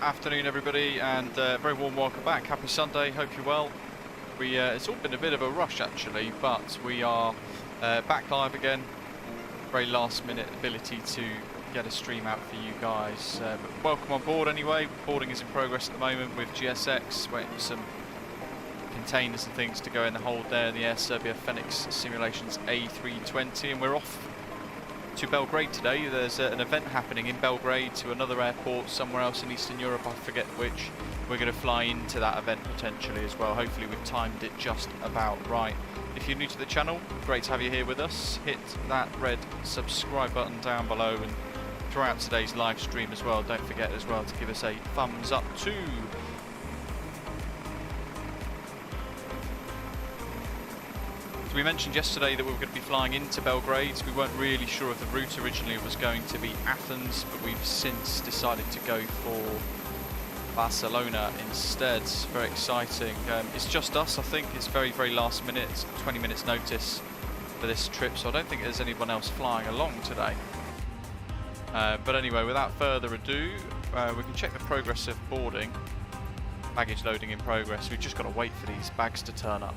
afternoon everybody, and very warm welcome back. Happy Sunday, hope you're well. It's all been a bit of a rush actually, but we are back live again. Very last minute ability to get a stream out for you guys. But welcome on board anyway. Boarding is in progress at the moment with GSX, waiting for some containers and things to go in the hold there in the Air Serbia Fenix Simulations A320, and we're off to Belgrade today. There's an event happening in Belgrade to another airport somewhere else in Eastern Europe, I forget which. We're going to fly into that event potentially as well. Hopefully we've timed it just about right. If you're new to the channel, great to have you here with us. Hit that red subscribe button down below, and throughout today's live stream as well, don't forget as well to give us a thumbs up too. We mentioned yesterday that we were going to be flying into Belgrade. We weren't really sure if the route originally was going to be Athens, but we've since decided to go for Barcelona instead. Very exciting. It's just us, I think. It's very, very last minute. It's 20 minutes notice for this trip, so I don't think there's anyone else flying along today. But anyway, without further ado, we can check the progress of boarding. Baggage loading in progress. We've just got to wait for these bags to turn up.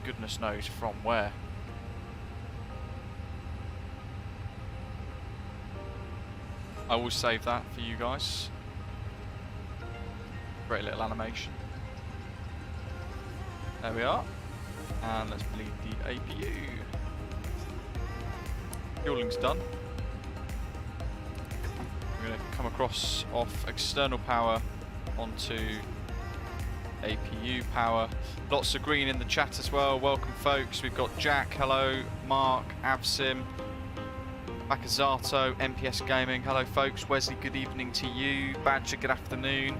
Goodness knows from where. I will save that for you guys. Great little animation. There we are. And let's bleed the APU. Fueling's done. We're going to come across off external power onto APU power. Lots of green in the chat as well. Welcome folks. We've got Jack, hello, Mark, VATSIM, Bakazato, MPS Gaming, hello folks. Wesley, good evening to you. Badger, good afternoon.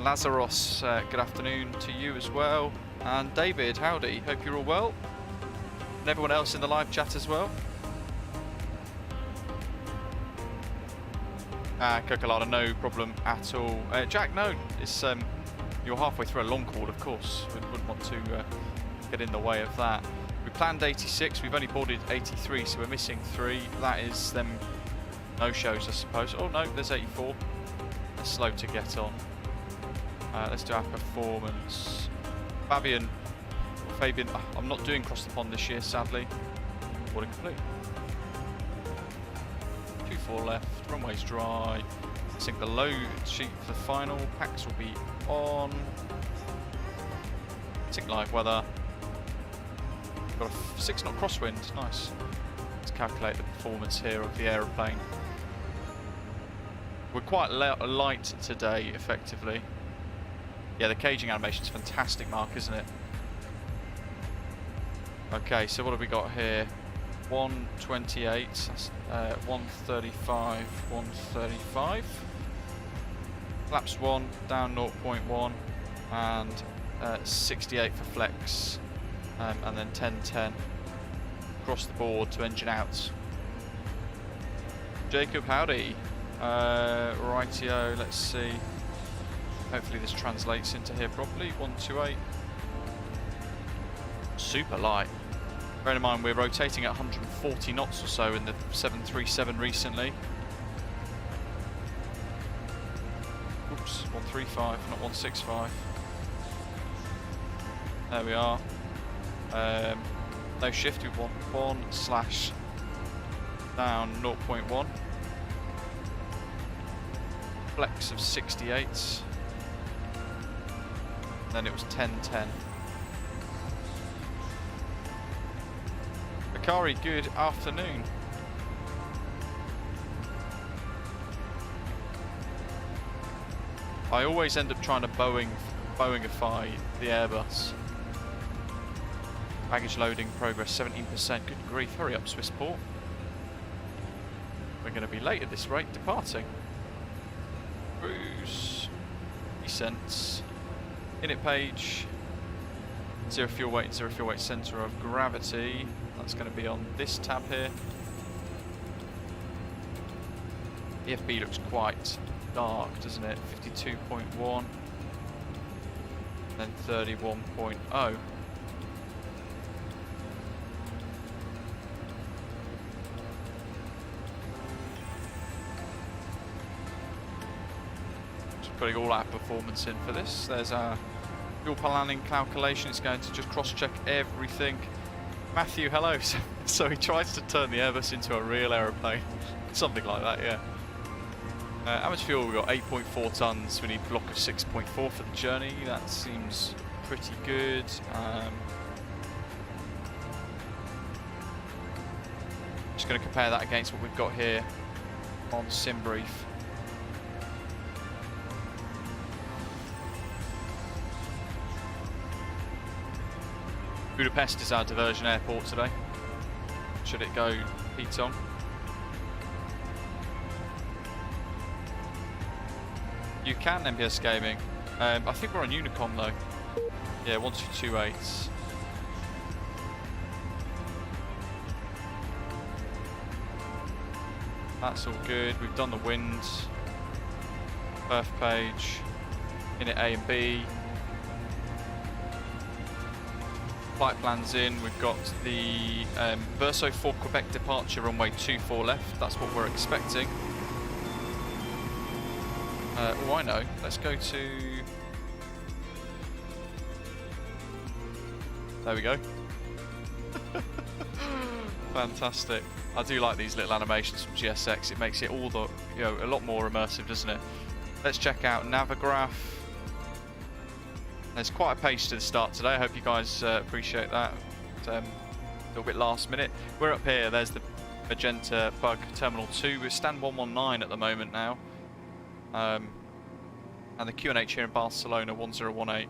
Lazaros, good afternoon to you as well. And David, howdy, hope you're all well. And everyone else in the live chat as well. Cocolada, no problem at all. Jack, no, it's you're halfway through a long call, of course. We wouldn't want to get in the way of that. We planned 86, we've only boarded 83, so we're missing 3. That is them no-shows, I suppose. Oh no, there's 84. They're slow to get on. Let's do our performance. Fabian, I'm not doing cross the pond this year, sadly. Boarding complete. 24 left, runway's dry. Sync the load sheet for the final. Packs will be on. Sync live weather. Got a 6 knot crosswind, nice. Let's calculate the performance here of the aeroplane. We're quite light today, effectively. Yeah, the caging animation's fantastic, Mark, isn't it? Okay, so what have we got here? 128, 135, 135. Flaps 1, down 0.1, and 68 for flex, and then 1010 across the board to engine out. Jacob, howdy. Rightio, let's see. Hopefully this translates into here properly. 128. Super light. Bear in mind we're rotating at 140 knots or so in the 737 recently. Oops, 135, not 165. There we are. No shift, we want 1 slash down 0.1. Flex of 68. Then it was 1010. Bakari, good afternoon. I always end up trying to Boeingify the Airbus. Baggage loading progress 17%. Good grief, hurry up Swissport. We're going to be late at this rate departing. Cruise. Descents. Init page. Zero fuel weight centre of gravity. That's going to be on this tab here. EFB looks quite dark, doesn't it? 52.1. Then 31.0. putting all our performance in for this. There's our fuel planning calculation. It's going to just cross-check everything. Matthew, hello. So he tries to turn the Airbus into a real aeroplane. Something like that, yeah. How much fuel? We've got 8.4 tons. We need a block of 6.4 for the journey. That seems pretty good. Just going to compare that against what we've got here on SimBrief. Budapest is our diversion airport today. Should it go Piton? You can, MBS Gaming. I think we're on Unicom though. Yeah, 1228. That's all good. We've done the wind. Perf page. Init A and B. Flight plans in. We've got the VERSO for Quebec departure runway 24 left. That's what we're expecting. Oh, I know. Let's go to... There we go. Fantastic. I do like these little animations from GSX. It makes it all the, a lot more immersive, doesn't it? Let's check out Navigraph. There's quite a pace to the start today. I hope you guys appreciate that. A little bit last minute. We're up here. There's the Magenta Bug Terminal 2. We're stand 119 at the moment now. And the QNH here in Barcelona, 1018.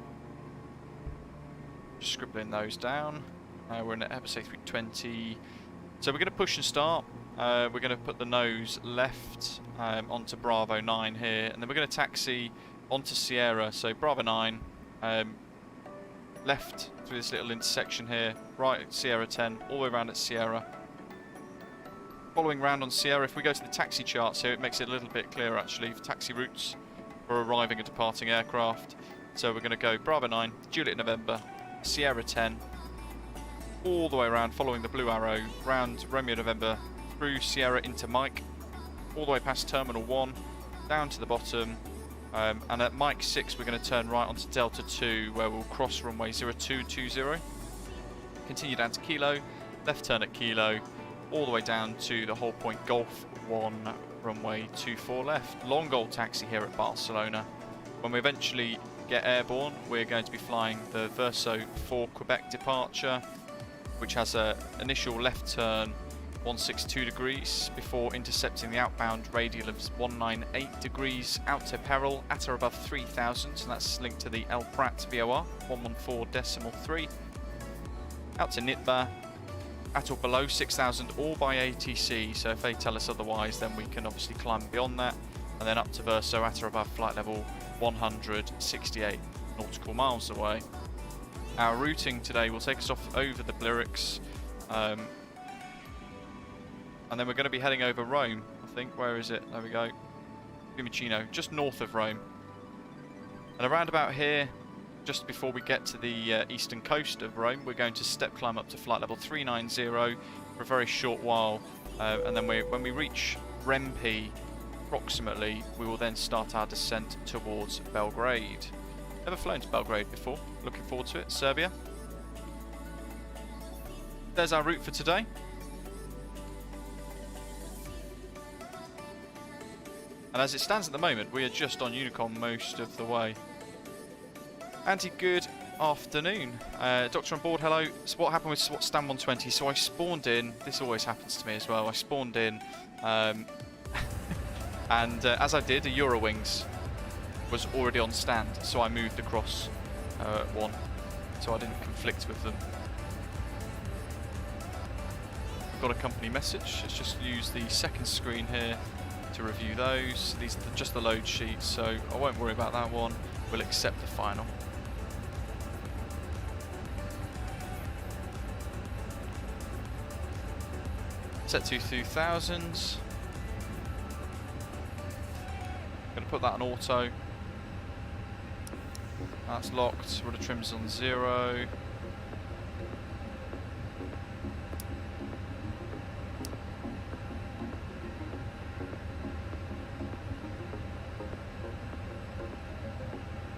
Just scribbling those down. We're in the Airbus A320. So we're going to push and start. We're going to put the nose left onto Bravo 9 here. And then we're going to taxi onto Sierra. So Bravo 9, left through this little intersection here. Right at Sierra 10, all the way around at Sierra. Following round on Sierra, if we go to the taxi charts here, it makes it a little bit clearer actually for taxi routes for arriving and departing aircraft. So we're going to go Bravo 9, Juliet November, Sierra 10, all the way around following the blue arrow, round Romeo November, through Sierra into Mike, all the way past Terminal 1, down to the bottom, and at Mike 6 we're going to turn right onto Delta 2 where we'll cross runway 0220, continue down to Kilo, left turn at Kilo, all the way down to the whole point Golf 1 runway 24 left. Long goal taxi here at Barcelona. When we eventually get airborne, we're going to be flying the VERSO for Quebec departure, which has an initial left turn 162 degrees before intercepting the outbound radial of 198 degrees out to peril at or above 3000, so that's linked to the El Prat VOR 114.3, out to Nitba at or below 6,000 or by ATC, so if they tell us otherwise then we can obviously climb beyond that, and then up to VERSO at or above flight level 168 nautical miles away. Our routing today will take us off over the Blirix, and then we're going to be heading over Rome, I think. Where is it? There we go. Fiumicino, just north of Rome. And around about here, just before we get to the eastern coast of Rome, we're going to step climb up to flight level 390 for a very short while, and then when we reach REMPI approximately, we will then start our descent towards Belgrade. Never flown to Belgrade before, looking forward to it. Serbia. There's our route for today. And as it stands at the moment, we are just on Unicom most of the way. Andy, good afternoon. Doctor on board, hello. So what happened with stand 120? So I spawned in, this always happens to me as well, I spawned in, and as I did, a Eurowings was already on stand, so I moved across one, so I didn't conflict with them. I've got a company message. Let's just use the second screen here to review those. These are just the load sheets, so I won't worry about that one. We'll accept the final. Set to 2000. Going to put that on auto. That's locked. Rudder trim's on 0.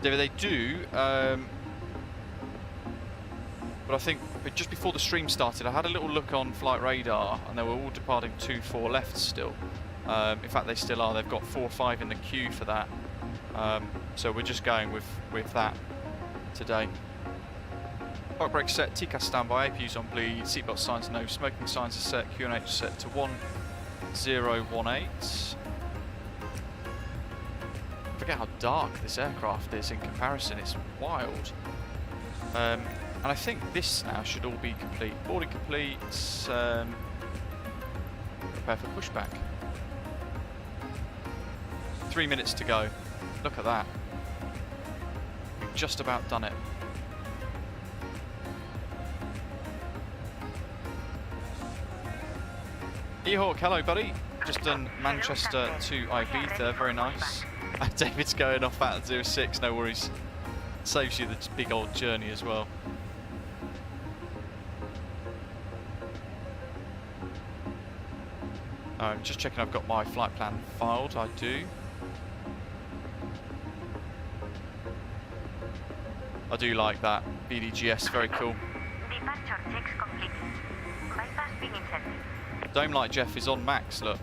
They do, but I think just before the stream started, I had a little look on flight radar, and they were all departing 2-4 left still. In fact, they still are. They've got 4-5 in the queue for that. So we're just going with that today. Park brake set, TCAS standby, APU's on bleed, seatbelt signs no, smoking signs are set, QNH set to 1018. I forget how dark this aircraft is in comparison, it's wild. And I think this now should all be complete. Boarding complete, prepare for pushback. 3 minutes to go. Look at that. We've just about done it. E-Hawk, hello buddy. Just done Manchester to Ibiza, very nice. David's going off at 06, no worries. Saves you the big old journey as well. Just checking I've got my flight plan filed, I do. I do like that. BDGS, very cool. Departure checks complete. Bypass being inserted. Dome Light Jeff is on max, look.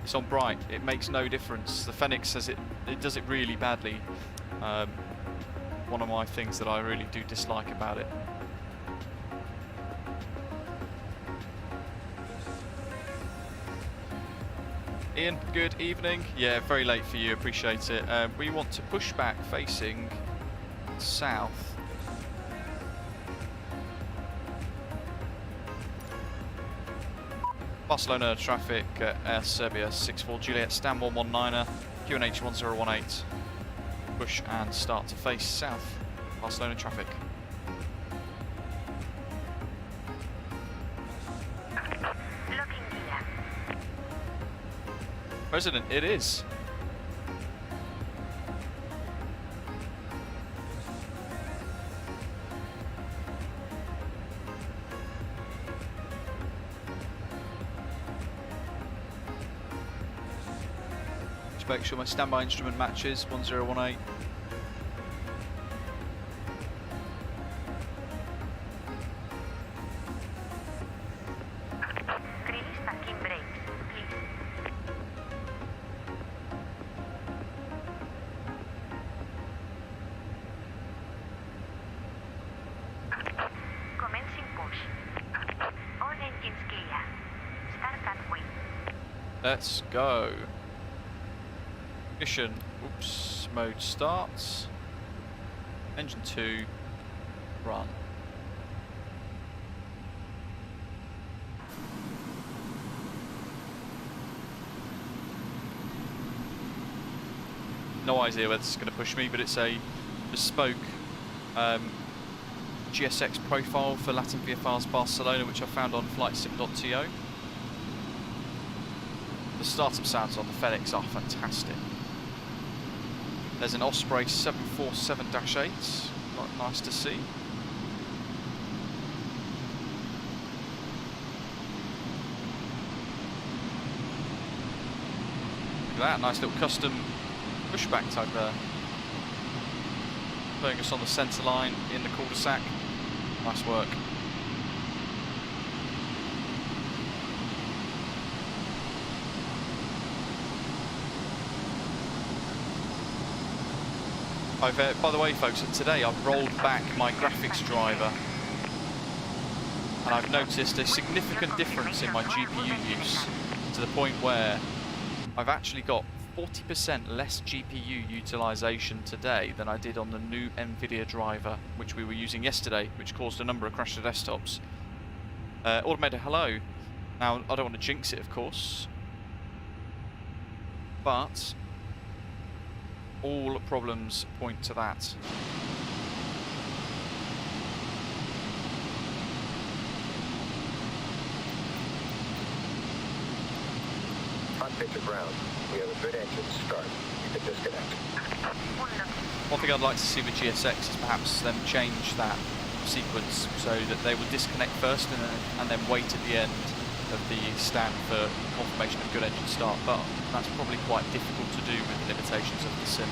It's on bright, it makes no difference. The Fenix says it does it really badly. One of my things that I really do dislike about it. Ian, good evening. Yeah, very late for you, appreciate it. We want to push back facing south. Barcelona traffic, Air Serbia 64 Juliet, stand 119er, QNH 1018. Push and start to face south. Barcelona traffic. Locking gear. President, it is. Make sure my standby instrument matches 1018. Release parking brakes, please. Commencing push. All engines clear. Start at wing. Let's go. Ignition, oops, mode starts. Engine 2, run. No idea whether this is going to push me, but it's a bespoke GSX profile for LatinVFR's Barcelona, which I found on flightsim.to. The startup sounds on the Fenix are fantastic. There's an Osprey 747-8, nice to see. Look at that, nice little custom pushback type there. Putting us on the centre line in the cul-de-sac. Nice work. By the way, folks, today I've rolled back my graphics driver, and I've noticed a significant difference in my GPU use, to the point where I've actually got 40% less GPU utilization today than I did on the new NVIDIA driver, which we were using yesterday, which caused a number of crash to desktops. Automator, hello. Now, I don't want to jinx it, of course, but all problems point to that. On picture ground, we have a good engine start. You can disconnect. One thing I'd like to see with GSX is perhaps them change that sequence so that they would disconnect first and then wait at the end of the stand for confirmation of good engine start, but that's probably quite difficult to do with the limitations of the sim.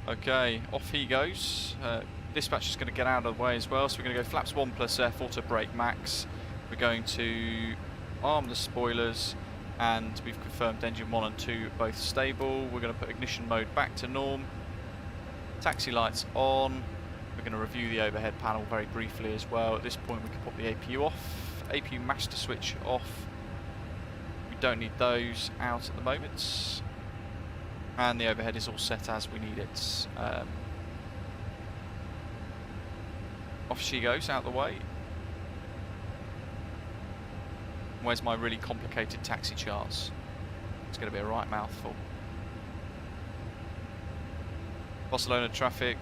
Okay, off he goes. Dispatch is going to get out of the way as well, so we're going to go flaps 1 plus F, auto brake max. We're going to arm the spoilers, and we've confirmed engine 1 and 2 both stable. We're going to put ignition mode back to norm. Taxi lights on. We're going to review the overhead panel very briefly as well. At this point we can pop the APU off. APU master switch off. We don't need those out at the moment. And the overhead is all set as we need it. Off she goes, out the way. Where's my really complicated taxi charts? It's going to be a right mouthful. Barcelona traffic,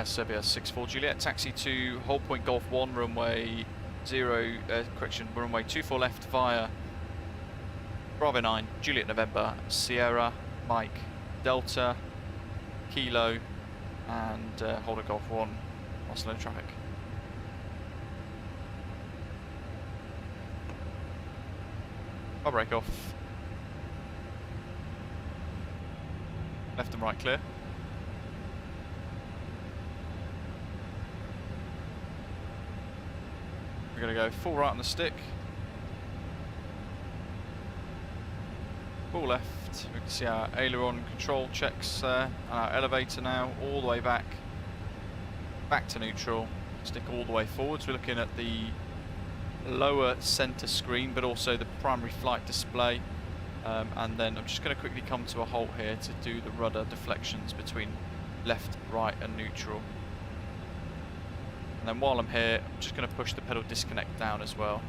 Serbia 64 Juliet, taxi to Hold Point Golf 1, runway 24 left via Bravo 9, Juliet November, Sierra, Mike, Delta, Kilo, and Holder Golf 1, Barcelona traffic. I'll break off. Left and right clear. We're going to go full right on the stick. Full left. We can see our aileron control checks there. And our elevator now all the way back to neutral. Stick all the way forwards. We're looking at the lower center screen, but also the primary flight display. And then I'm just going to quickly come to a halt here to do the rudder deflections between left, right and neutral. And then while I'm here, I'm just going to push the pedal disconnect down as well.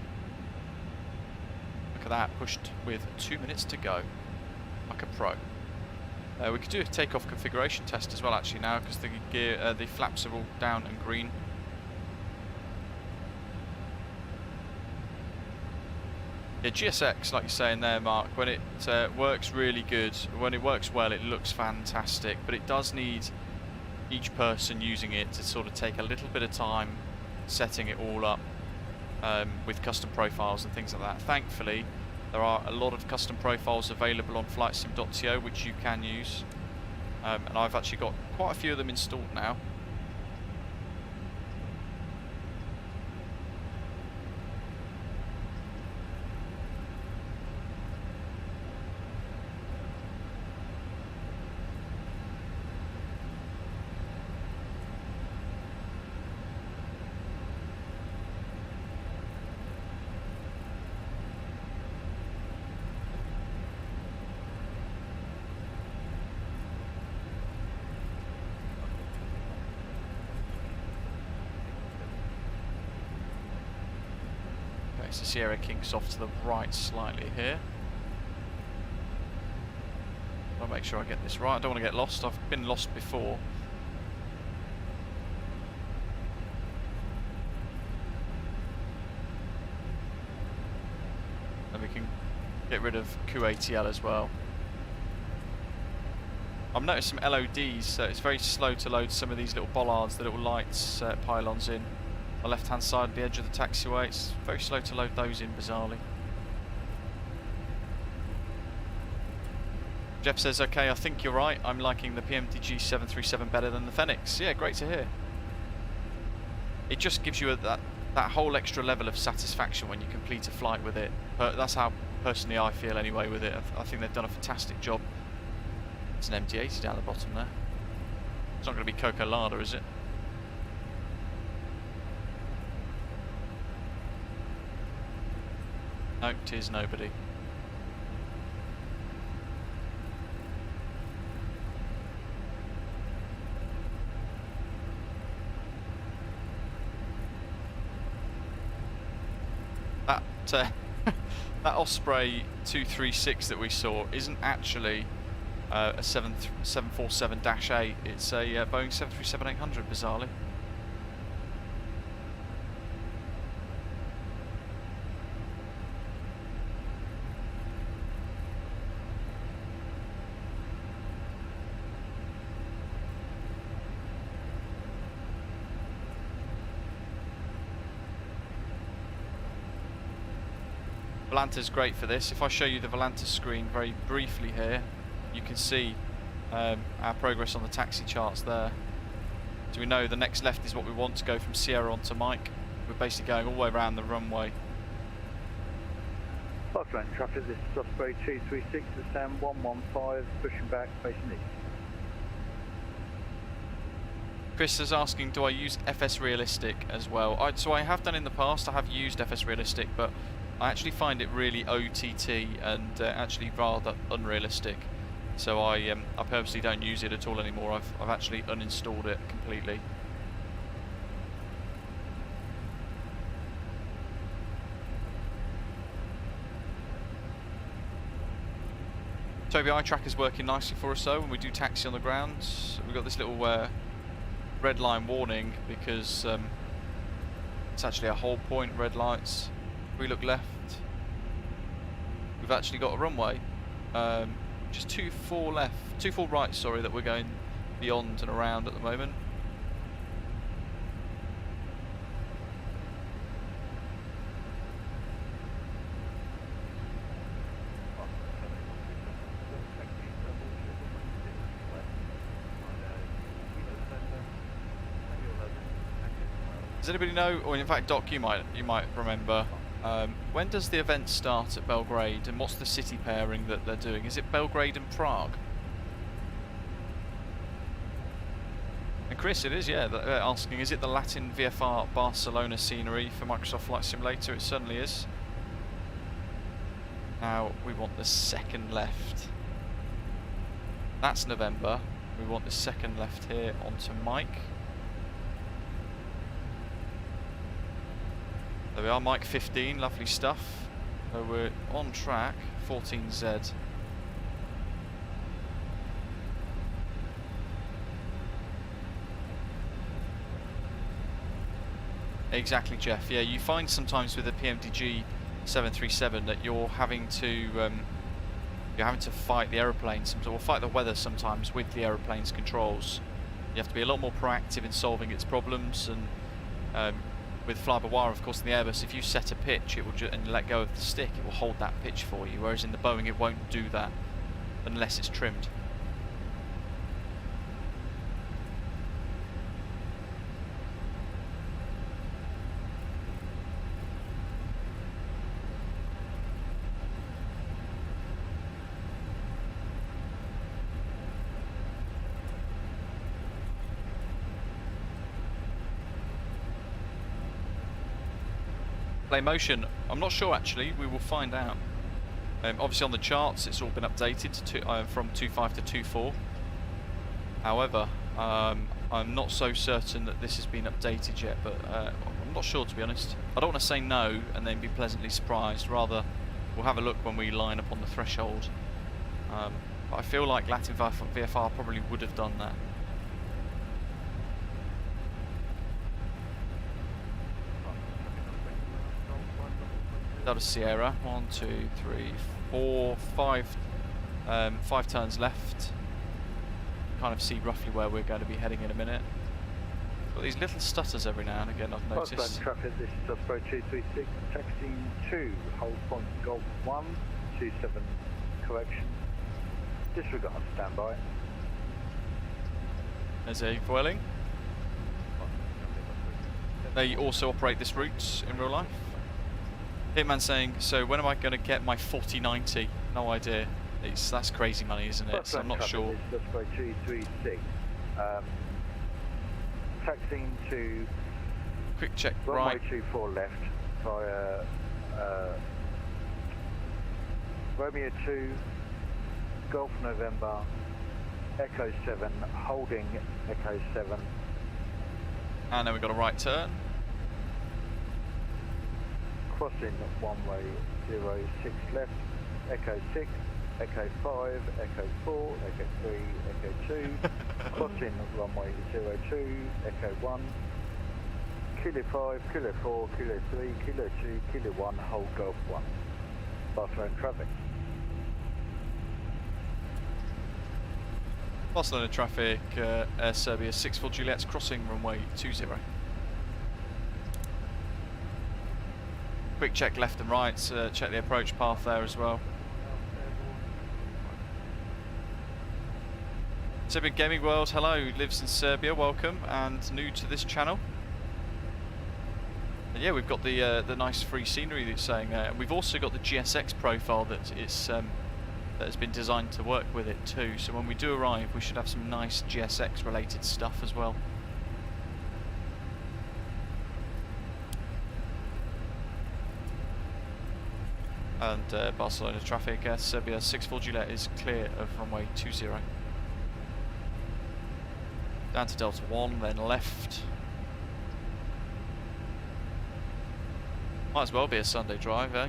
Look at that, pushed with 2 minutes to go, like a pro. We could do a takeoff configuration test as well actually now, because the gear, the flaps are all down and green. Yeah, GSX, like you're saying there, Mark, when it works really good, when it works well, it looks fantastic, but it does need each person using it to sort of take a little bit of time setting it all up with custom profiles and things like that. Thankfully, there are a lot of custom profiles available on flightsim.to which you can use, and I've actually got quite a few of them installed now. So Sierra King's off to the right slightly here. I'll make sure I get this right. I don't want to get lost. I've been lost before. And we can get rid of QATL as well. I've noticed some LODs, so it's very slow to load some of these little bollards, the little lights pylons in. The left hand side of the edge of the taxiway, it's very slow to load those in, bizarrely. Jeff says, okay, I think you're right, I'm liking the PMDG 737 better than the Fenix. Yeah, great to hear. It just gives you that whole extra level of satisfaction when you complete a flight with it. But that's how personally I feel anyway with it. I think they've done a fantastic job. It's an MD-80 down the bottom there. It's not going to be Coco Lada, is it? No, 'tis nobody. that Osprey 236 that we saw isn't actually a 747-8. It's a Boeing 737-800, bizarrely. Volanta's great for this. If I show you the Volanta screen very briefly here, you can see our progress on the taxi charts there. So we know the next left is what we want to go from Sierra onto Mike. We're basically going all the way around the runway. Barcelona traffic, this is Osprey 236 at Sam 115, pushing back, facing east. Chris is asking, do I use FS Realistic as well? So I have done in the past, I have used FS Realistic, but I actually find it really OTT and actually rather unrealistic. So I purposely don't use it at all anymore. I've actually uninstalled it completely. Toby, eye track is working nicely for us though. When we do taxi on the ground, we've got this little red line warning because it's actually a hold point, red lights. If we look left, we've actually got a runway. Just 24 left, 24 right, sorry, that we're going beyond and around at the moment. Does anybody know, or in fact Doc, you might remember, when does the event start at Belgrade and what's the city pairing that they're doing? Is it Belgrade and Prague? And Chris, it is, yeah, they're asking, is it the LatinVFR Barcelona scenery for Microsoft Flight Simulator? It certainly is. Now we want the second left. That's November. We want the second left here onto Mike. There we are, Mike 15, lovely stuff. So we're on track, 14Z. Exactly, Jeff. Yeah, you find sometimes with the PMDG 737 that you're having to fight the aeroplanes, or fight the weather sometimes with the aeroplane's controls. You have to be a lot more proactive in solving its problems, and with fly-by-wire, of course, in the Airbus, if you set a pitch, it will and let go of the stick, it will hold that pitch for you. Whereas in the Boeing, it won't do that unless it's trimmed. Play motion, I'm not sure actually, we will find out. Obviously on the charts it's all been updated to, from 2.5 to 2.4. However, I'm not so certain that this has been updated yet, but I'm not sure, to be honest. I don't want to say no and then be pleasantly surprised, rather we'll have a look when we line up on the threshold. But I feel like LatinVFR probably would have done that. Delta Sierra, 1, 2, 3, 4, 5, 5 turns left. Kind of see roughly where we're going to be heading in a minute. Got these little stutters every now and again, I've noticed. Barcelona traffic, this is Osprey 236, taxiing 2, hold point Golf 1, 27 correction. Disregard standby. There's a foiling. They also operate this route in real life. Hitman saying, so when am I going to get my 4090? No idea. That's crazy money, isn't it? So I'm not sure. This is Osprey 236. Taxiing to quick check runway right. 24 left via Romeo 2, Golf November, Echo 7, holding Echo 7. And then we've got a right turn. crossing runway 06 left, Echo 6, Echo 5, Echo 4, Echo 3, Echo 2, crossing runway 02, Echo 1, Kilo 5, Kilo 4, Kilo 3, Kilo 2, Kilo 1, hold Golf 1. Barcelona traffic. Barcelona traffic, Air Serbia 64 Juliet's crossing runway 20. Quick check left and right, check the approach path there as well. Serbian Gaming World, hello, lives in Serbia, welcome, and new to this channel. And yeah, we've got the nice free scenery that's saying there. We've also got the GSX profile that has been designed to work with it too. So when we do arrive, we should have some nice GSX related stuff as well. And Barcelona traffic, Serbia 64 Juliet is clear of runway 20. Down to Delta 1, then left. Might as well be a Sunday drive, eh?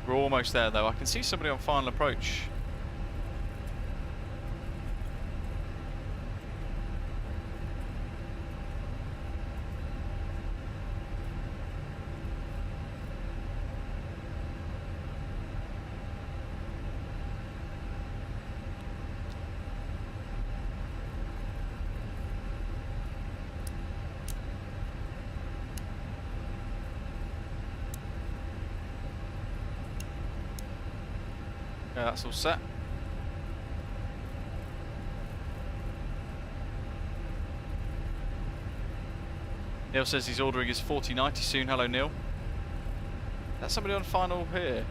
We're almost there though. I can see somebody on final approach. Yeah, that's all set. Neil says he's ordering his 4090 soon. Hello, Neil. That's somebody on final here.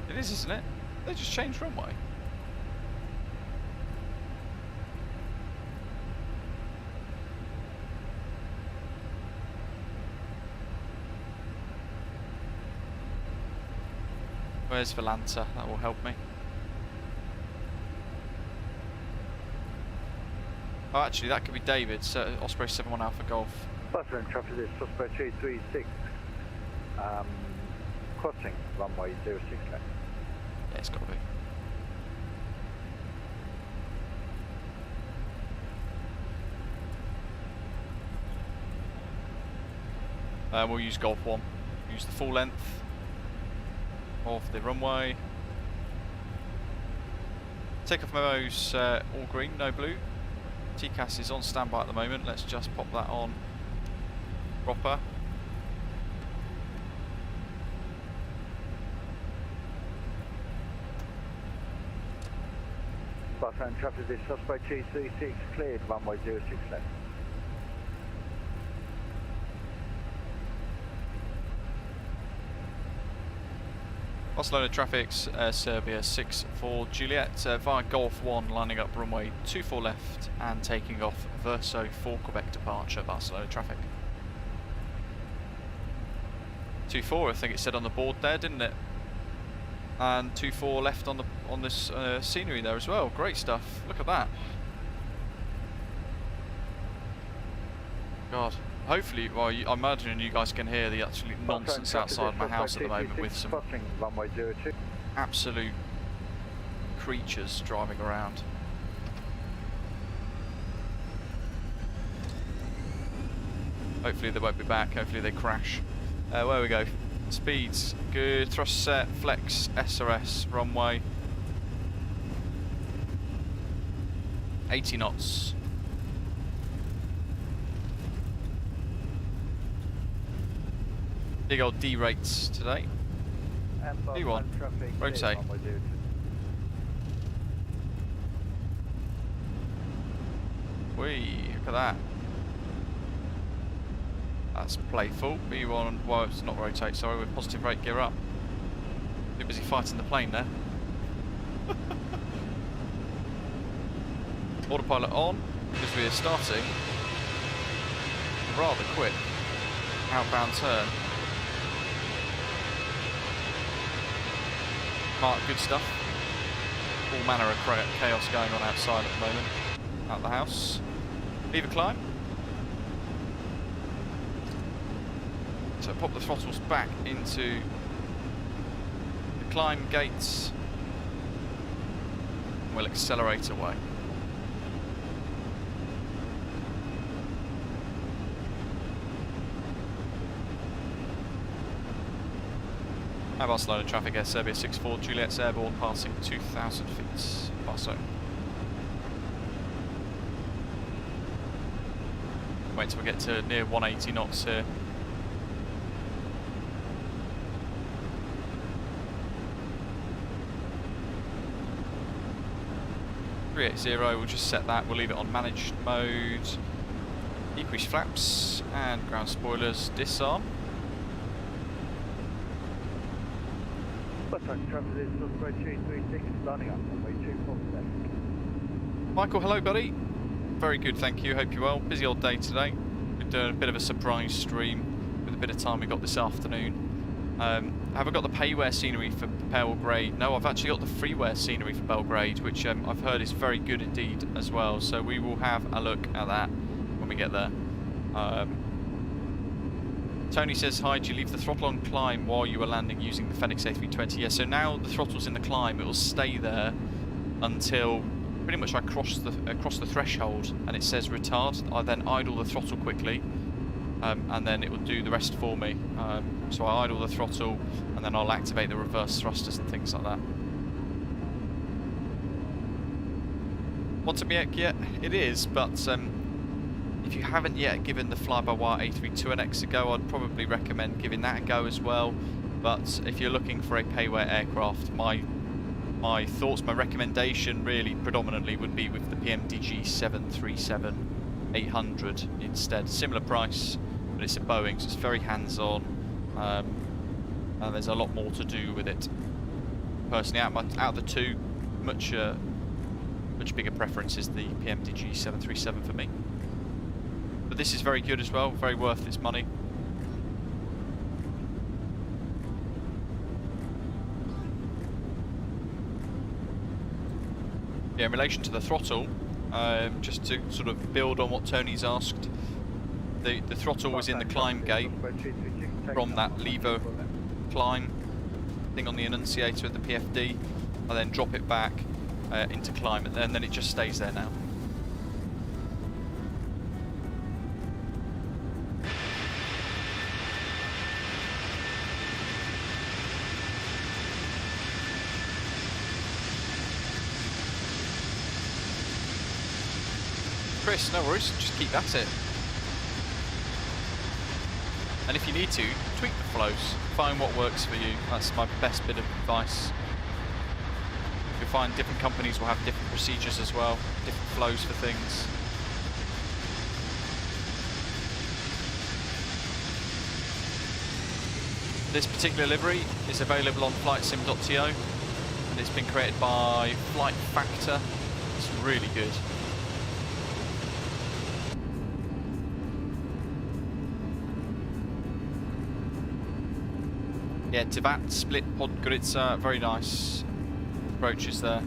It is, isn't it? They just changed runway. Where's Valanta? That will help me. Oh, actually, that could be David. Osprey 71 Alpha Golf. Barcelona traffic is suspect 236. Crossing runway 06 left. Yeah, it's got to be. We'll use Golf 1. Use the full length of the runway. Takeoff memos all green, no blue. TCAS is on standby at the moment. Let's just pop that on proper. Barcelona traffic is suspect 236 cleared runway 06 left. Barcelona traffic's Serbia 64 Juliet via Golf 1 lining up runway 24 left and taking off Verso for Quebec departure. Barcelona traffic. 24, I think it said on the board there, didn't it? And 24 left on this scenery there as well. Great stuff. Look at that. God. Hopefully, well, I imagine you guys can hear the absolute nonsense outside my house at the moment with some absolute creatures driving around. Hopefully they won't be back, hopefully they crash. Where we go. Speeds, good, thrust set, flex, SRS, runway. 80 knots. Big old D rates today. D1, rotate. Whee, look at that. That's playful. B1, well, it's not rotate, sorry, with positive rate gear up. Too busy fighting the plane there. Autopilot on. because we are starting a rather quick outbound turn. Mark, good stuff. All manner of chaos going on outside at the moment. Out the house. Leave a climb. So pop the throttles back into the climb gates. We'll accelerate away. Barcelona traffic, Air Serbia 64, Juliet's airborne, passing 2,000 feet. Barso. Wait till we get to near 180 knots here. We'll just set that, we'll leave it on managed mode. Decrease flaps and ground spoilers, disarm. Michael, hello buddy. Very good, thank you, hope you're well. Busy old day today. We're doing a bit of a surprise stream with a bit of time we got this afternoon. Have I got the payware scenery for Belgrade? No, I've actually got the freeware scenery for Belgrade, which I've heard is very good indeed as well. So we will have a look at that when we get there. Tony says, hi, do you leave the throttle on climb while you were landing using the Fenix A320? Yeah, so now the throttle's in the climb, it will stay there until pretty much I cross the threshold and it says retard. I then idle the throttle quickly and then it will do the rest for me. So I idle the throttle and then I'll activate the reverse thrusters and things like that. Want to be yet? It is, but if you haven't yet given the fly-by-wire A320X a go, I'd probably recommend giving that a go as well. But if you're looking for a payware aircraft, my thoughts, my recommendation really predominantly would be with the PMDG 737-800 instead. Similar price, but it's a Boeing, so it's very hands-on, and there's a lot more to do with it. Personally, out of the two, much bigger preference is the PMDG 737 for me. But this is very good as well, very worth its money. Yeah, in relation to the throttle, just to sort of build on what Tony's asked, the throttle was in the climb gate from that lever climb thing on the annunciator at the PFD. I then drop it back into climb, and then it just stays there now. Chris, no worries, just keep at it. And if you need to, tweak the flows, find what works for you. That's my best bit of advice. You'll find different companies will have different procedures as well, different flows for things. This particular livery is available on flightsim.to, and it's been created by Flight Factor. It's really good. Yeah, Tivat, Split, Podgorica, very nice approaches there.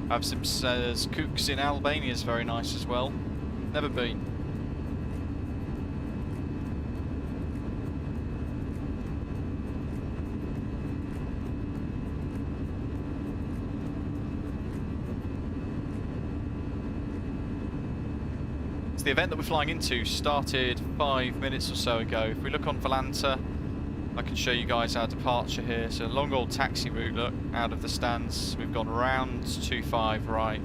VATSIM says Kooks in Albania is very nice as well. Never been. So the event that we're flying into started 5 minutes or so ago. If we look on Volanta, I can show you guys our departure here. So long old taxi route, look, out of the stands. We've gone round 25 right,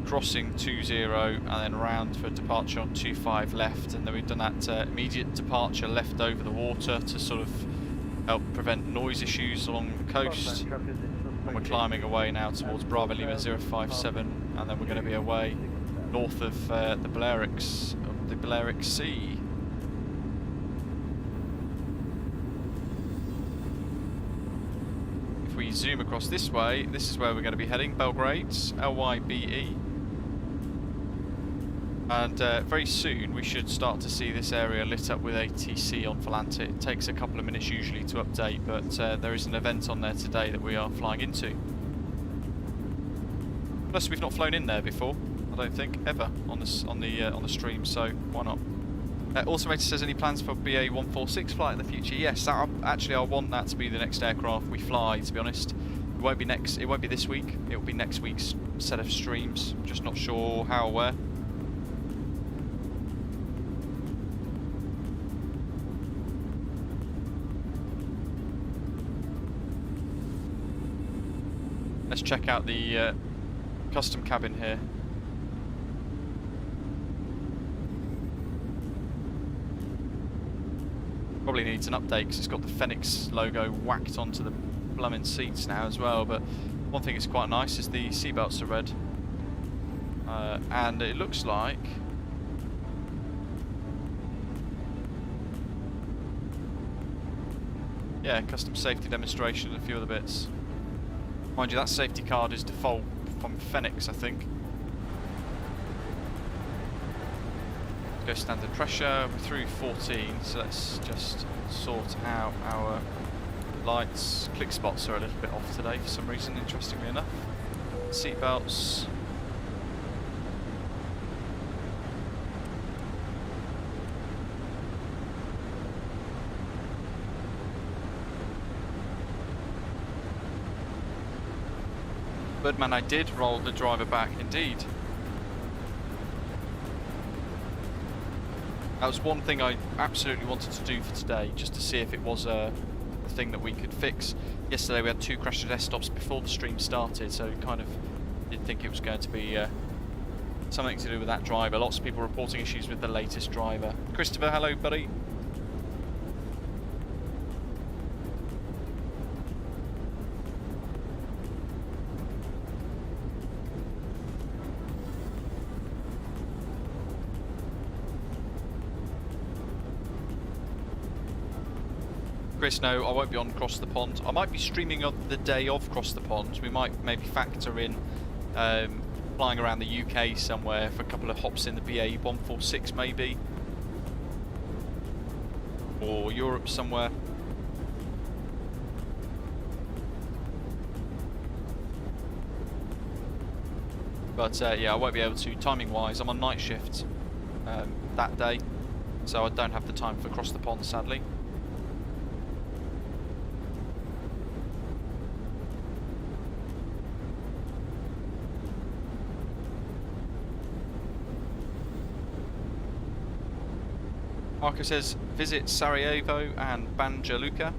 crossing 20, and then round for departure on 25 left. And then we've done that immediate departure left over the water to sort of help prevent noise issues along the coast. And we're climbing away now towards Bravo Lima 057, and then we're going to be away north of the Balearic Sea. If we zoom across this way, this is where we're going to be heading, Belgrade, LYBE. And very soon we should start to see this area lit up with ATC on Volante. It takes a couple of minutes usually to update, but there is an event on there today that we are flying into. Plus, we've not flown in there before, I don't think, ever on the stream. So why not? Automator says, any plans for BA 146 flight in the future? Yes, actually I want that to be the next aircraft we fly. To be honest, it won't be this week. It will be next week's set of streams. Just not sure how or where. Let's check out the custom cabin here. Probably needs an update because it's got the Fenix logo whacked onto the blooming seats now as well. But one thing that's quite nice is the seatbelts are red, and it looks like custom safety demonstration and a few other bits. Mind you, that safety card is default from Fenix, I think. Go standard pressure. We're through 14, so let's just sort out our lights. Click spots are a little bit off today for some reason, interestingly enough. Seat belts. Birdman, I did roll the driver back, indeed. That was one thing I absolutely wanted to do for today, just to see if it was a thing that we could fix. Yesterday we had 2 crash to death stops before the stream started, so kind of did think it was going to be something to do with that driver. Lots of people reporting issues with the latest driver. Christopher, hello buddy. Chris, no, I won't be on Cross the Pond. I might be streaming on the day of Cross the Pond. We might maybe factor in flying around the UK somewhere for a couple of hops in the BA 146 maybe. Or Europe somewhere. But yeah, I won't be able to, timing wise. I'm on night shift that day, so I don't have the time for Cross the Pond, sadly. Marco says, visit Sarajevo and Banja Luka.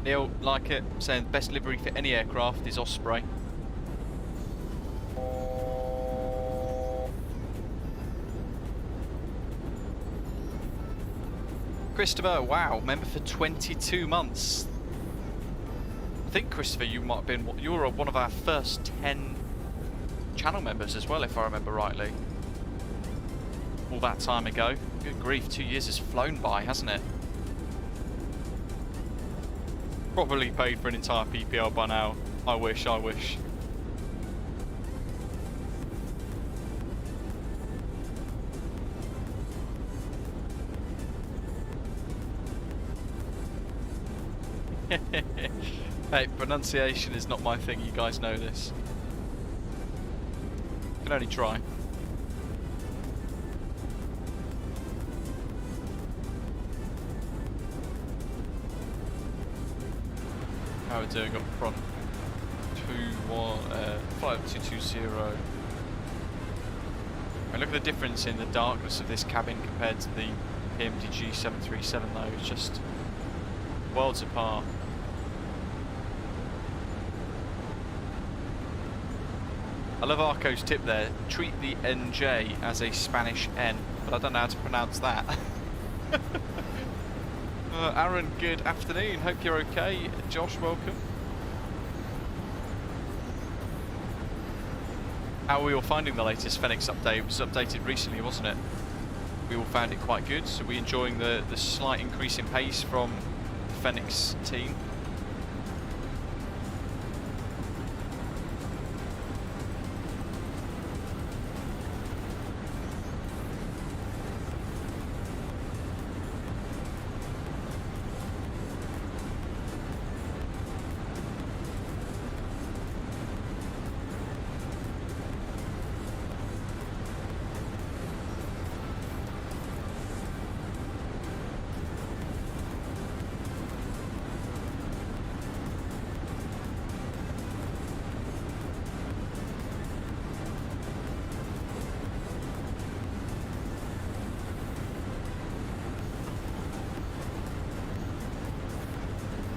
Neil, like it, saying best livery for any aircraft is Osprey. Christopher, wow, member for 22 months. I think, Christopher, you might have been, you were one of our first 10 channel members as well, if I remember rightly. All that time ago. Good grief, 2 years has flown by, hasn't it? Probably paid for an entire PPL by now. I wish, I wish. Hey, pronunciation is not my thing, you guys know this. Can only try. How are we doing up front? 5220. And look at the difference in the darkness of this cabin compared to the PMDG 737 though, it's just worlds apart. I love Arco's tip there. Treat the NJ as a Spanish N, but I don't know how to pronounce that. Aaron, good afternoon. Hope you're okay. Josh, welcome. How are we all finding the latest Fenix update? It was updated recently, wasn't it? We all found it quite good. So we're enjoying the slight increase in pace from the Fenix team.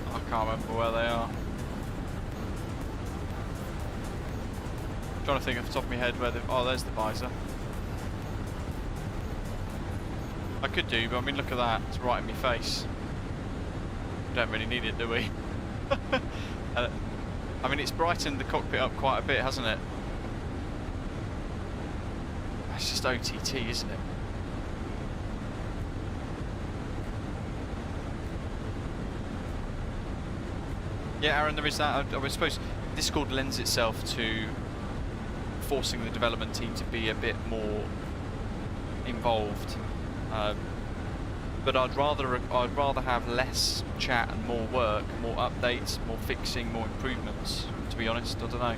I can't remember where they are. Trying to think off the top of my head where oh, there's the visor. I could do, but I mean, look at that. It's right in my face. We don't really need it, do we? I mean, it's brightened the cockpit up quite a bit, hasn't it? It's just OTT, isn't it? Yeah, Aaron, there is that. I suppose Discord lends itself to forcing the development team to be a bit more involved. But I'd rather have less chat and more work, more updates, more fixing, more improvements. To be honest, I don't know.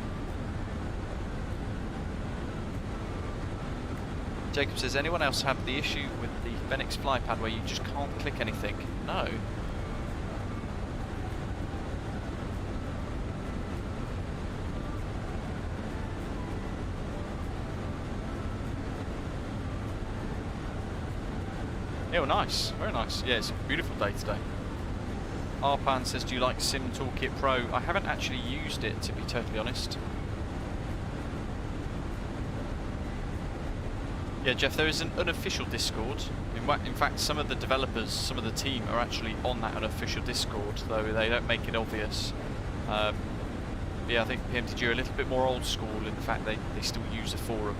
Jacob says, anyone else have the issue with the Fenix flypad where you just can't click anything? No. Oh, nice, very nice. Yeah, it's a beautiful day today. Arpan says, do you like Sim Toolkit Pro? I haven't actually used it, to be totally honest. Yeah, Jeff, there is an unofficial Discord. In fact, some of the developers, some of the team are actually on that unofficial Discord, though they don't make it obvious. Yeah, I think PMTG are a little bit more old school in the fact they still use a forum.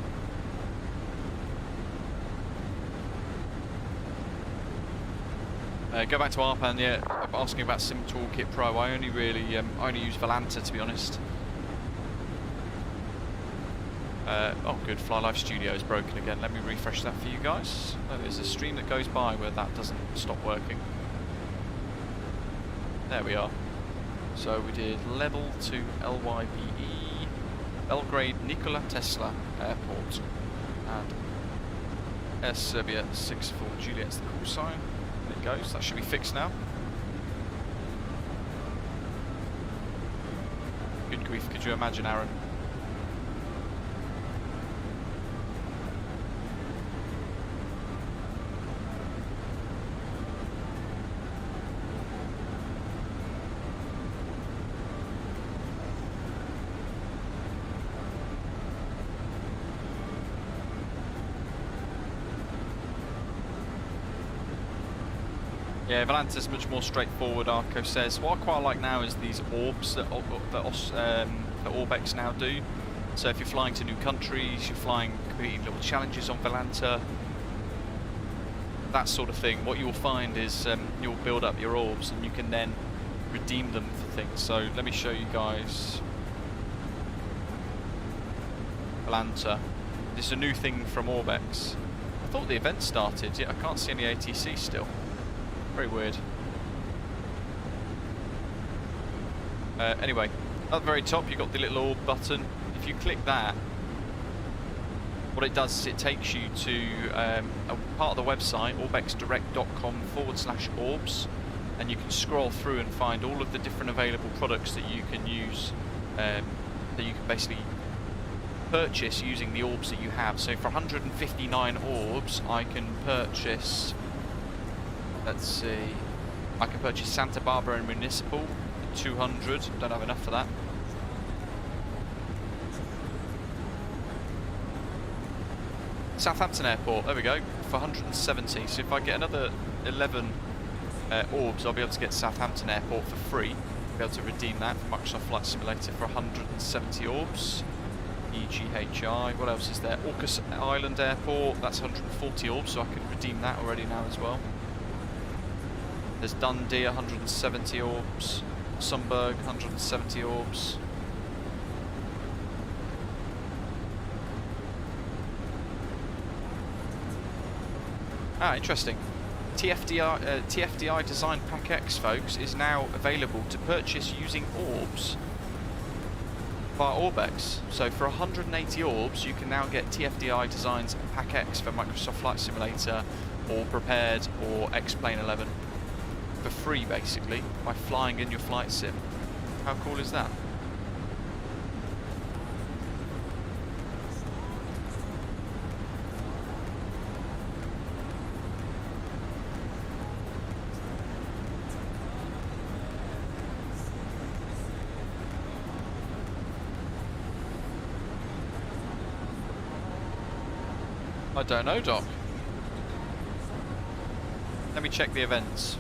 Go back to Arpan, yeah, asking about Sim Toolkit Pro. I only really, I only use Volanta, to be honest. Oh good, Fly Life Studio is broken again. Let me refresh that for you guys. Oh, there's a stream that goes by where that doesn't stop working. There we are. So we did level to LYBE, Belgrade Nikola Tesla Airport, and Serbia 64 Juliet's the call sign. There it goes, that should be fixed now. Good grief, could you imagine, Aaron? Yeah, Volanta's much more straightforward, Arco says. What I quite like now is these orbs that Orbex now do. So if you're flying to new countries, you're flying completely little challenges on Volanta, that sort of thing, what you'll find is you'll build up your orbs and you can then redeem them for things. So let me show you guys Volanta. This is a new thing from Orbex. I thought the event started, yet I can't see any ATC still. Very weird. Anyway, at the very top you've got the little orb button. If you click that, what it does is it takes you to a part of the website, orbexdirect.com/orbs, and you can scroll through and find all of the different available products that you can use, that you can basically purchase using the orbs that you have. So for 159 orbs I can purchase, let's see, I can purchase Santa Barbara and Municipal, 200, don't have enough for that. Southampton Airport, there we go, for 170. So if I get another 11 orbs, I'll be able to get to Southampton Airport for free. I'll be able to redeem that from Microsoft Flight Simulator for 170 orbs. EGHI, what else is there? Orcas Island Airport, that's 140 orbs, so I can redeem that already now as well. There's Dundee, 170 orbs. Sundberg, 170 orbs. Ah, interesting. TFDI Design Pack X, folks, is now available to purchase using orbs via Orbex. So for 180 orbs, you can now get TFDI Designs Pack X for Microsoft Flight Simulator, or Prepared, or X-Plane 11 for free, basically, by flying in your flight sim. How cool is that? I don't know, Doc. Let me check the events.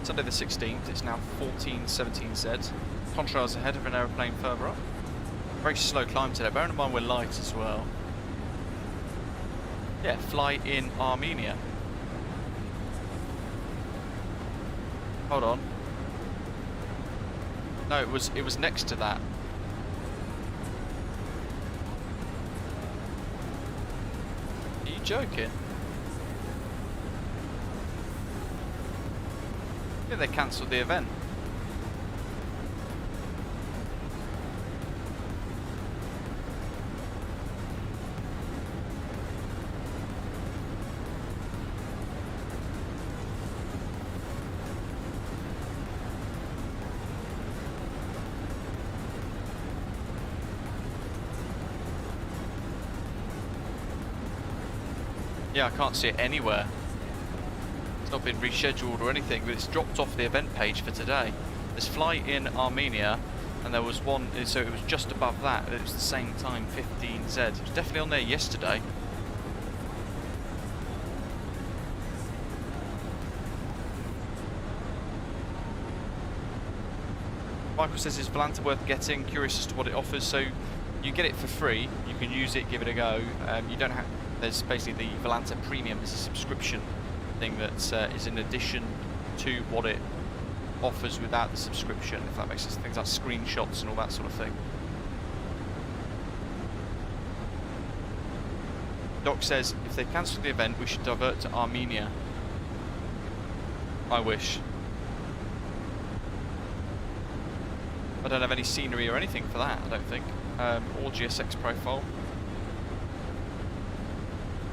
Sunday the 16th, it's now 1417Z. Contrails ahead of an aeroplane further up. Very slow climb today, bearing in mind we're light as well. Yeah, fly in Armenia. Hold on. No, it was next to that. Are you joking? Yeah, they cancelled the event. Yeah, I can't see it anywhere. It's not been rescheduled or anything, but it's dropped off the event page for today. There's flight in Armenia, and there was one, so it was just above that, but it was the same time, 15Z. It was definitely on there yesterday. Michael says, is Volanta worth getting? Curious as to what it offers. So you get it for free, you can use it, give it a go. You don't have, there's basically the Volanta Premium is a subscription thing that is in addition to what it offers without the subscription, if that makes sense. Things like screenshots and all that sort of thing. Doc says, if they cancel the event, we should divert to Armenia. I wish. I don't have any scenery or anything for that, I don't think. Or GSX profile.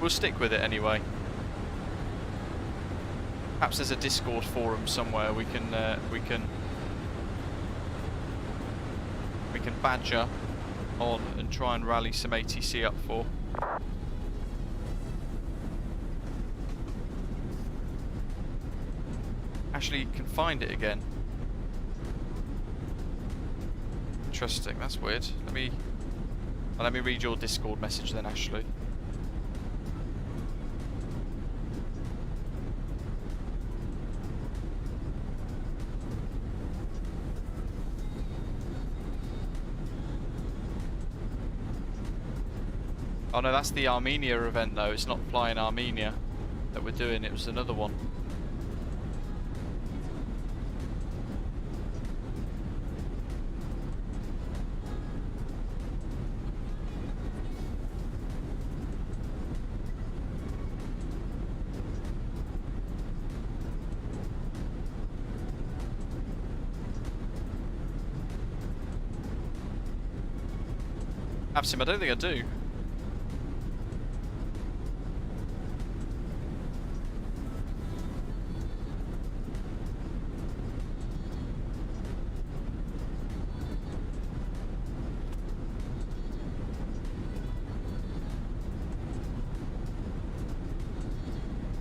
We'll stick with it anyway. Perhaps there's a Discord forum somewhere we can badger on and try and rally some ATC up for. Actually, you can find it again. Interesting, that's weird. Let me read your Discord message then, Ashley. Oh no, that's the Armenia event though. It's not flying Armenia that we're doing. It was another one. VATSIM, I don't think I do.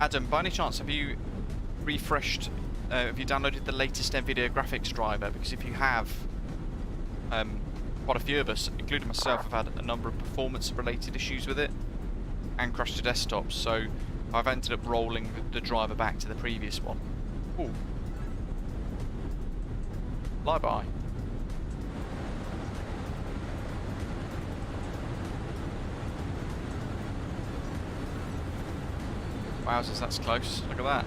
Adam, by any chance, have you refreshed, have you downloaded the latest NVIDIA graphics driver? Because if you have, quite a few of us, including myself, have had a number of performance-related issues with it. and crashed the desktop, so I've ended up rolling the driver back to the previous one. Ooh. LYBE. Wowzers, that's close. Look at that.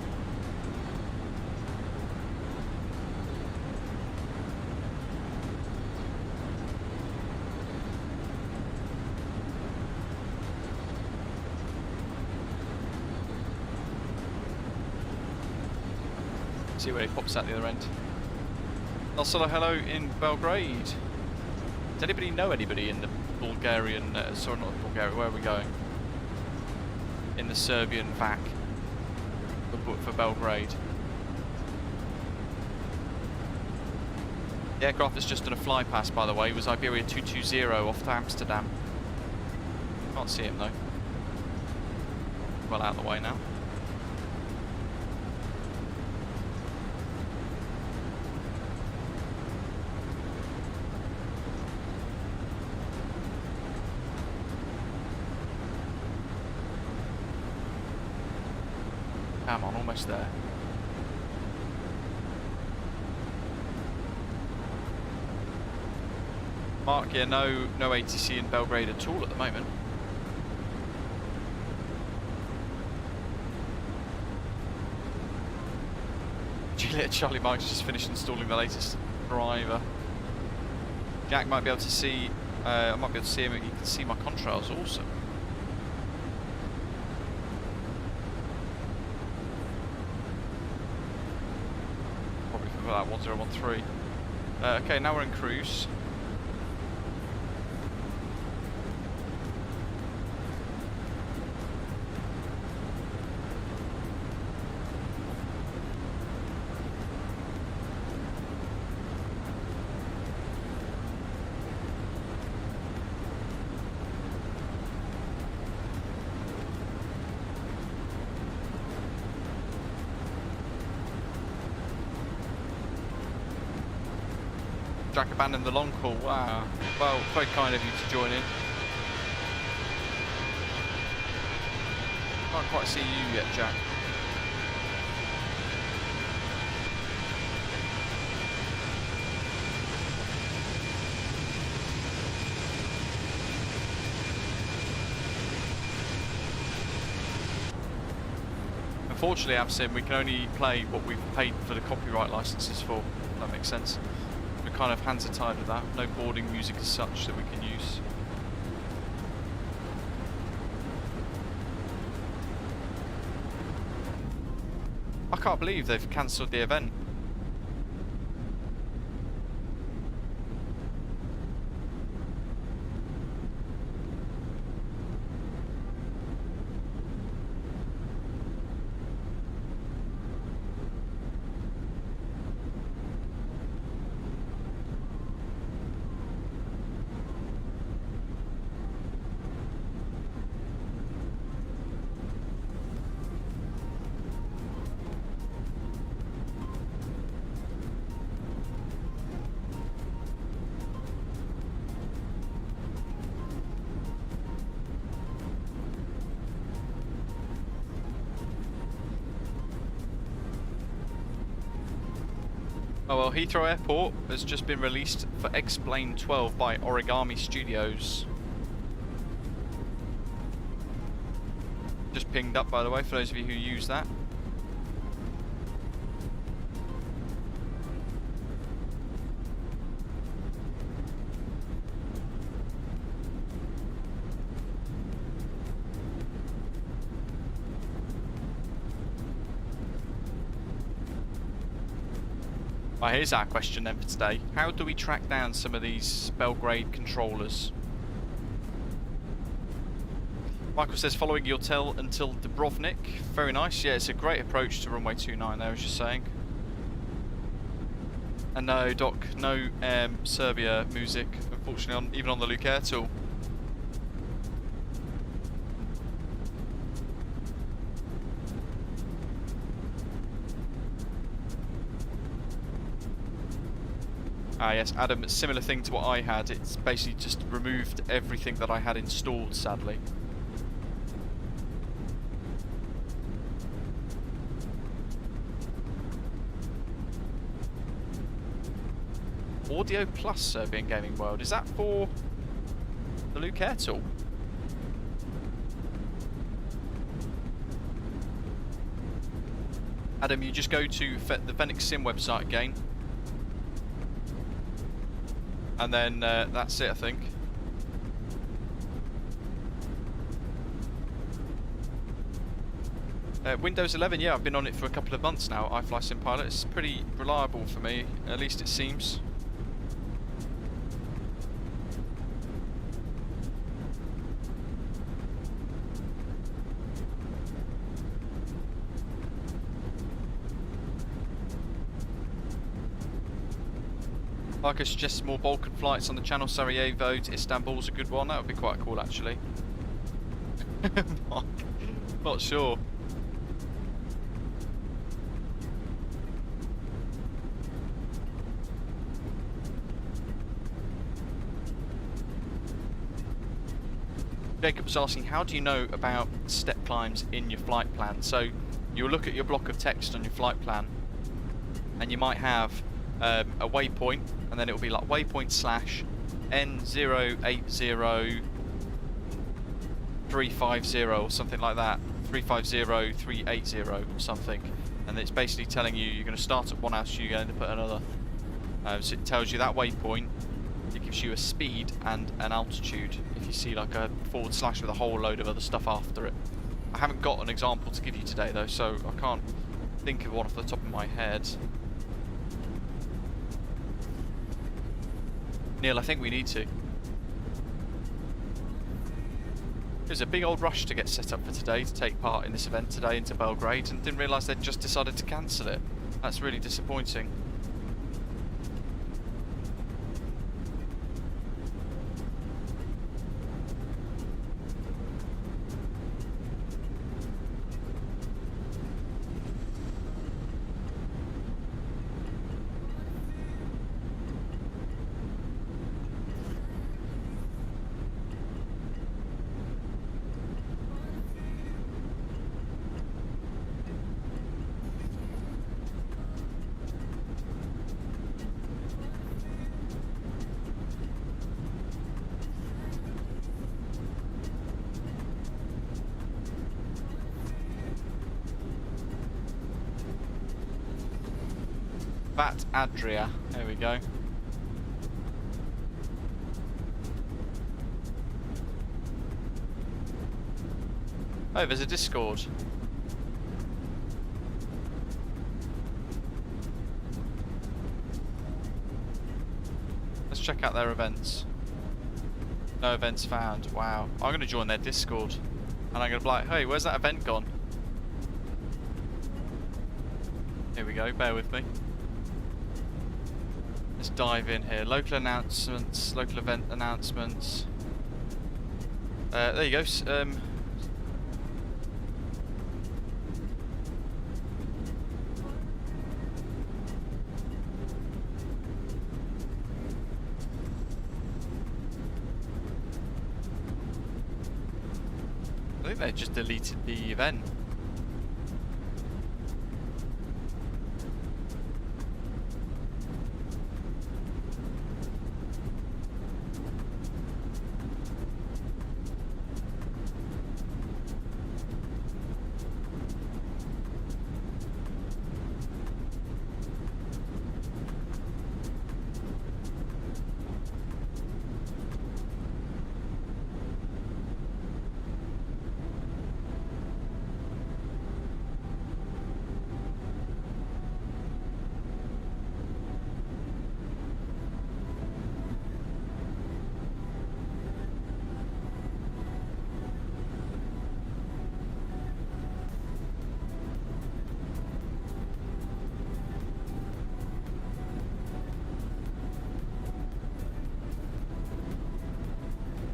See where he pops out the other end. Also, hello in Belgrade. Does anybody know anybody in the Bulgarian, sorry, not Bulgaria, where are we going? In the Serbian VAC for Belgrade. The aircraft that's just done a fly past, by the way, was Iberia 220 off to Amsterdam. Can't see him though. Well out of the way now. Come on, almost there. Mark, yeah, no ATC in Belgrade at all at the moment. Juliet Charlie Mike's just finished installing the latest driver. Jack might be able to see, I might be able to see him, you can see my contrails, awesome. That 1013. Okay, now we're in cruise. Jack abandoned the long haul, wow. Well, very kind of you to join in. Can't quite see you yet, Jack. Unfortunately, VATSIM, we can only play what we've paid for the copyright licenses for, if that makes sense. Kind of hands are tied with that. No boarding music as such that we can use. I can't believe they've cancelled the event. Oh well, Heathrow Airport has just been released for X-Plane 12 by Origami Studios. Just pinged up, by the way, for those of you who use that. Right, here's our question then for today. How do we track down some of these Belgrade controllers? Michael says, following your tail until Dubrovnik. Very nice. Yeah, it's a great approach to runway 29 there, I was just saying. And no, Doc, no Serbia music, unfortunately, even on the Luke Air tool. Ah yes, Adam, it's a similar thing to what I had. It's basically just removed everything that I had installed, sadly. Audio Plus Serbian Gaming World. Is that for the Luke Air tool? Adam, you just go to the Fenix Sim website again. And then that's it, I think. Windows 11, yeah, I've been on it for a couple of months now, iFly Sim Pilot. It's pretty reliable for me, at least it seems. Marcus suggests more Balkan flights on the channel. Sarajevo to Istanbul's a good one. That would be quite cool, actually. Mark, not sure. Jacob was asking, how do you know about step climbs in your flight plan? So you'll look at your block of text on your flight plan, and you might have a waypoint, and then it will be like waypoint slash N080350 or something like that, 350380 or something, and it's basically telling you you're going to start at one altitude, you're going to put another. So it tells you that waypoint. It gives you a speed and an altitude. If you see like a forward slash with a whole load of other stuff after it. I haven't got an example to give you today though, so I can't think of one off the top of my head. Neil, I think we need to. It was a big old rush to get set up for today, to take part in this event today into Belgrade, and didn't realise they'd just decided to cancel it. That's really disappointing. VAT Adria, there we go. Oh, there's a Discord. Let's check out their events. No events found. Wow. I'm going to join their Discord. And I'm going to be like, hey, where's that event gone? Here we go, bear with me. Let's dive in here. Local announcements, local event announcements. There you go. I think they just deleted the event.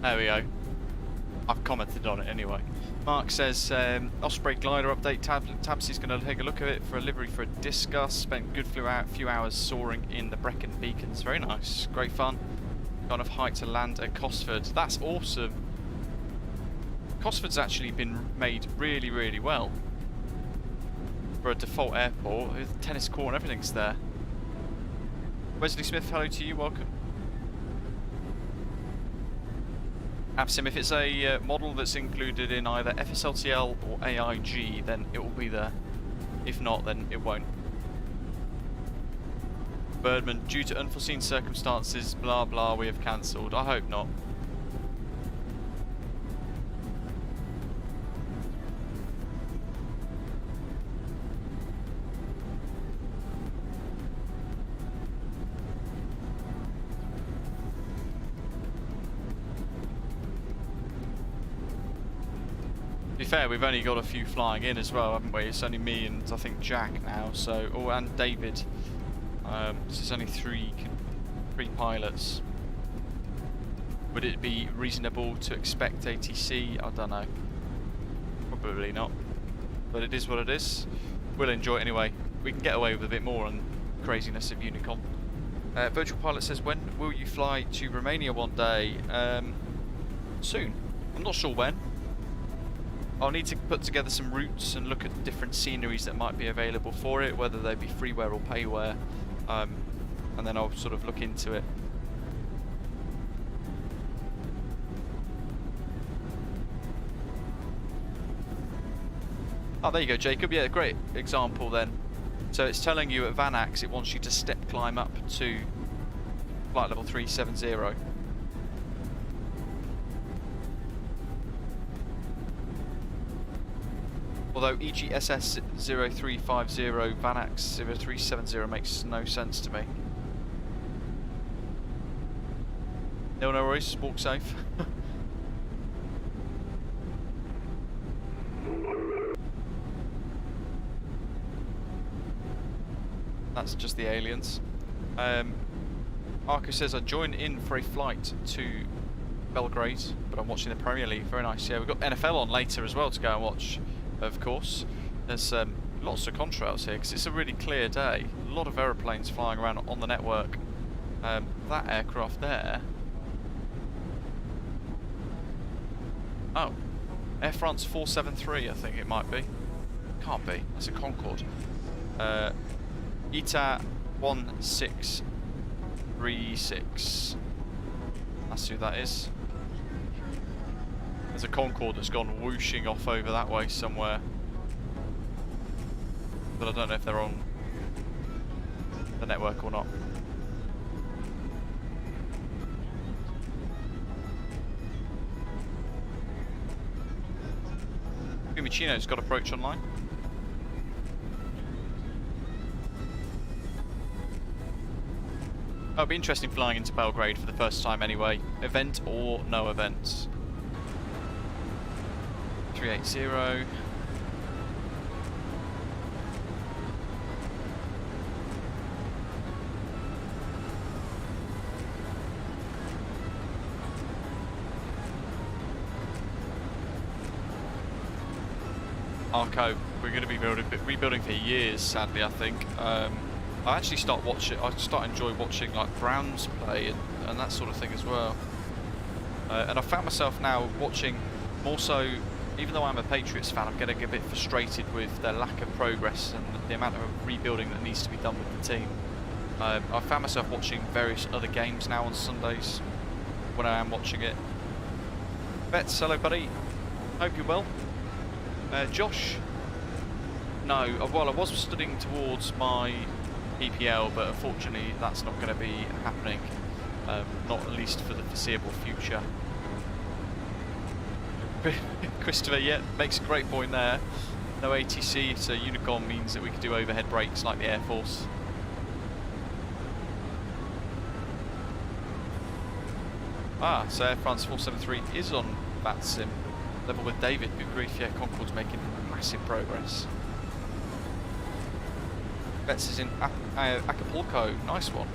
There we go. I've commented on it anyway. Mark says, Osprey glider update. Tabsy's going to take a look at it for a livery for a discuss. Spent a good few hours soaring in the Brecon beacons. Very nice. Great fun. Got enough height to land at Cosford. That's awesome. Cosford's actually been made really, really well for a default airport. With tennis court and everything's there. Wesley Smith, hello to you, welcome. VATSIM, if it's a model that's included in either FSLTL or AIG, then it will be there. If not, then it won't. Birdman, due to unforeseen circumstances, blah blah, we have cancelled. I hope not. To be fair, we've only got a few flying in as well, haven't we? It's only me and I think Jack now, so and David. This is only three pilots. Would it be reasonable to expect ATC? I don't know. Probably not. But it is what it is. We'll enjoy it anyway. We can get away with a bit more on craziness of Unicom. Virtual Pilot says, when will you fly to Romania one day? Soon. I'm not sure when. I'll need to put together some routes and look at different sceneries that might be available for it, whether they be freeware or payware, and then I'll sort of look into it. Oh, there you go, Jacob. Yeah, great example then. So it's telling you at Vanax it wants you to step climb up to flight level 370. Although EGSS 0350 Vanax 0370 makes no sense to me. No worries, walk safe. That's just the aliens. Arco says I joined in for a flight to Belgrade, but I'm watching the Premier League. Very nice. Yeah, we've got NFL on later as well to go and watch. Of course, there's lots of contrails here because it's a really clear day. A lot of aeroplanes flying around on the network. That aircraft there. Oh, Air France 473, I think it might be. Can't be. That's a Concorde. ETA 1636. That's who that is. There's a Concorde that's gone whooshing off over that way somewhere. But I don't know if they're on the network or not. Fumicino's got approach online. Oh, it'll be interesting flying into Belgrade for the first time anyway. Event or no event. 380. Arco, we're going to be rebuilding for years, sadly, I think. I actually start enjoying watching like Browns play and that sort of thing as well. And I found myself now watching more so. Even though I'm a Patriots fan, I'm getting a bit frustrated with their lack of progress and the amount of rebuilding that needs to be done with the team. I found myself watching various other games now on Sundays when I am watching it. Bets, hello buddy. Hope you're well. Josh? No, well I was studying towards my PPL, but unfortunately that's not going to be happening. Not at least for the foreseeable future. Christopher, yeah, makes a great point there. No ATC, so Unicom means that we could do overhead brakes like the Air Force. Ah, so Air France 473 is on VATSIM. Level with David, good grief, yeah, Concorde's making massive progress. Betts is in Acapulco, nice one.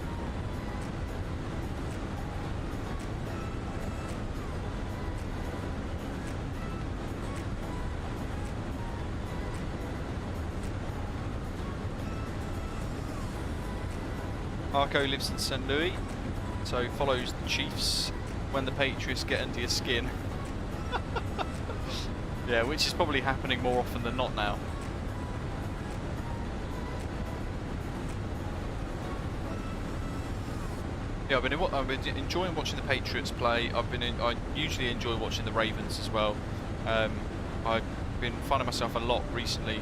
Arco lives in St. Louis, so follows the Chiefs when the Patriots get under your skin. Yeah, which is probably happening more often than not now. Yeah, I've been enjoying watching the Patriots play. I usually enjoy watching the Ravens as well. I've been finding myself a lot recently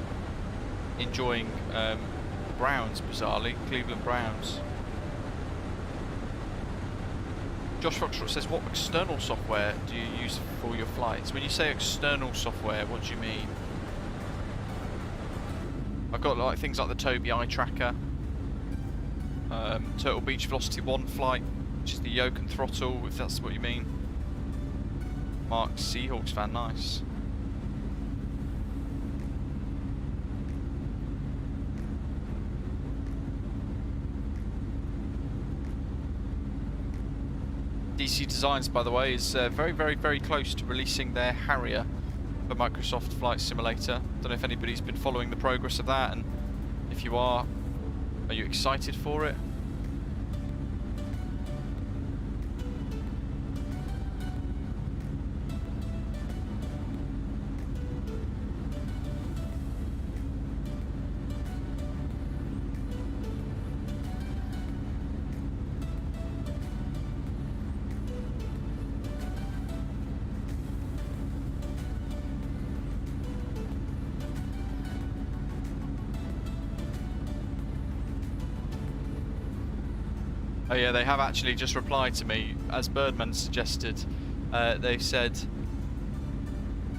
enjoying the Browns, bizarrely, Cleveland Browns. Josh Foxtrot says, what external software do you use for your flights? When you say external software, what do you mean? I've got like things like the Tobii eye tracker, Turtle Beach Velocity 1 flight, which is the yoke and throttle, if that's what you mean. Mark, Seahawks fan, nice. DC Designs, by the way, is very close to releasing their Harrier for Microsoft Flight Simulator. Don't know if anybody's been following the progress of that, and if you are you excited for it? Oh yeah, they have actually just replied to me, as Birdman suggested. They've said,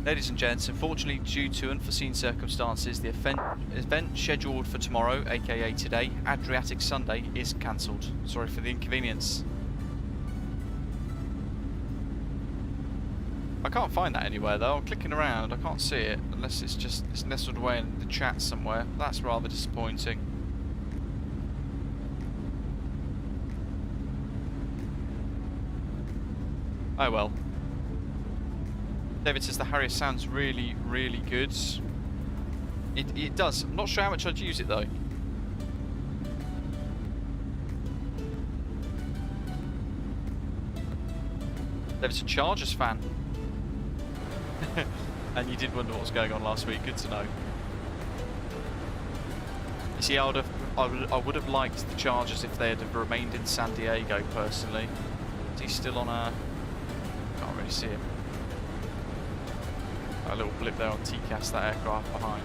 ladies and gents, unfortunately due to unforeseen circumstances, the event scheduled for tomorrow, aka today, Adriatic Sunday, is cancelled. Sorry for the inconvenience. I can't find that anywhere though. I'm clicking around, I can't see it, unless it's nestled away in the chat somewhere. That's rather disappointing. Oh well. David says the Harrier sounds really good. It does. I'm not sure how much I'd use it though. David's a Chargers fan. And you did wonder what was going on last week. Good to know. You see, I would have liked the Chargers if they had remained in San Diego personally. Is he still on a... Can't really see him. A little blip there on TCAS, that aircraft behind.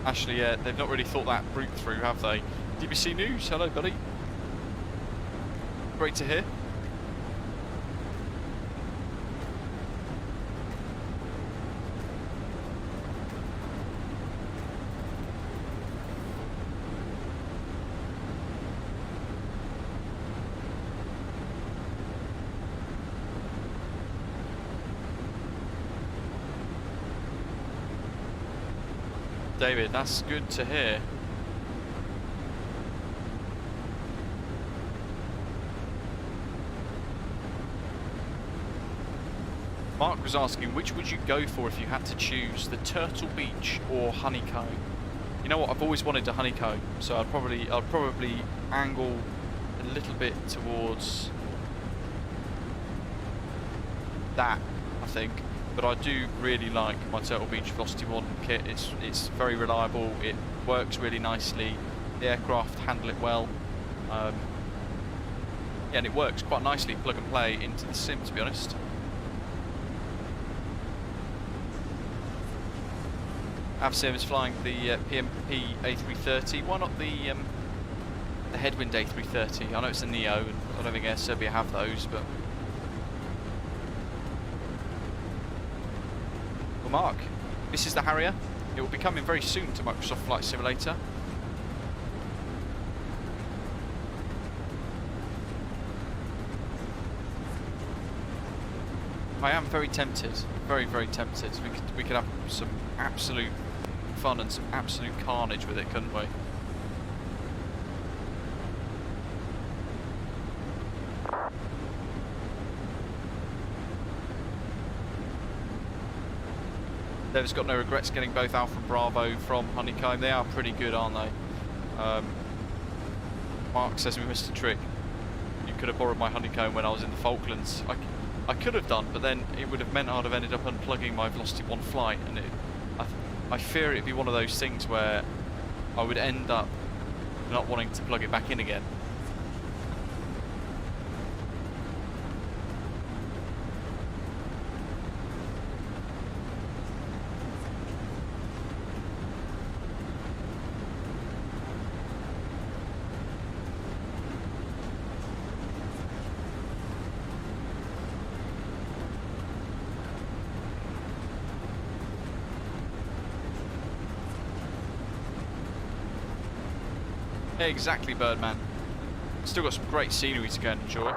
Actually, yeah, they've not really thought that route through, have they? DBC News, hello buddy. Great to hear. David, that's good to hear. Mark was asking, which would you go for if you had to choose, the Turtle Beach or Honeycomb? You know what, I've always wanted a Honeycomb, so I'd probably angle a little bit towards that, I think. But I do really like my Turtle Beach Velocity 1 kit. It's very reliable, it works really nicely, the aircraft handle it well. Yeah, and it works quite nicely, plug and play into the sim, to be honest. VATSIM is flying the PMP A330. Why not the Headwind A330? I know it's a Neo, and I don't think Air Serbia have those, but... Well, Mark, this is the Harrier. It will be coming very soon to Microsoft Flight Simulator. I am very tempted, very tempted. We could have some absolute fun and some absolute carnage with it, couldn't we? They've got no regrets getting both Alpha and Bravo from Honeycomb. They are pretty good, aren't they? Mark says we missed a trick. You could have borrowed my Honeycomb when I was in the Falklands. I could have done, but then it would have meant I'd have ended up unplugging my Velocity 1 flight, and I fear it'd be one of those things where I would end up not wanting to plug it back in again. Exactly, Birdman. Still got some great scenery to go and enjoy.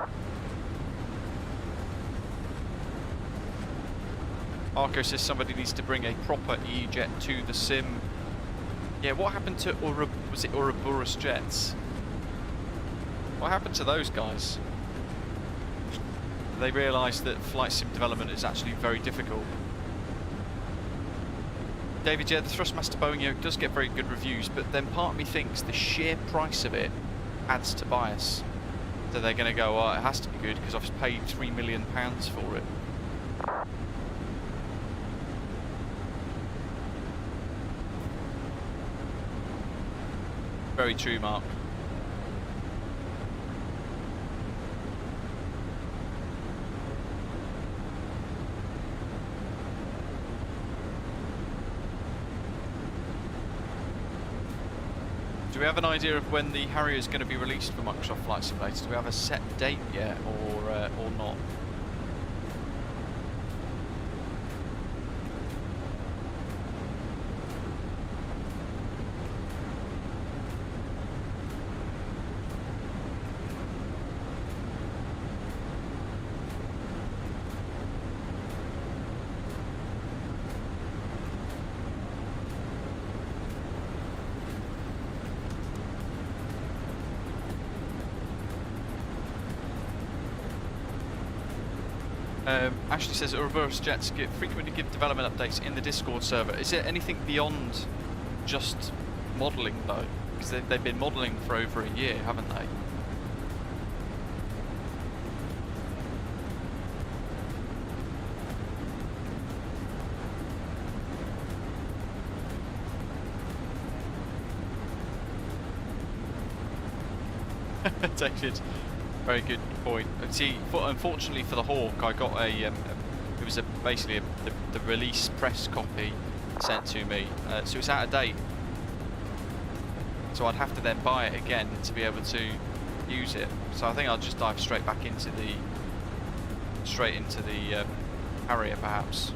Arco says somebody needs to bring a proper E-jet to the sim. Yeah, what happened to was it Ouroboros jets? What happened to those guys? They realised that flight sim development is actually very difficult. David, yeah, the Thrustmaster Boeing yoke does get very good reviews, but then part of me thinks the sheer price of it adds to bias. So they're going to go, oh, it has to be good because I've paid £3 million for it. Very true, Mark. Do we have an idea of when the Harrier is going to be released for Microsoft Flight Simulator? Do we have a set date yet, or not? Ashley says Ouroboros jets frequently give development updates in the Discord server. Is there anything beyond just modelling though? Because they've been modelling for over a year, haven't they? David, very good point. See, unfortunately for the Hawk, I got it was basically the release press copy sent to me, so it's out of date. So I'd have to then buy it again to be able to use it. So I think I'll just dive straight back into the Harrier, perhaps.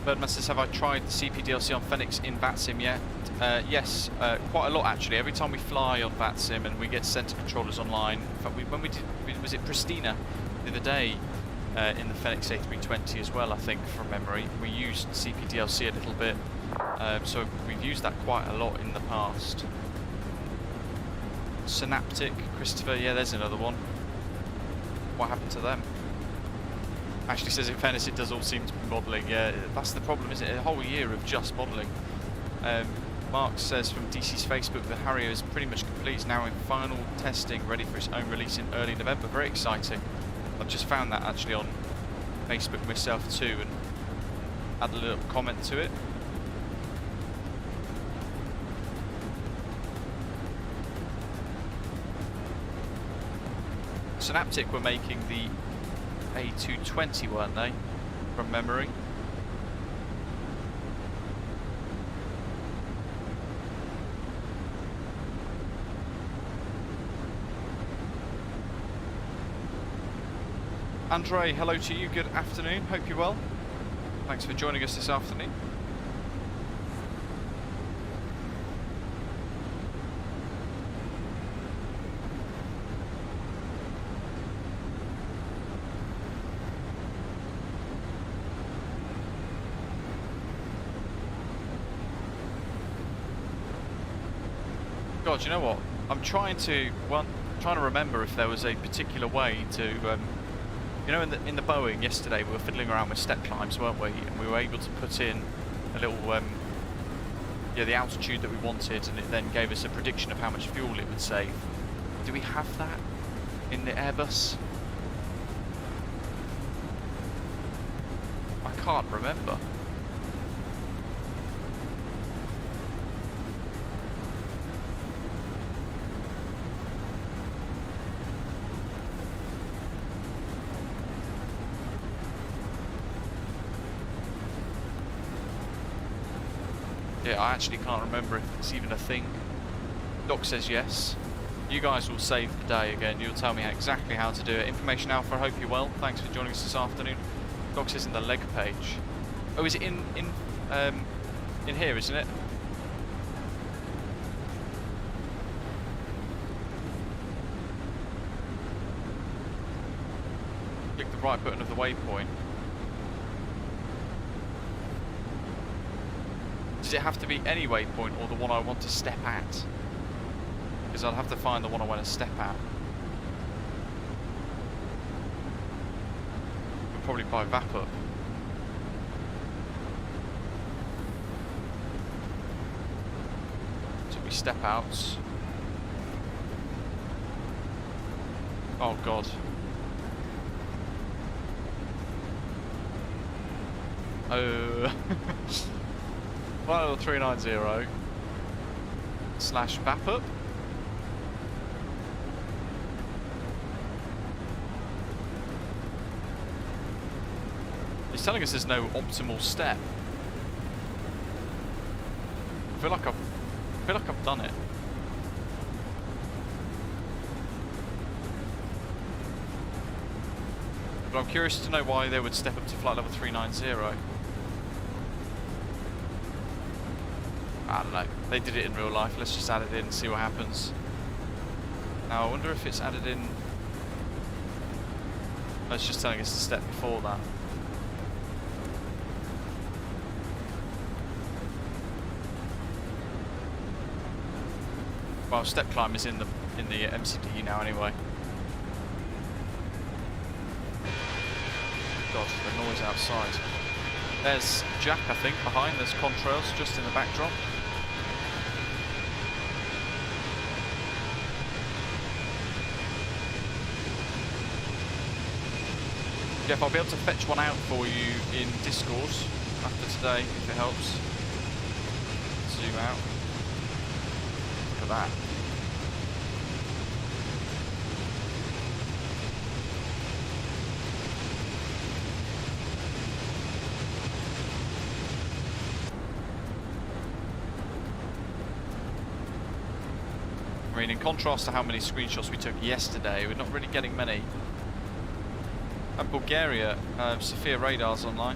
Birdman says, have I tried the CPDLC on Fenix in VATSIM yet? Yes, quite a lot actually. Every time we fly on VATSIM and we get center controllers online, in fact, when we did, was it Pristina the other day in the Fenix A320 as well, I think, from memory, we used CPDLC a little bit, so we've used that quite a lot in the past. Synaptic, Christopher, yeah, there's another one. What happened to them? Ashley says, in fairness, it does all seem to be modelling. Yeah, that's the problem, isn't it? A whole year of just modelling. Mark says from DC's Facebook, the Harrier is pretty much complete. It's now in final testing, ready for its own release in early November. Very exciting. I've just found that actually on Facebook myself too, and add a little comment to it. Synaptic were making the A220, weren't they? From memory. Andre, hello to you, good afternoon, hope you're well. Thanks for joining us this afternoon. God, you know what? I'm trying to remember if there was a particular way to, you know, in the Boeing yesterday we were fiddling around with step climbs, weren't we? And we were able to put in a little, yeah, the altitude that we wanted, and it then gave us a prediction of how much fuel it would save. Do we have that in the Airbus? I can't remember. Yeah, I actually can't remember if it's even a thing. Doc says yes. You guys will save the day again. You'll tell me exactly how to do it. Information Alpha, I hope you're well. Thanks for joining us this afternoon. Doc says in the leg page. Oh, is it in here, isn't it? Click the right button of the waypoint. Does it have to be any waypoint or the one I want to step at? Because I'll have to find the one I want to step at. We'll probably by VAPUP. So we step out. Oh God. Oh. 1L390 / VAPUP. It's telling us there's no optimal step. I feel like I've done it. But I'm curious to know why they would step up to flight level 390. I don't know. They did it in real life. Let's just add it in and see what happens. Now I wonder if it's added in. Oh, it's just telling us the step before that. Well, step climb is in the MCD now anyway. God, the noise outside. There's Jack, I think, behind. There's contrails just in the backdrop. Jeff, I'll be able to fetch one out for you in Discord after today, if it helps. Zoom out. Look at that. I mean, in contrast to how many screenshots we took yesterday, we're not really getting many. And Bulgaria, Sofia radar's online.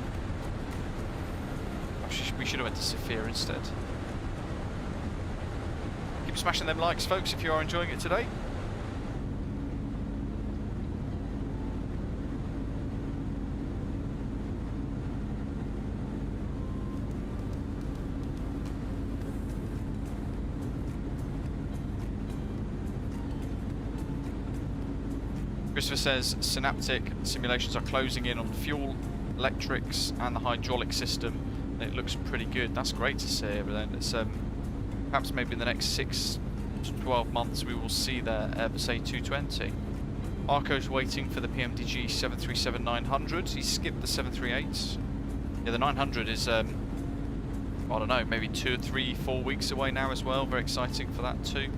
We should have went to Sofia instead. Keep smashing them likes, folks, if you are enjoying it today. Christopher says synaptic simulations are closing in on fuel, electrics and the hydraulic system. It looks pretty good. That's great to see. But then it's perhaps maybe in the next 6 to 12 months we will see the Airbus A320. Arco's waiting for the PMDG 737-900. He skipped the 738s. Yeah, the 900 is I don't know, maybe 2 or 3, 4 weeks away now as well. Very exciting for that too.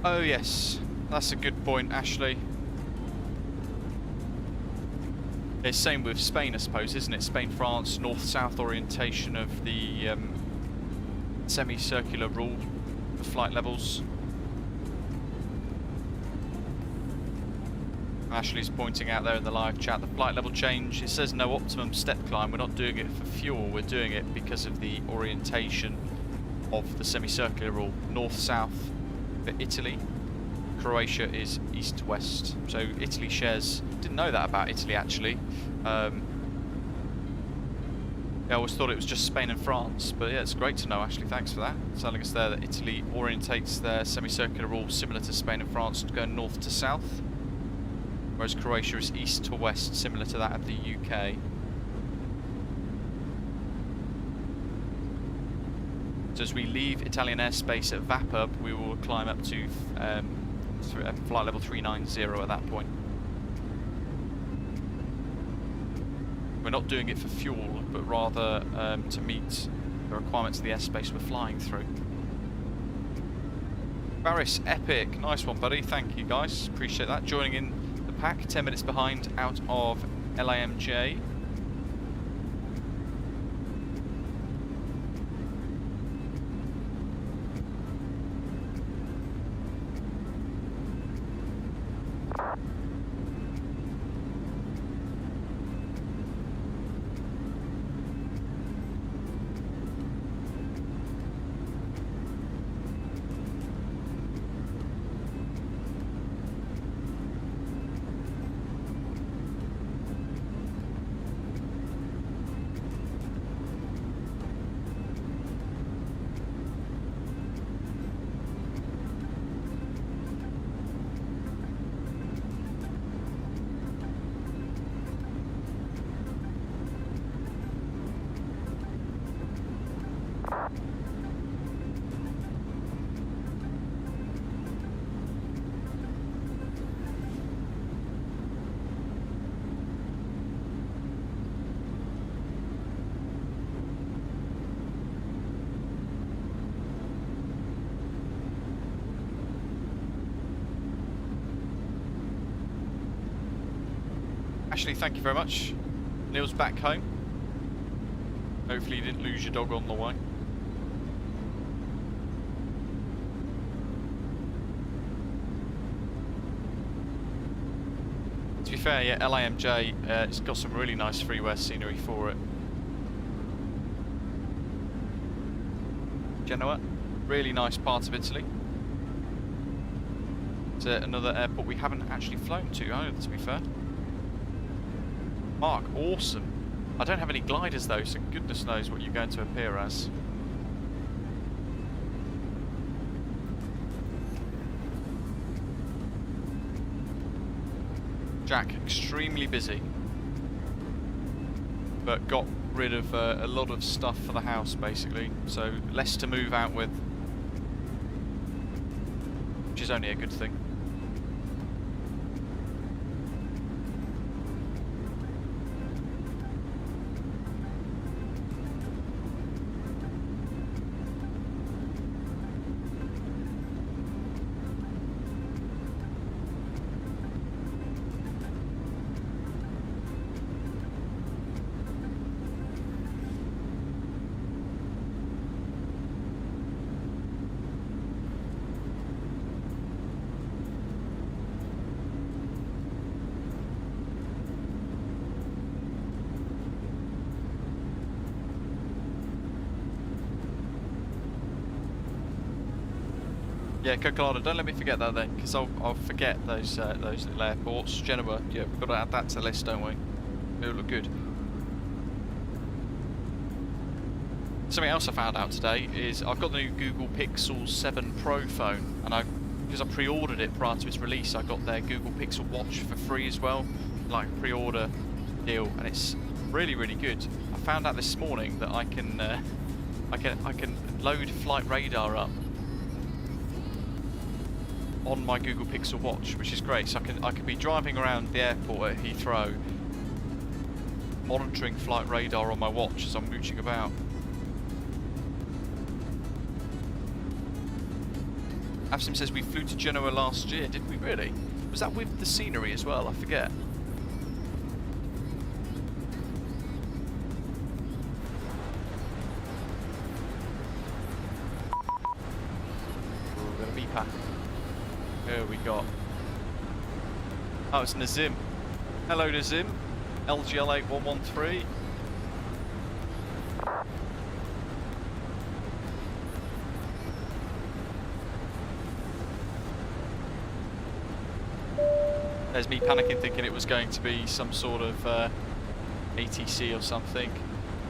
Oh yes, that's a good point, Ashley. It's same with Spain, I suppose, isn't it? Spain, France, north-south orientation of the semicircular rule for flight levels. Ashley's pointing out there in the live chat, the flight level change, it says no optimum step climb. We're not doing it for fuel, we're doing it because of the orientation of the semicircular rule. North-south for Italy, Croatia is east-west. So Italy shares, didn't know that about Italy actually. I always thought it was just Spain and France, but yeah, it's great to know, Ashley, thanks for that. Telling us there that Italy orientates their semicircular rule similar to Spain and France, going north to south, whereas Croatia is east to west, similar to that of the UK. So as we leave Italian airspace at VAPUP, we will climb up to flight level 390 at that point. We're not doing it for fuel, but rather to meet the requirements of the airspace we're flying through. Barris, epic, nice one, buddy. Thank you, guys. Appreciate that. Joining in the pack, 10 minutes behind out of LAMJ. Ashley, thank you very much. Neil's back home. Hopefully you didn't lose your dog on the way. To be fair, yeah, LAMJ, it's got some really nice freeware scenery for it. Genoa, really nice part of Italy. It's another airport we haven't actually flown to, either, to be fair. Mark, awesome. I don't have any gliders though, so goodness knows what you're going to appear as. Jack, extremely busy, but got rid of a lot of stuff for the house basically, so less to move out with, which is only a good thing. Yeah, Cocolada, don't let me forget that then, because I'll forget those little airports. Genoa, yeah, we've got to add that to the list, don't we? It'll look good. Something else I found out today is I've got the new Google Pixel 7 Pro phone, and because I pre-ordered it prior to its release, I got their Google Pixel Watch for free as well, like a pre-order deal, and it's really, really good. I found out this morning that I can load flight radar up on my Google Pixel watch, which is great. So I can be driving around the airport at Heathrow, monitoring flight radar on my watch as I'm mooching about. VATSIM says we flew to Genoa last year. Did we really? Was that with the scenery as well? I forget. We're going to VPAP. Here we got. Oh, it's Nazim. Hello, Nazim. LGL8113. There's me panicking, thinking it was going to be some sort of ATC or something.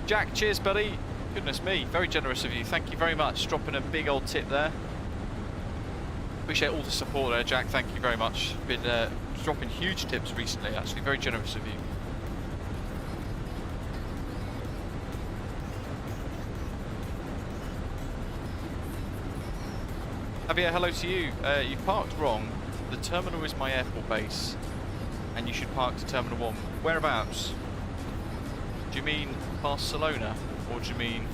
Jack, cheers, buddy. Goodness me, very generous of you. Thank you very much. Dropping a big old tip there. Appreciate all the support there, Jack. Thank you very much. Been dropping huge tips recently, actually. Very generous of you. Javier, hello to you. You parked wrong. The terminal is my airport base, and you should park to Terminal 1. Whereabouts? Do you mean Barcelona, or do you mean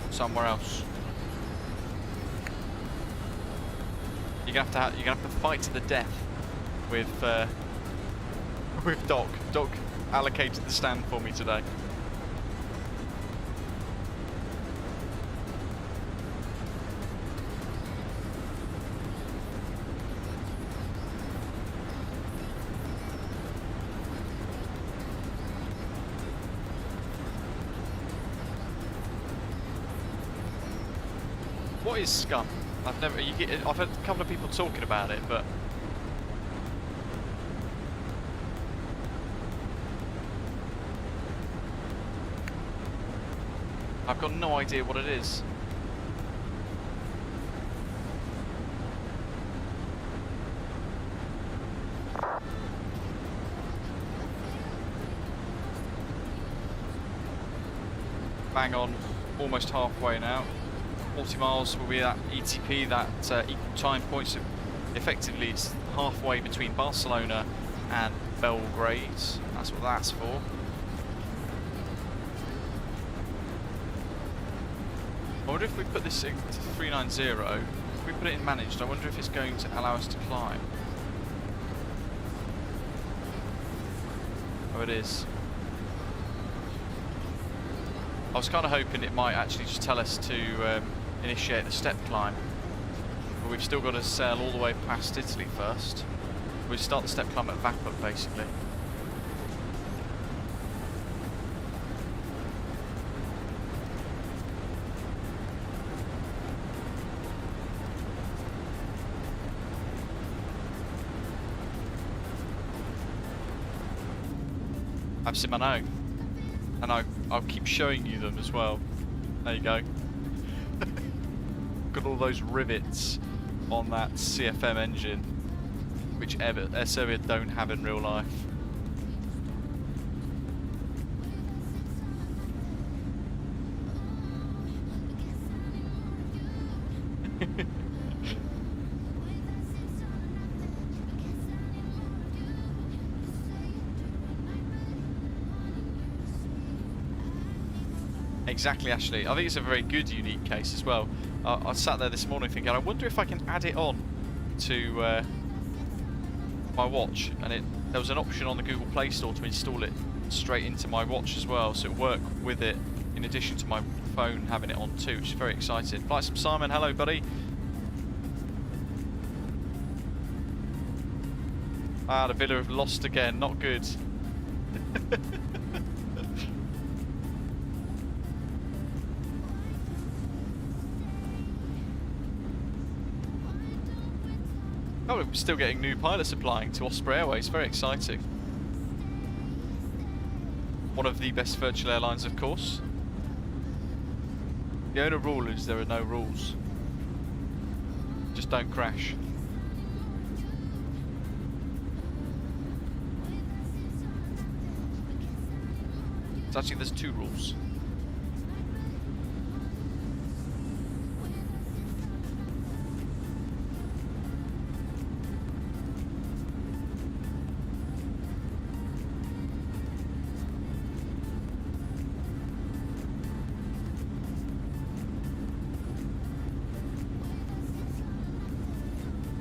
somewhere else? You're gonna have to fight to the death with Doc. Doc allocated the stand for me today. What is scum? I've heard a couple of people talking about it, but I've got no idea what it is. Bang on, almost halfway now. 40 miles will be that ETP, that equal time point. So effectively, it's halfway between Barcelona and Belgrade. That's what that's for. I wonder if we put this into 390, if we put it in managed, I wonder if it's going to allow us to climb. Oh, it is. I was kind of hoping it might actually just tell us to initiate the step climb, but we've still got to sail all the way past Italy first. We start the step climb at VAPUP basically. VATSIM, I know, and I'll keep showing you them as well. There you go. Got all those rivets on that CFM engine, which Serbia don't have in real life. Exactly, Ashley. I think it's a very good, unique case as well. I sat there this morning thinking, I wonder if I can add it on to my watch, and there was an option on the Google Play Store to install it straight into my watch as well, so it worked with it in addition to my phone having it on too, which is very exciting. VATSIM Simon, hello buddy. Ah, the Villa have lost again, not good. Oh, we're still getting new pilots applying to Osprey Airways, very exciting. One of the best virtual airlines, of course. The only rule is there are no rules. Just don't crash. So actually there's two rules.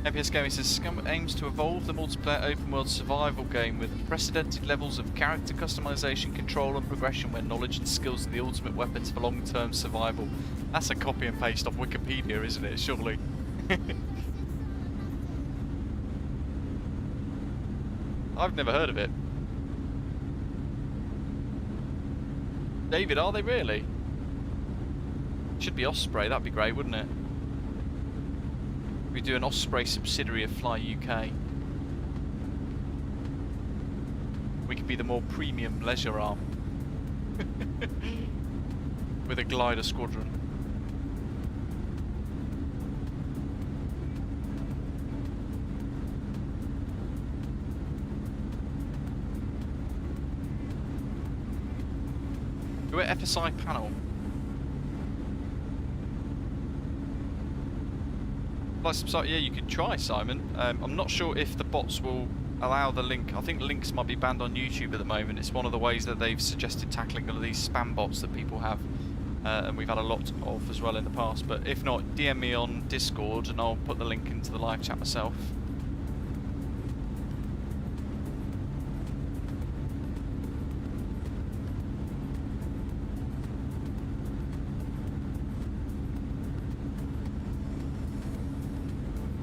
MPS Gaming says Scum aims to evolve the multiplayer open world survival game with unprecedented levels of character customization, control and progression where knowledge and skills are the ultimate weapons for long-term survival. That's a copy and paste off Wikipedia, isn't it? Surely. I've never heard of it. David, are they really? Should be Osprey, that'd be great, wouldn't it? We do an Osprey subsidiary of Fly UK. We could be the more premium leisure arm. With a glider squadron. We're at FSI panel. Yeah, you could try, Simon. I'm not sure if the bots will allow the link. I think links might be banned on YouTube at the moment. It's one of the ways that they've suggested tackling all of these spam bots that people have, and we've had a lot of as well in the past. But if not, DM me on Discord and I'll put the link into the live chat myself.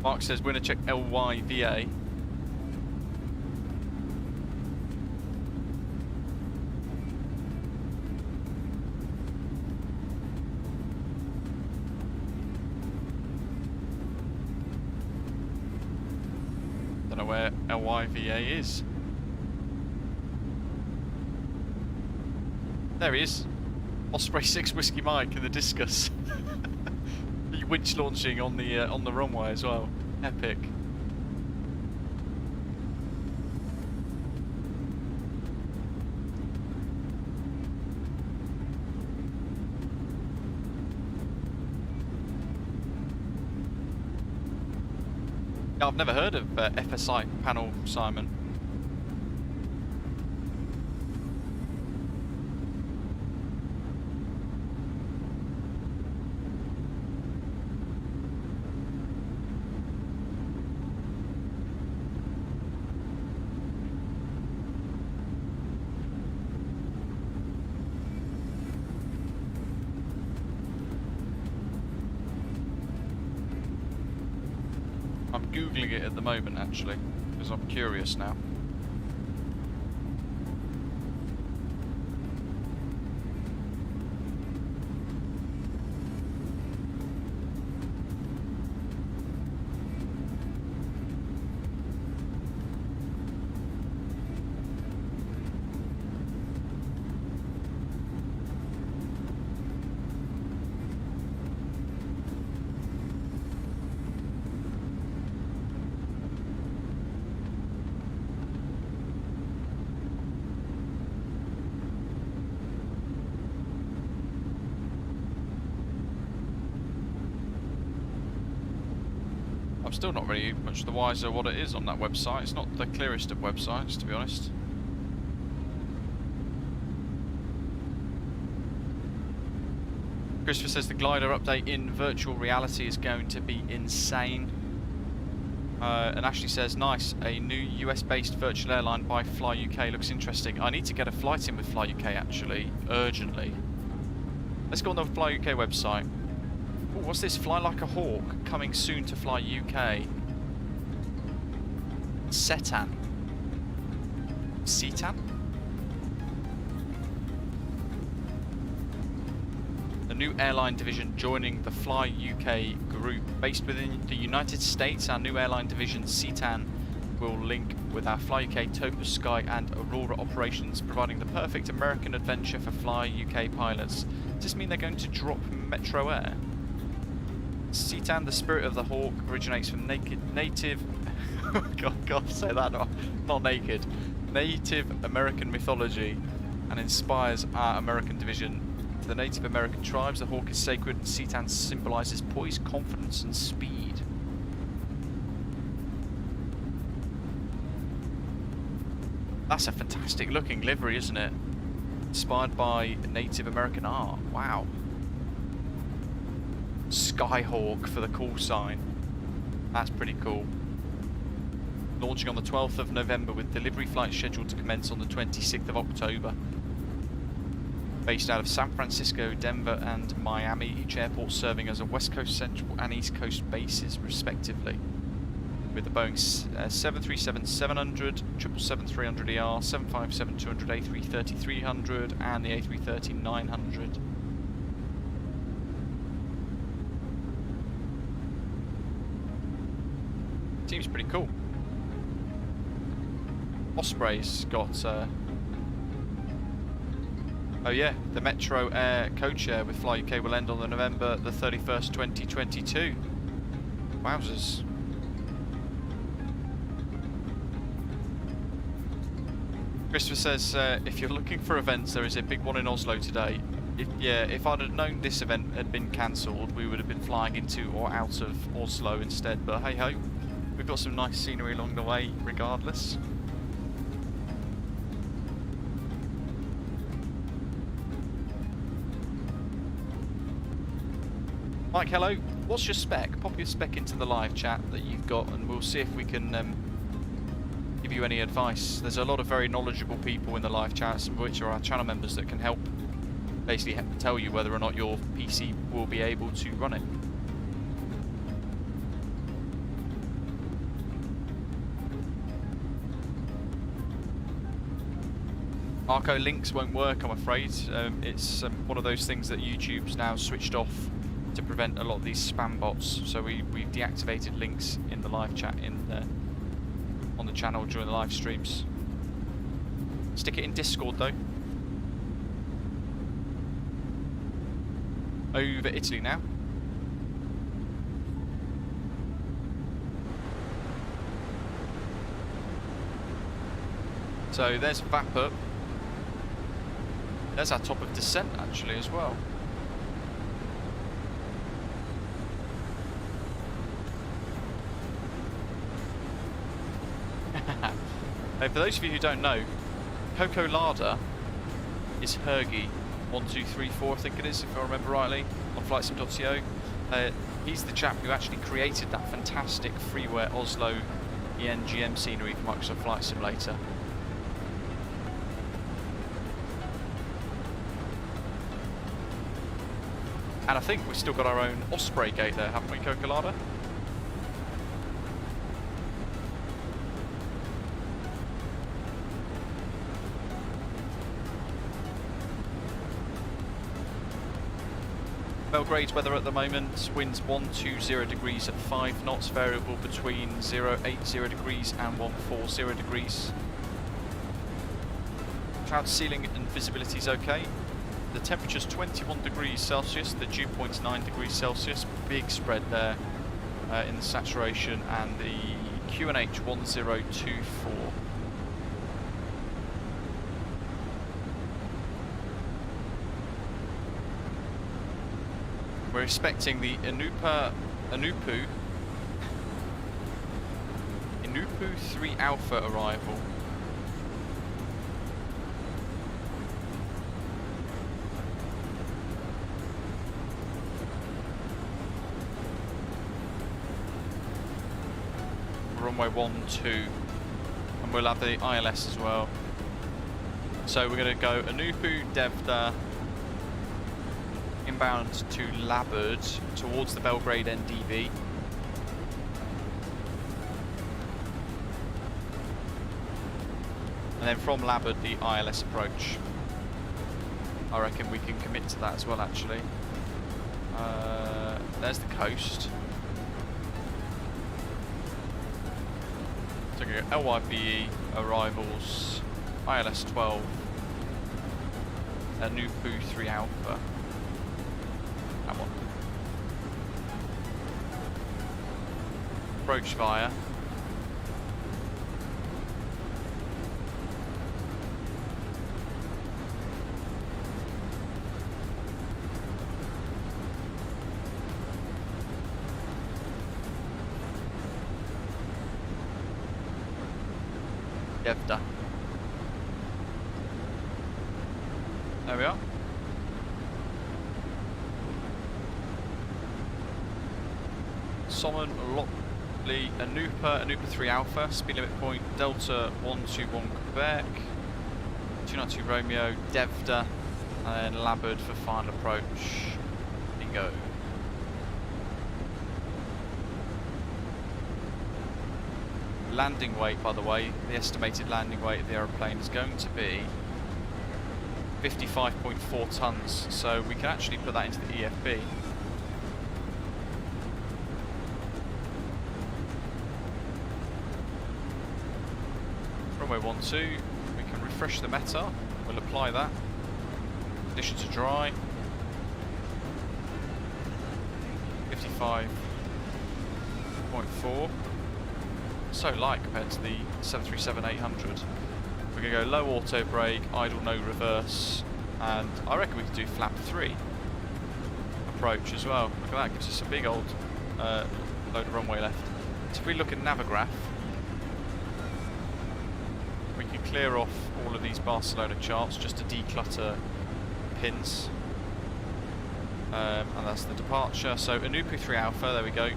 Mark says, winner check LYBE. Don't know where LYVA is. There he is. Osprey 6 Whiskey Mike in the discus. Winch launching on the runway as well. Epic. I've never heard of FSI panel, Simon. I'm googling it at the moment actually, because I'm curious now. I'm still not really much the wiser what it is on that website. It's not the clearest of websites, to be honest. Christopher says the glider update in virtual reality is going to be insane. And Ashley says, nice, a new US-based virtual airline by Fly UK looks interesting. I need to get a flight in with Fly UK actually, urgently. Let's go on the Fly UK website. Ooh, what's this? Fly Like a Hawk, coming soon to Fly UK. Setan. Setan? A new airline division joining the Fly UK group. Based within the United States, our new airline division, Setan, will link with our Fly UK, Topaz Sky and Aurora operations, providing the perfect American adventure for Fly UK pilots. Does this mean they're going to drop Metro Air? Setan, the spirit of the hawk, originates from native God, say that, not naked. Native American mythology and inspires our American division. To the Native American tribes, the hawk is sacred and Setan symbolises poise, confidence and speed. That's a fantastic looking livery, isn't it? Inspired by Native American art. Wow. Skyhawk for the call sign. That's pretty cool. Launching on the 12th of November with delivery flights scheduled to commence on the 26th of October. Based out of San Francisco, Denver and Miami, each airport serving as a West Coast, Central and East Coast bases respectively. With the Boeing 737-700, 777-300ER, 757-200, A330-300 and the A330-900. Seems pretty cool. Osprey's got... oh yeah, the Metro Air codeshare with Fly UK will end on November the 31st, 2022. Wowzers. Christopher says, if you're looking for events, there is a big one in Oslo today. If I'd have known this event had been cancelled, we would have been flying into or out of Oslo instead. But hey ho, we've got some nice scenery along the way regardless. Mike, hello. What's your spec? Pop your spec into the live chat that you've got and we'll see if we can give you any advice. There's a lot of very knowledgeable people in the live chat, some of which are our channel members that can help basically tell you whether or not your PC will be able to run it. Arco links won't work, I'm afraid. It's one of those things that YouTube's now switched off to prevent a lot of these spam bots. So we've deactivated links in the live chat on the channel during the live streams. Stick it in Discord though. Over Italy now. So there's VAPUP. There's our top of descent actually as well. For those of you who don't know, Coco Lada is Hergy 1234, I think it is, if I remember rightly, on flightsim.co. He's the chap who actually created that fantastic freeware Oslo ENGM scenery for Microsoft Flight Simulator. And I think we've still got our own Osprey gate there, haven't we, Coco Lada? Belgrade weather at the moment, winds 120 degrees at 5 knots, variable between 080 degrees and 140 degrees. Cloud ceiling and visibility is okay. The temperature's 21 degrees Celsius, the dew point's 9 degrees Celsius, big spread there in the saturation, and the QNH 1024. We're expecting the ENUPU 3 Alpha arrival. Runway 12, and we'll have the ILS as well. So we're going to go ENUPU, Devda, inbound to LYBE towards the Belgrade NDB. And then from LYBE the ILS approach. I reckon we can commit to that as well actually. There's the coast. So we go LYBE arrivals, ILS 12, ENUPU 3 Alpha. That one. Approach via. Devda. There we are. SOMUN ENUPU 3 Alpha, speed limit point Delta 121 Quebec, 292 Romeo, Devda, and then LABIT for final approach. Bingo. Landing weight, by the way, the estimated landing weight of the aeroplane is going to be 55.4 tons, so we can actually put that into the EFB. Runway 12, we can refresh the meta, we'll apply that. Conditions are dry. 55.4. So light compared to the 737-800. We're going to go low auto brake, idle no reverse, and I reckon we could do flap 3 approach as well. Look at that, gives us a big old load of runway left. So if we look at Navigraph, we can clear off all of these Barcelona charts just to declutter pins. And that's the departure. So ENUPU 3 Alpha, there we go.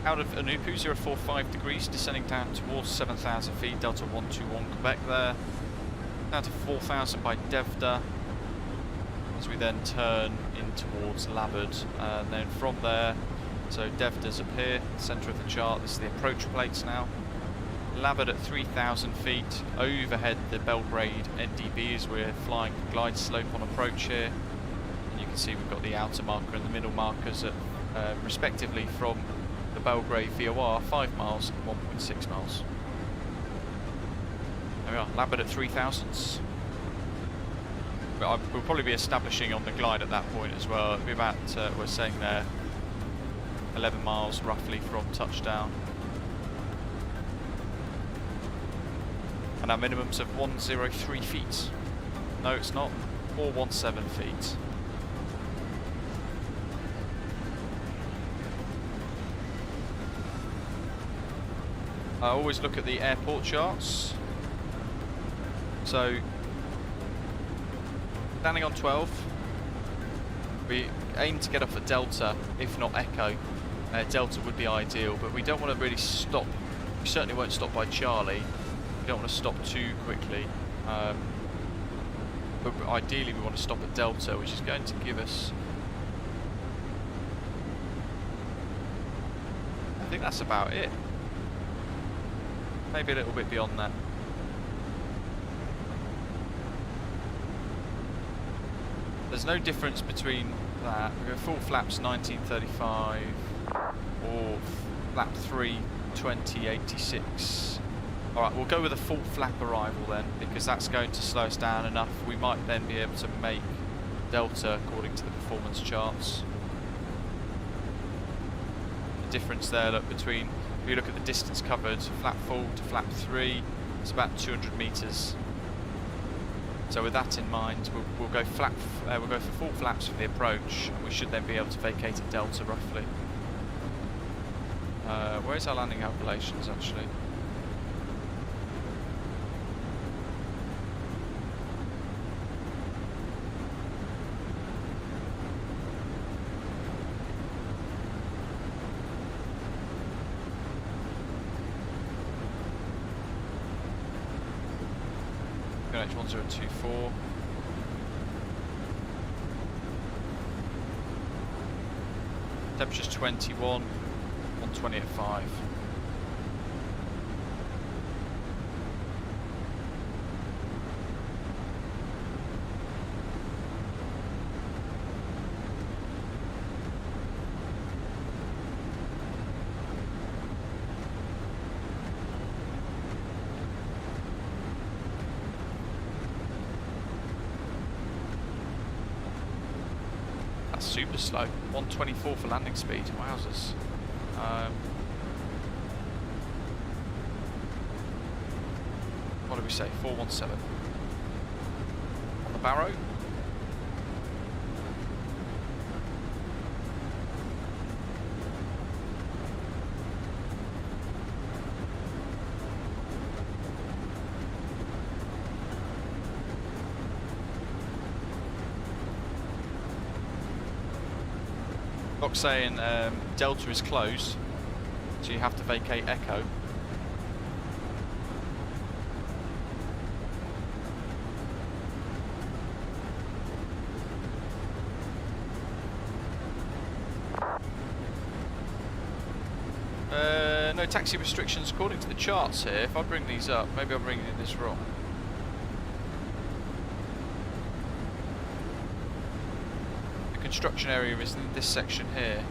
Out of ENUPU, 045 degrees, descending down towards 7,000 feet, Delta 121 Quebec there. Down to 4,000 by Devda, as we then turn in towards LABIT. And then from there, so Devda's up here, centre of the chart, this is the approach plates now. LABIT at 3,000 feet, overhead the Belgrade NDB as we're flying glide slope on approach here. And you can see we've got the outer marker and the middle markers at respectively from the Belgrade VOR 5 miles and 1.6 miles. There we are, LABIT at 3,000s. We'll probably be establishing on the glide at that point as well. It'll be about, we're saying there, 11 miles roughly from touchdown. And our minimums of 103 feet. No, it's not. 417 feet. I always look at the airport charts. So, landing on 12, we aim to get off at Delta, if not Echo. Delta would be ideal, but we don't want to really stop. We certainly won't stop by Charlie. We don't want to stop too quickly. But ideally we want to stop at Delta, which is going to give us... I think that's about it. Maybe a little bit beyond that. There's no difference between that. We go full flaps 1935 or flap 3 2086. Alright, we'll go with a full flap arrival then, because that's going to slow us down enough. We might then be able to make Delta according to the performance charts. The difference there, look, between, if you look at the distance covered, flap full to flap 3, it's about 200 metres. So with that in mind, we'll go for full flaps for the approach, and we should then be able to vacate at Delta roughly. Where's our landing calculations actually? H1024. Temperature's 21, 120 at 5. Super slow, 124 for landing speed, wowzers. What do we say, 417 on the Barrow. Saying Delta is closed, So you have to vacate Echo. No taxi restrictions according to the charts here. If I bring these up, maybe I'm bringing this wrong. The construction area is in this section here.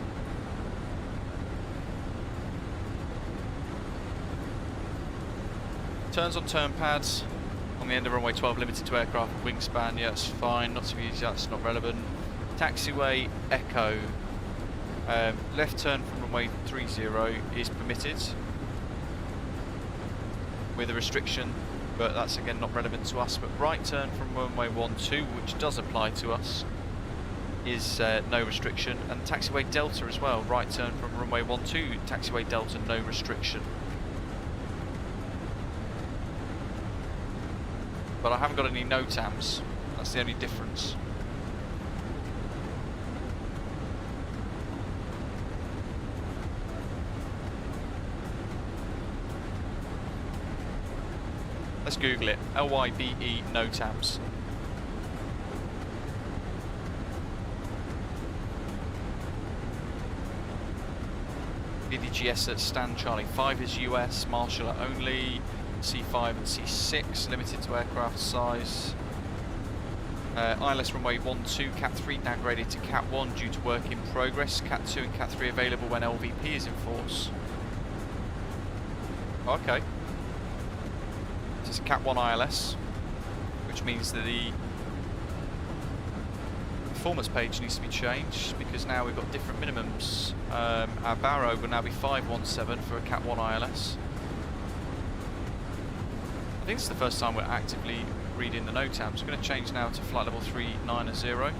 Turns on turn pads on the end of runway 12, limited to aircraft wingspan. Yeah, that's fine. Not to be used, that's not relevant. Taxiway Echo. Left turn from runway 30 is permitted with a restriction, but that's again not relevant to us. But right turn from runway 12, which does apply to us, is no restriction, and taxiway Delta as well. Right turn from runway 12, taxiway Delta, no restriction. But I haven't got any NOTAMs. That's the only difference. Let's Google it. LYBE NOTAMs. BDGS at Stan Charlie 5 is US, Marshall only, C5 and C6 limited to aircraft size. ILS runway 12, Cat 3 downgraded to Cat 1 due to work in progress. Cat 2 and Cat 3 available when LVP is in force. Okay. This is Cat 1 ILS, which means that the performance page needs to be changed because now we've got different minimums. Our Barrow will now be 517 for a Cat 1 ILS. I think it's the first time we're actively reading the NOTAMs. We're going to change now to flight level 390.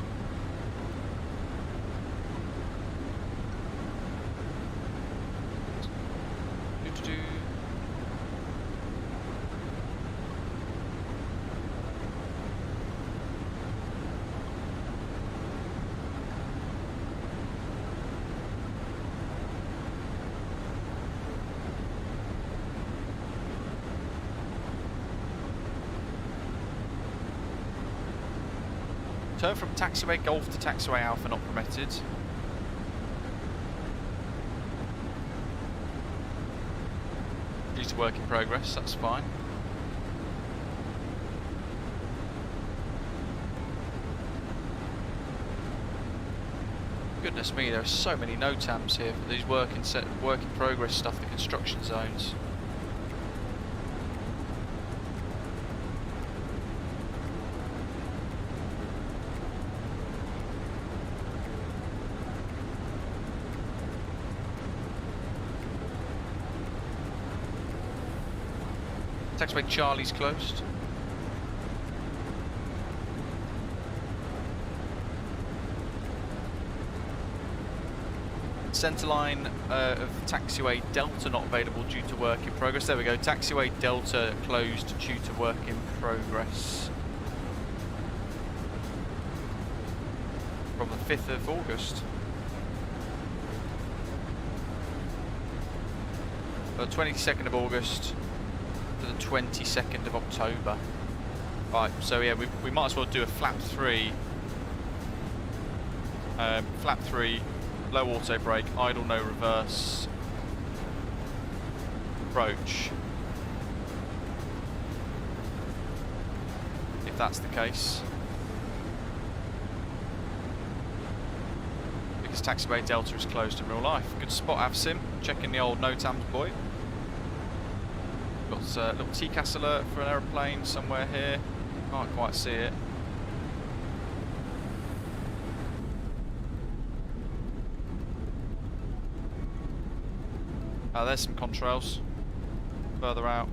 Turn from taxiway Golf to taxiway Alpha not permitted. Due to work in progress, that's fine. Goodness me, there are so many NOTAMs here for these work in progress stuff, the construction zones. Taxiway Charlie's closed. Centerline of taxiway Delta not available due to work in progress. There we go. Taxiway Delta closed due to work in progress. From the 5th of August. The 22nd of August. To the 22nd of October. Right, so yeah, we might as well do a flap 3. Flap 3, low auto brake, idle no reverse, approach. If that's the case. Because taxiway Delta is closed in real life. Good spot, VATSIM. Checking the old NOTAMs, boy. Got a little TCAS alert for an aeroplane somewhere here. Can't quite see it. There's some contrails further out.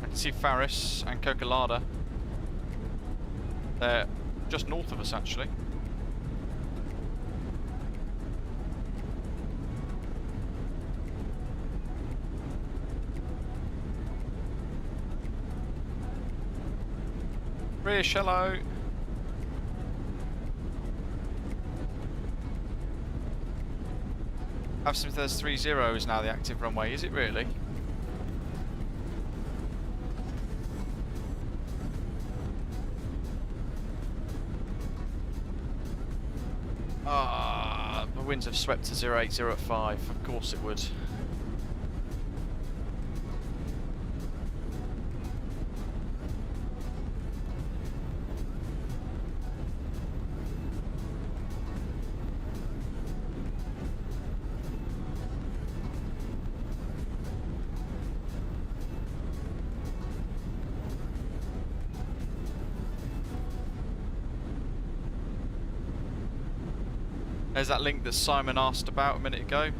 I can see Faris and Cocolada. They're just north of us, actually. Rish, hello. VATSIM says 30 is now the active runway. Is it really? Ah, the winds have swept to 080 at 5. Of course it would. There's that link that Simon asked about a minute ago.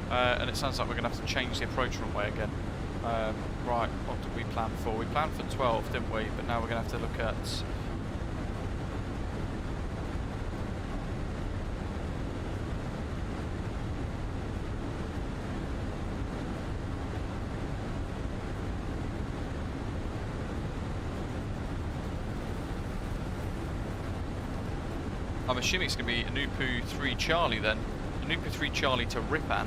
And it sounds like we're going to have to change the approach runway again. Right, what did we plan for? We planned for 12, didn't we? But now we're going to have to look at... I'm assuming it's going to be ENUPU 3 Charlie then. ENUPU 3 Charlie to Ripan.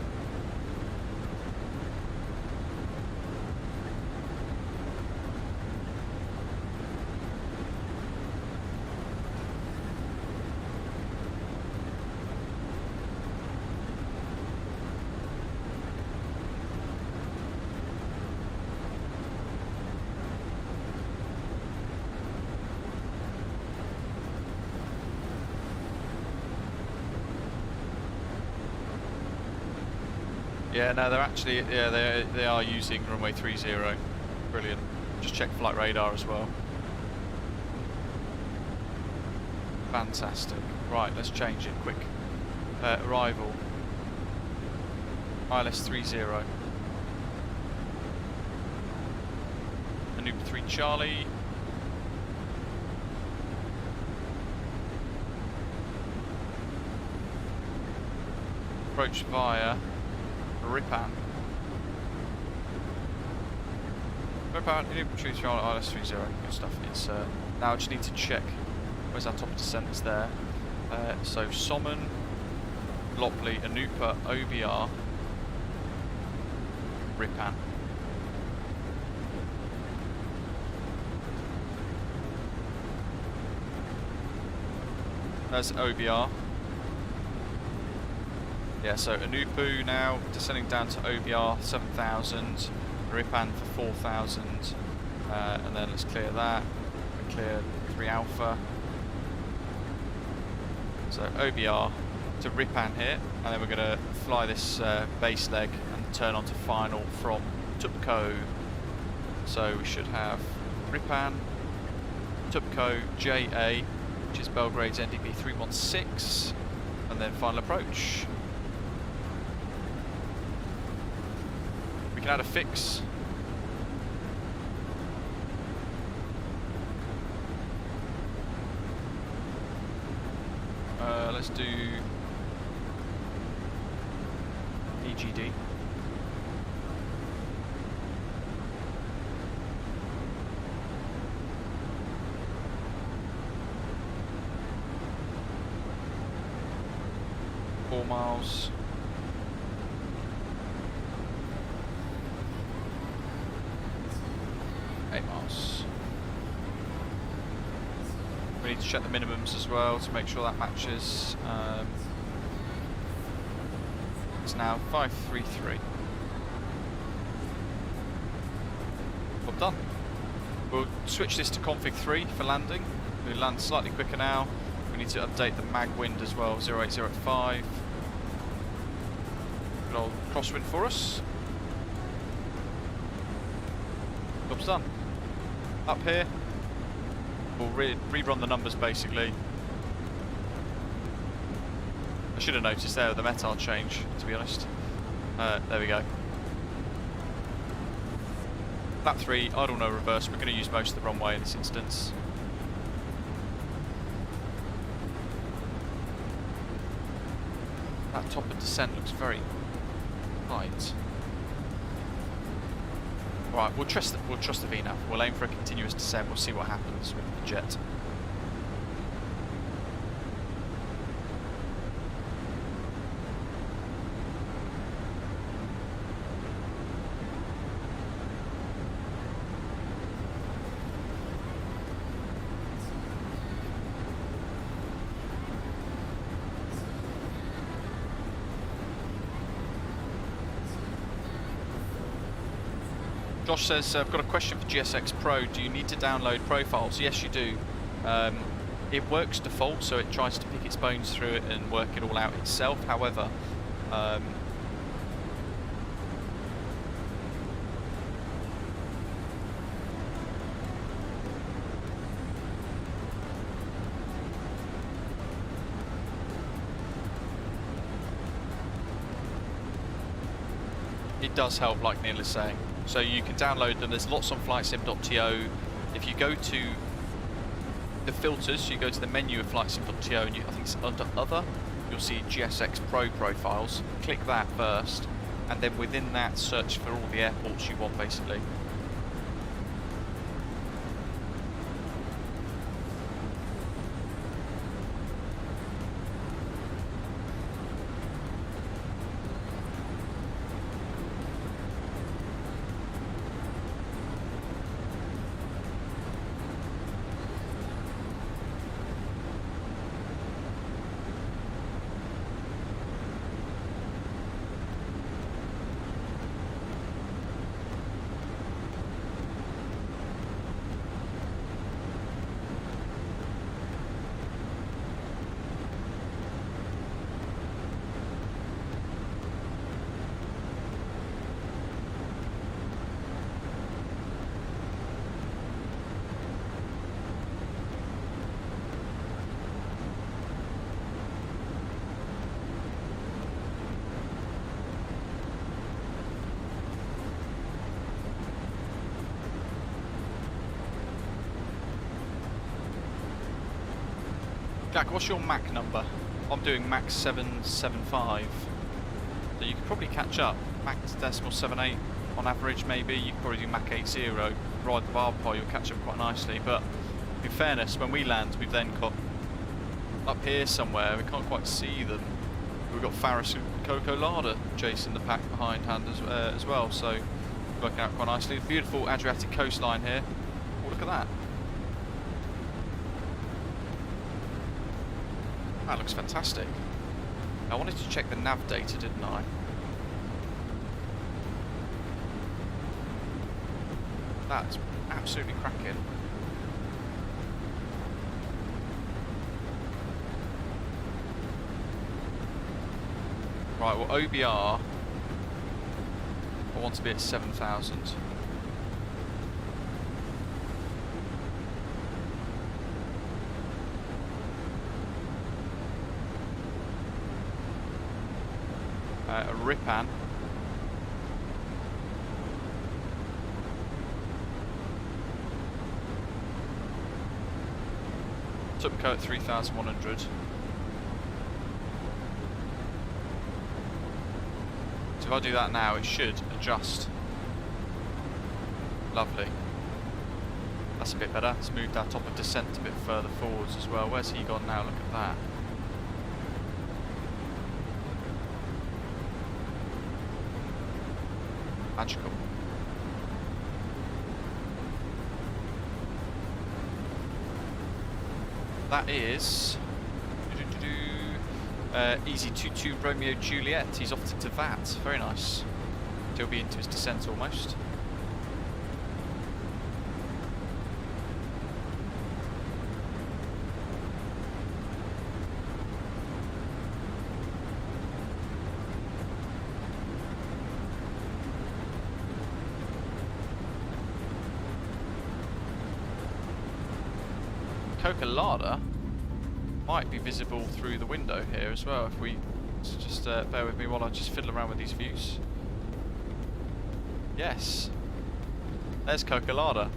Yeah, no, they're actually, yeah, they are using runway 30. Brilliant. Just check flight radar as well. Fantastic. Right, let's change it quick. Arrival. ILS 30. ENUPU 3 Charlie. Approach via Ripan. Ripan, ENUPU 3 Charlie, ILS 30. Good stuff. It's now I just need to check. Where's our top of descent? It's there. So SOMUN, Lopley, ENUPU, OBR, Ripan. There's OBR. Yeah, so ENUPU now descending down to OBR 7,000, Ripan for 4,000, and then let's clear that. We clear 3 Alpha. So OBR to Ripan here, and then we're going to fly this base leg and turn onto final from Tupko. So we should have Ripan, Tupko, JA, which is Belgrade's NDB 316, and then final approach. We can add a fix. Let's do EGD. Four miles. We need to check the minimums as well to make sure that matches. It's now 533. Well done. We'll switch this to config 3 for landing. We'll land slightly quicker now. We need to update the mag wind as well, 08085. Good old crosswind for us. Job's done. Up here. We'll rerun the numbers basically. I should have noticed there the METAR change, to be honest. There we go. Lap 3, idle no reverse. We're going to use most of the runway in this instance. That top of descent looks very tight. Right, we'll trust the VNAV. We'll aim for a continuous descent. We'll see what happens with the jet. Josh says, I've got a question for GSX Pro. Do you need to download profiles? Yes, you do. It works default, so it tries to pick its bones through it and work it all out itself. However, it does help, like Neil is saying. So you can download them. There's lots on flightsim.to. If you go to the filters, you go to the menu of flightsim.to, and I think it's under Other, you'll see GSX Pro profiles. Click that first, and then within that, search for all the airports you want, basically. Jack, what's your MAC number? I'm doing MAC 775. So you could probably catch up. MAC decimal 78 on average, maybe. You could probably do MAC 80. Ride the bar pole, you'll catch up quite nicely. But in fairness, when we land, we've then got up here somewhere. We can't quite see them. We've got Faris and Coco Larder chasing the pack behind hand as well. So working out quite nicely. Beautiful Adriatic coastline here. Oh, look at that. That looks fantastic. I wanted to check the nav data, didn't I? That's absolutely cracking. Right, well, OBR, I want to be at 7,000. A Ripan. Tupco at 3,100. So if I do that now, it should adjust. Lovely. That's a bit better. It's moved our top of descent a bit further forwards as well. Where's he gone now? Look at that. Magical. That is Easy 22 Romeo Juliet. He's off to VAT. Very nice. He'll be into his descent almost. Cocolada might be visible through the window here as well. If we just bear with me while I just fiddle around with these views. Yes, there's Cocolada.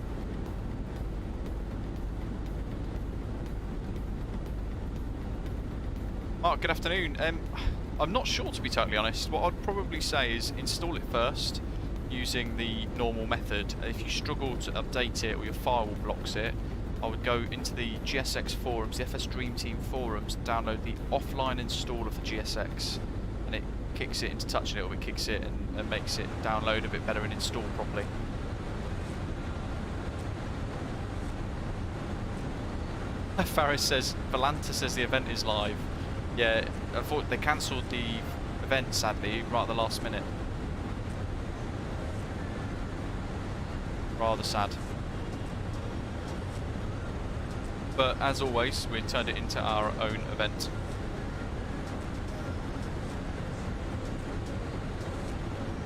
Mark, good afternoon. I'm not sure, to be totally honest. What I'd probably say is install it first, using the normal method. If you struggle to update it or your firewall blocks it, I would go into the GSX forums, the FS Dream Team forums, download the offline install of the GSX, and it kicks it into touch a little bit, kicks it and makes it download a bit better and install properly. Faris says, Valanta says the event is live. Yeah, I thought they cancelled the event sadly right at the last minute. Rather sad. But as always, we turned it into our own event.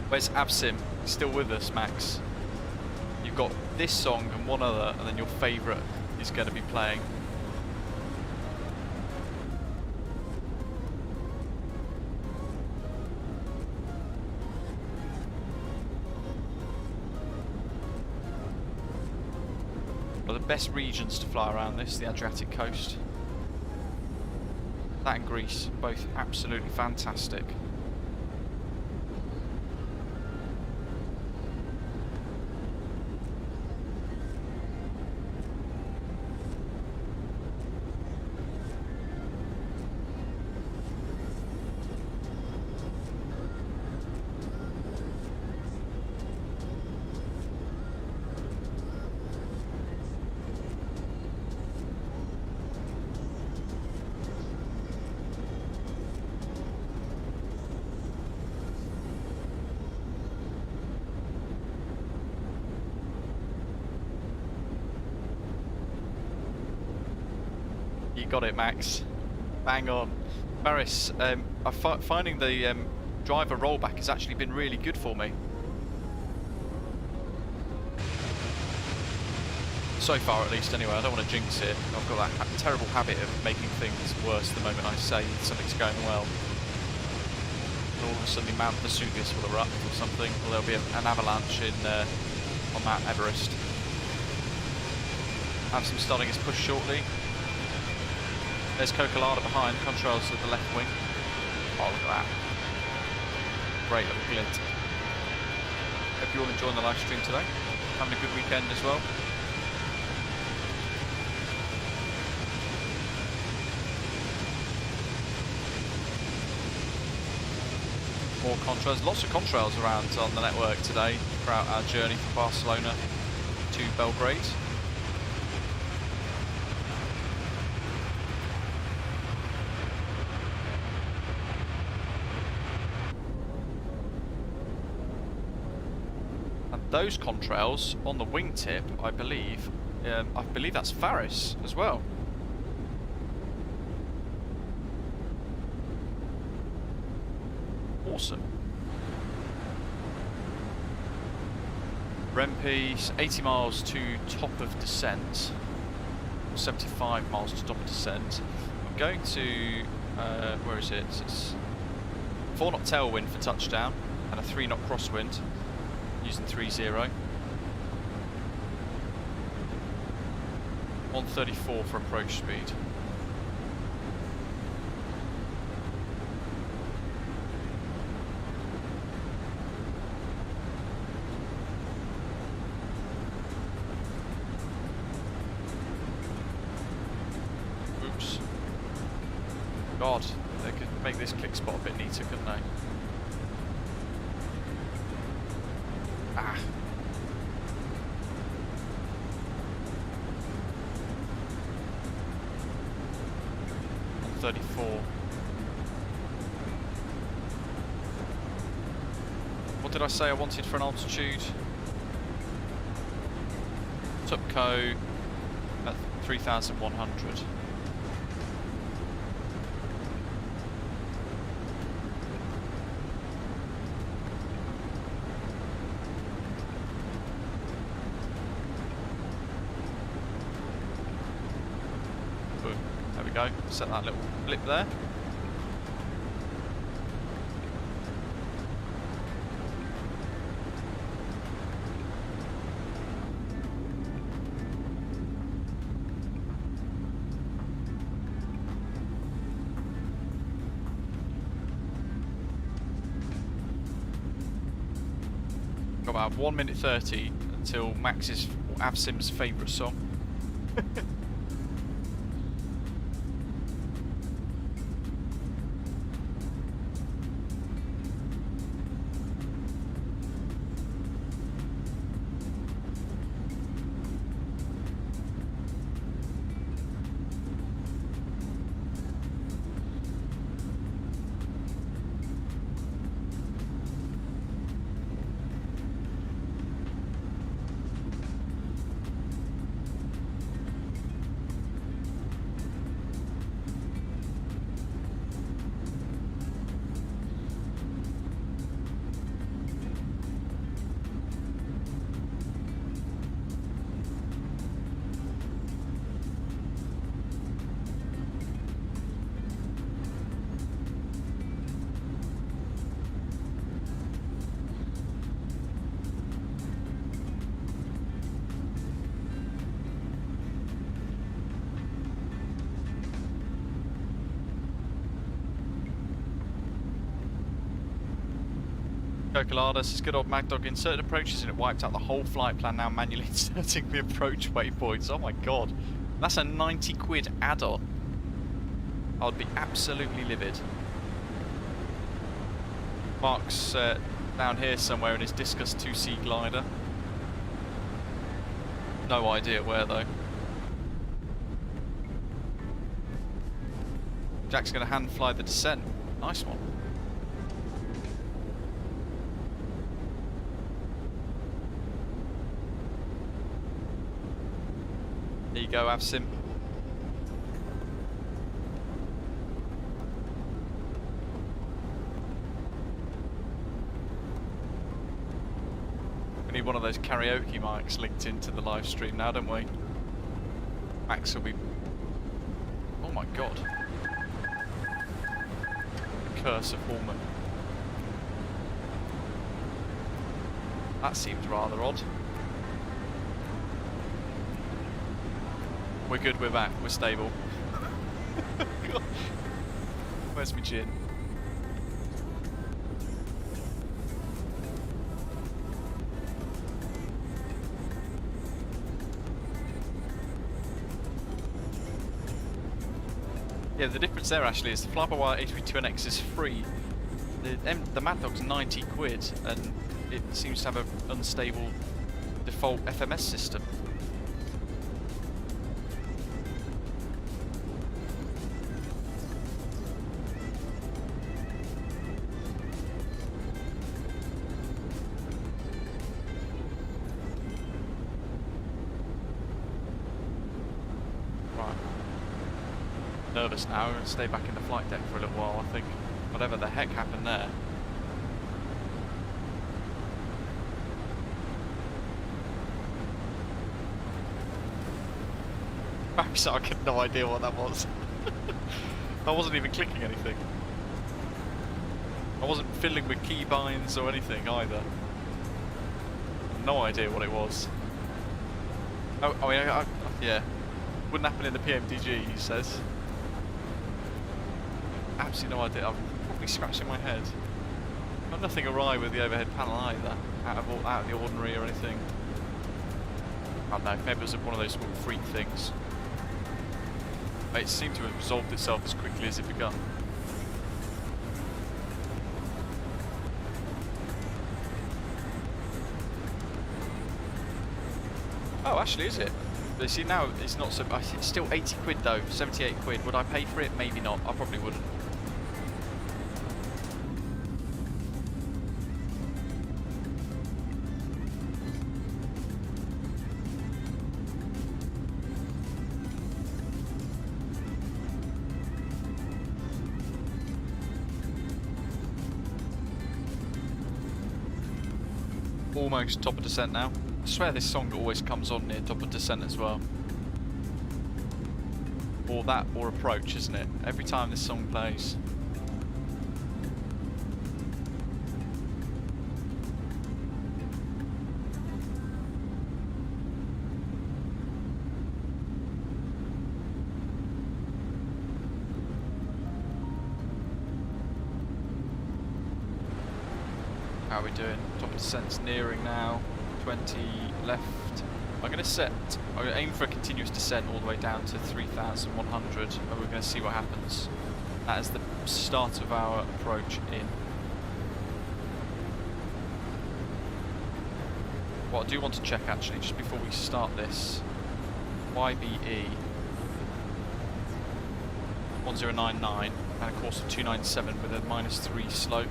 Where's Absim? Still with us, Max? You've got this song and one other, and then your favourite is going to be playing. One of the best regions to fly around this, the Adriatic coast. That and Greece, both absolutely fantastic. You got it, Max. Bang on. Maris, finding the driver rollback has actually been really good for me. So far, at least, anyway. I don't want to jinx it. I've got that terrible habit of making things worse the moment I say something's going well. And all of a sudden, Mount Vesuvius will erupt or something, or there'll be an avalanche on Mount Everest. Absim starting his push shortly. There's Cocolada behind, contrails at the left wing. Oh, look at that. Great little glint. Hope you're all enjoying the live stream today. Having a good weekend as well. More contrails, lots of contrails around on the network today throughout our journey from Barcelona to Belgrade. Those contrails on the wingtip, I believe that's Faris as well. Awesome. REMPI, 80 miles to top of descent, 75 miles to top of descent. I'm going to, where is it? It's 4 knot tailwind for touchdown and a 3 knot crosswind. Using 3-0. 134 for approach speed. Oops. God, they could make this click spot a bit neater, couldn't they? Ah. On 34. What did I say I wanted for an altitude? Tupco at 3,100. Go, set that little blip there. Got about 1 minute 30 until Max's or VATSIM's favourite song. Cocolada says, good old Mad Dog inserted approaches and it wiped out the whole flight plan, now manually inserting the approach waypoints. Oh my god. That's a 90 quid add-on. I would be absolutely livid. Mark's down here somewhere in his Discus 2C glider. No idea where though. Jack's going to hand fly the descent. Nice one. There you go, VATSIM. We need one of those karaoke mics linked into the live stream now, don't we? Max will be... Oh my god. The curse of Horman. That seems rather odd. We're good, we're back, we're stable. Where's my gin? Yeah, the difference there actually is the fly-by-wire A320X is free. The Mad Dog's 90 quid and it seems to have an unstable default FMS system. Nervous now and stay back in the flight deck for a little while, I think. Whatever the heck happened there. Max, I had no idea what that was. I wasn't even clicking anything. I wasn't fiddling with keybinds or anything either. No idea what it was. Oh yeah, yeah. Wouldn't happen in the PMDG, he says. Absolutely no idea. I'm probably scratching my head. Got nothing awry with the overhead panel either, out of the ordinary or anything. I don't know. Maybe it was one of those little freak things. It seemed to have resolved itself as quickly as it begun. Oh, actually, is it? But see, now it's not so. It's still 80 quid though. 78 quid. Would I pay for it? Maybe not. I probably wouldn't. Almost top of descent now. I swear this song always comes on near top of descent as well. Or that, or approach, isn't it? Every time this song plays. How are we doing? Top of descent's nearing now. 20 left. I'm going to aim for a continuous descent all the way down to 3,100, and we're going to see what happens. That is the start of our approach in. What I do want to check actually, just before we start this, YBE 1099 and a course of 297 with a -3 slope.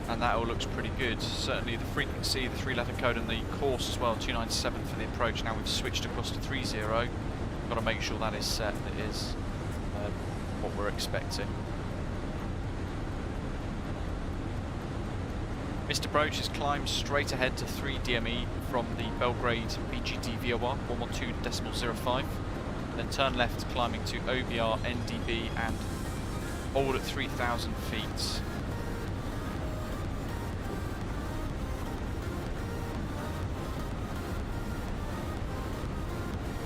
And that all looks pretty good. Certainly the frequency, the 3-letter code, and the course as well, 297 for the approach. Now we've switched across to 30. Got to make sure that is set, that is what we're expecting. Missed approach is climbed straight ahead to 3 DME from the Belgrade BGD VOR 112.05. Then turn left climbing to OBR NDB and hold at 3,000 feet.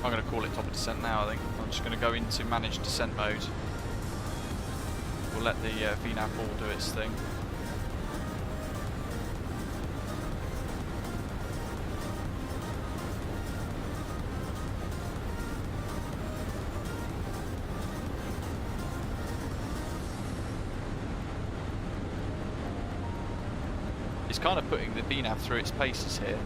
I'm going to call it top of descent now, I think. I'm just going to go into managed descent mode. We'll let the VNAV ball do its thing. It's kind of putting the VNAV through its paces here.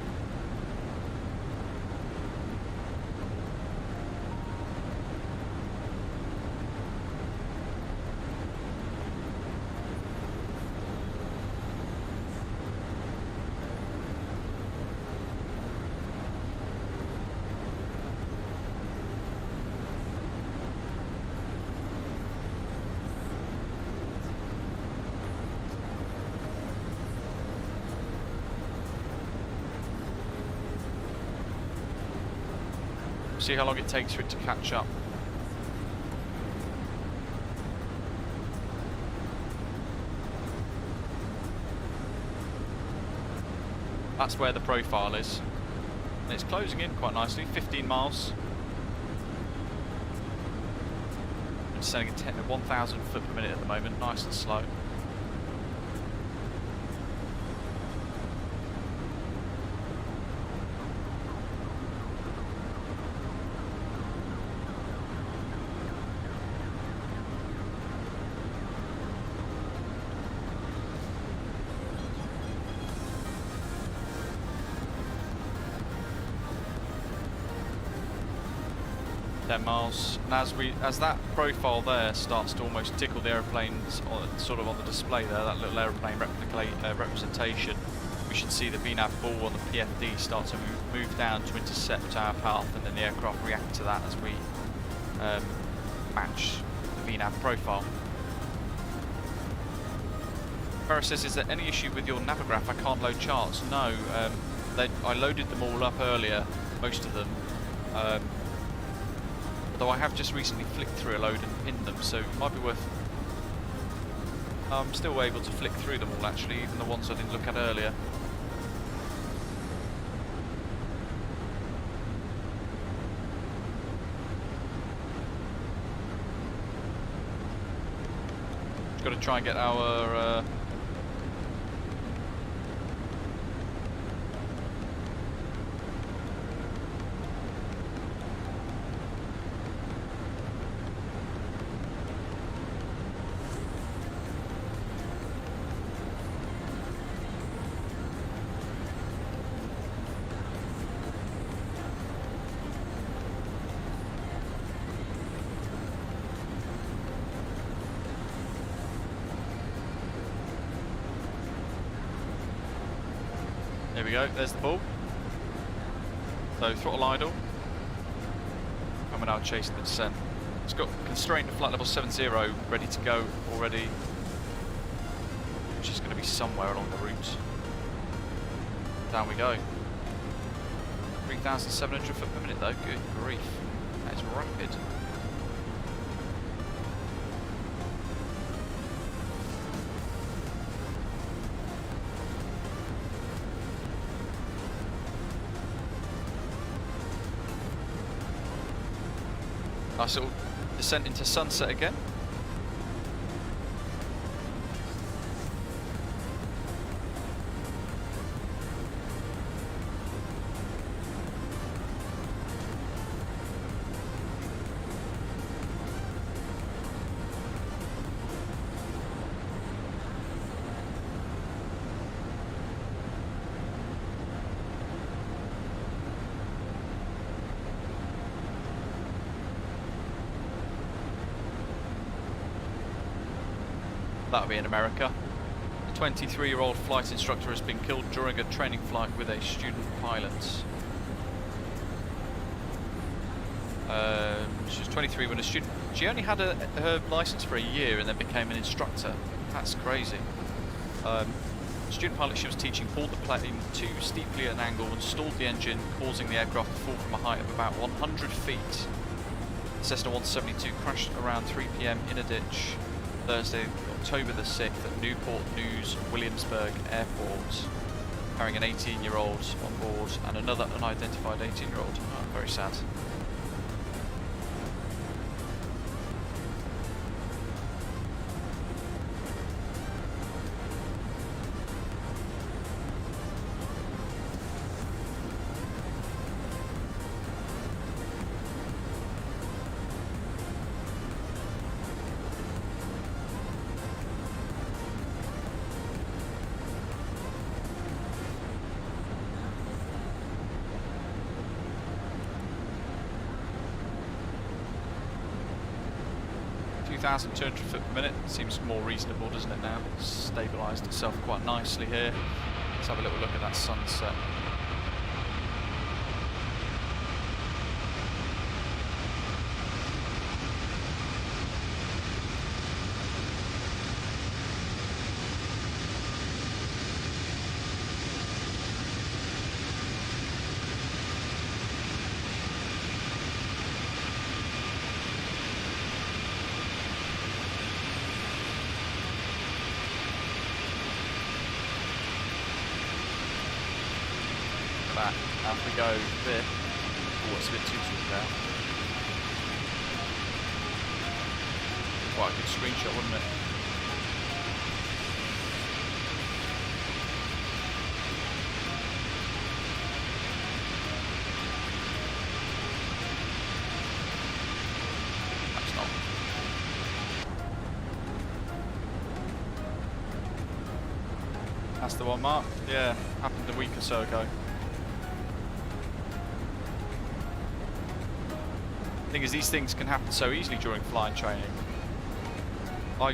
See how long it takes for it to catch up. That's where the profile is. And it's closing in quite nicely, 15 miles. It's sending at 1,000 foot per minute at the moment, nice and slow. Miles, and as that profile there starts to almost tickle the aeroplanes sort of on the display there, that little aeroplane representation, we should see the VNAV ball on the PFD start to move down to intercept our path, and then the aircraft react to that as we match the VNAV profile. Farah says, is there any issue with your Navigraph? I can't load charts. No, I loaded them all up earlier, most of them. Although I have just recently flicked through a load and pinned them, so it might be worth... I'm still able to flick through them all actually, even the ones I didn't look at earlier. Just got to try and get our... There we go, there's the ball. So throttle idle. And we're now chasing the descent. It's got constraint to flight level 70 ready to go already, which is going to be somewhere along the route. Down we go. 3,700 foot per minute though, good grief. That is rapid. Nice little descent into sunset again. That'll be in America. A 23-year-old flight instructor has been killed during a training flight with a student pilot. She was 23 when a student... She only had her licence for a year and then became an instructor. That's crazy. Student pilot she was teaching pulled the plane too steeply at an angle and stalled the engine, causing the aircraft to fall from a height of about 100 feet. Cessna 172 crashed around 3 PM in a ditch Thursday, October the 6th at Newport News Williamsburg Airport, carrying an 18-year-old on board and another unidentified 18-year-old. Oh, very sad. .200 foot per minute seems more reasonable, doesn't it now? It's stabilised itself quite nicely here. Let's have a little look at that sunset. Out we go there. Oh, it's a bit too tall now. Quite a good screenshot, wouldn't it? That's not. That's the one, Mark. Yeah, happened a week or so ago. Thing is, these things can happen so easily during flying training. I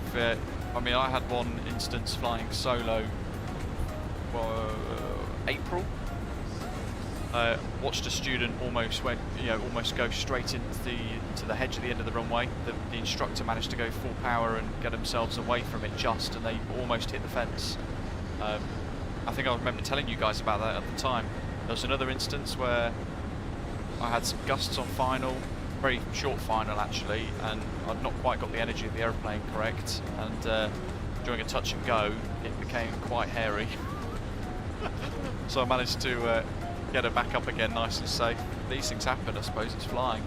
had one instance flying solo. April. Watched a student almost go straight into the hedge at the end of the runway. The instructor managed to go full power and get themselves away from it and they almost hit the fence. I think I remember telling you guys about that at the time. There was another instance where I had some gusts on final. Very short final actually, and I'd not quite got the energy of the aeroplane correct, and during a touch and go it became quite hairy. So I managed to get her back up again nice and safe. These things happen, I suppose, it's flying.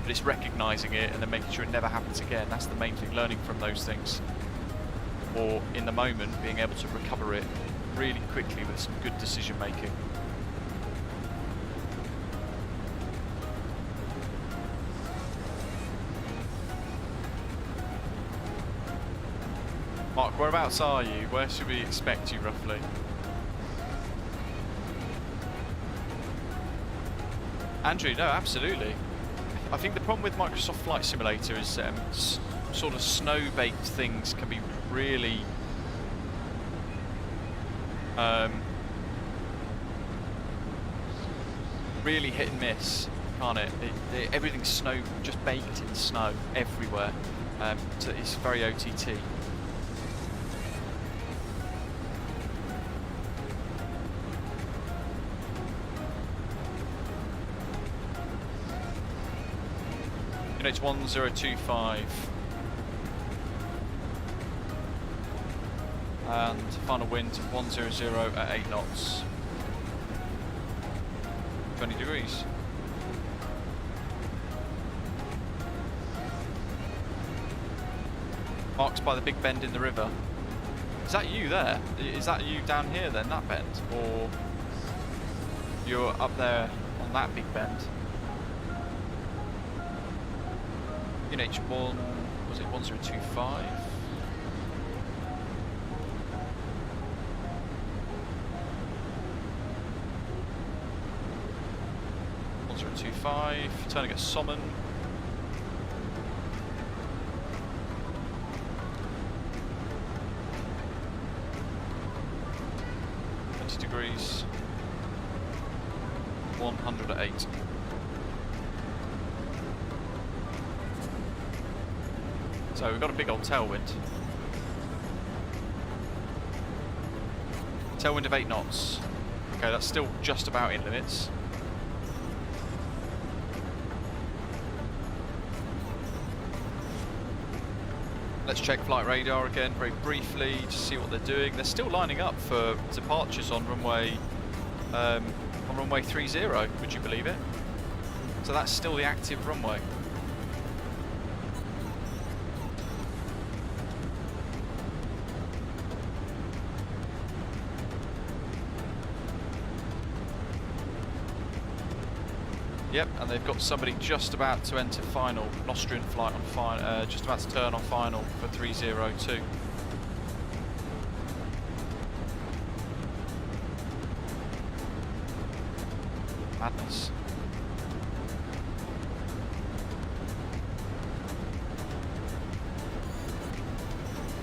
But it's recognising it and then making sure it never happens again. That's the main thing, learning from those things. Or in the moment being able to recover it really quickly with some good decision making. Mark, whereabouts are you? Where should we expect you roughly? Andrew, no, absolutely. I think the problem with Microsoft Flight Simulator is sort of snow-baked things can be really really hit and miss, can't it? Everything's snow, just baked in snow everywhere. So it's very OTT. It's 1025 and final wind 100 at 8 knots, 20 degrees. Mark's by the big bend in the river. Is that you there? Is that you down here then, that bend? Or you're up there on that big bend? UNH1, was it 1025? Turning at SOMUN. degrees. 108. So we've got a big old tailwind. Tailwind of 8 knots. Okay, that's still just about in limits. Let's check flight radar again very briefly to see what they're doing. They're still lining up for departures on runway 30, would you believe it? So that's still the active runway. Yep, and they've got somebody just about to enter final, an Austrian flight on final, just about to turn on final for 302. Madness.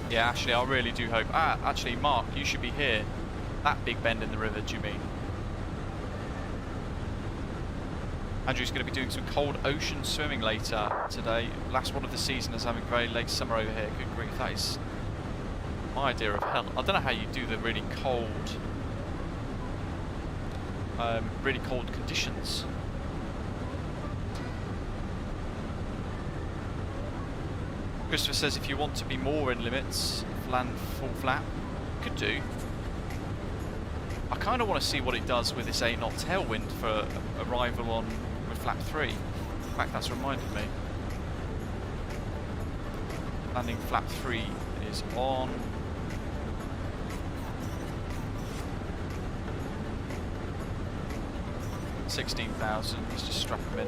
Yeah, actually, I really do hope. Actually, Mark, you should be here. That big bend in the river, do you mean? Andrew's going to be doing some cold ocean swimming later today. Last one of the season is having very late summer over here. Good grief, that is my idea of hell. I don't know how you do the really cold conditions. Christopher says if you want to be more in limits, land full flap, could do. I kind of want to see what it does with this 8 knot tailwind for arrival on with flap 3. In fact, that's reminded me. Landing flap 3 is on. $16,000, let's just strap them in.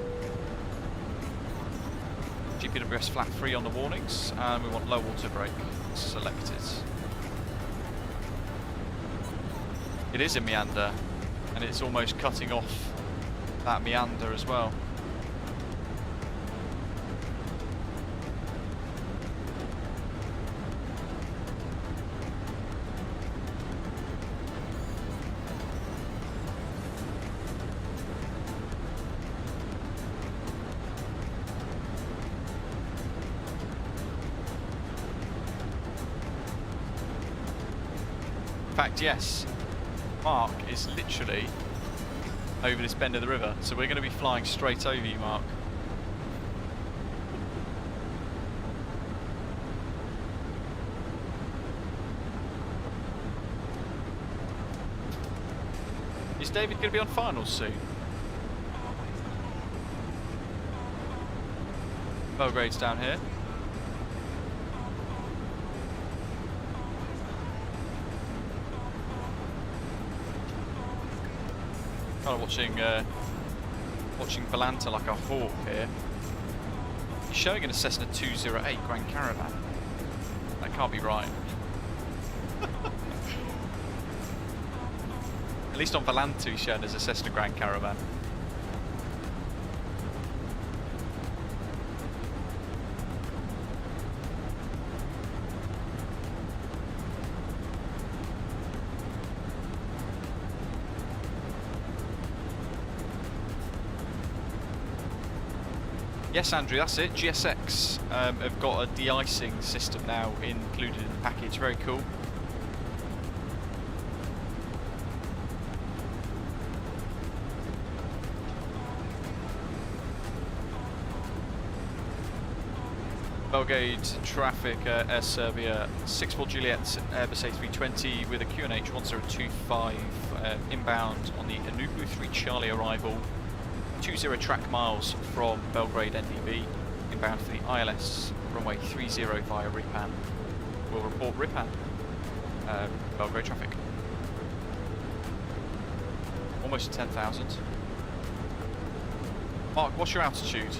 GPWS flap 3 on the warnings, and we want low water brake selected. It is a meander, and it's almost cutting off that meander as well. In fact, yes, Mark is literally over this bend of the river, so we're going to be flying straight over you, Mark. Is David going to be on finals soon? Belgrade's down here. Kind of watching Valanta like a hawk here. He's showing in a Cessna 208 Grand Caravan. That can't be right. At least on Valanta he's shown as a Cessna Grand Caravan. Yes, Andrew, that's it. GSX have got a de-icing system now included in the package. Very cool. Belgrade traffic, Air Serbia, 64 Juliet, Airbus A320 with a QNH 1025 inbound on the ENUPU 3 Charlie arrival. 20 track miles from Belgrade NDB, inbound for the ILS runway 30 via Ripan. We'll report Ripan, Belgrade traffic. Almost 10,000. Mark, what's your altitude?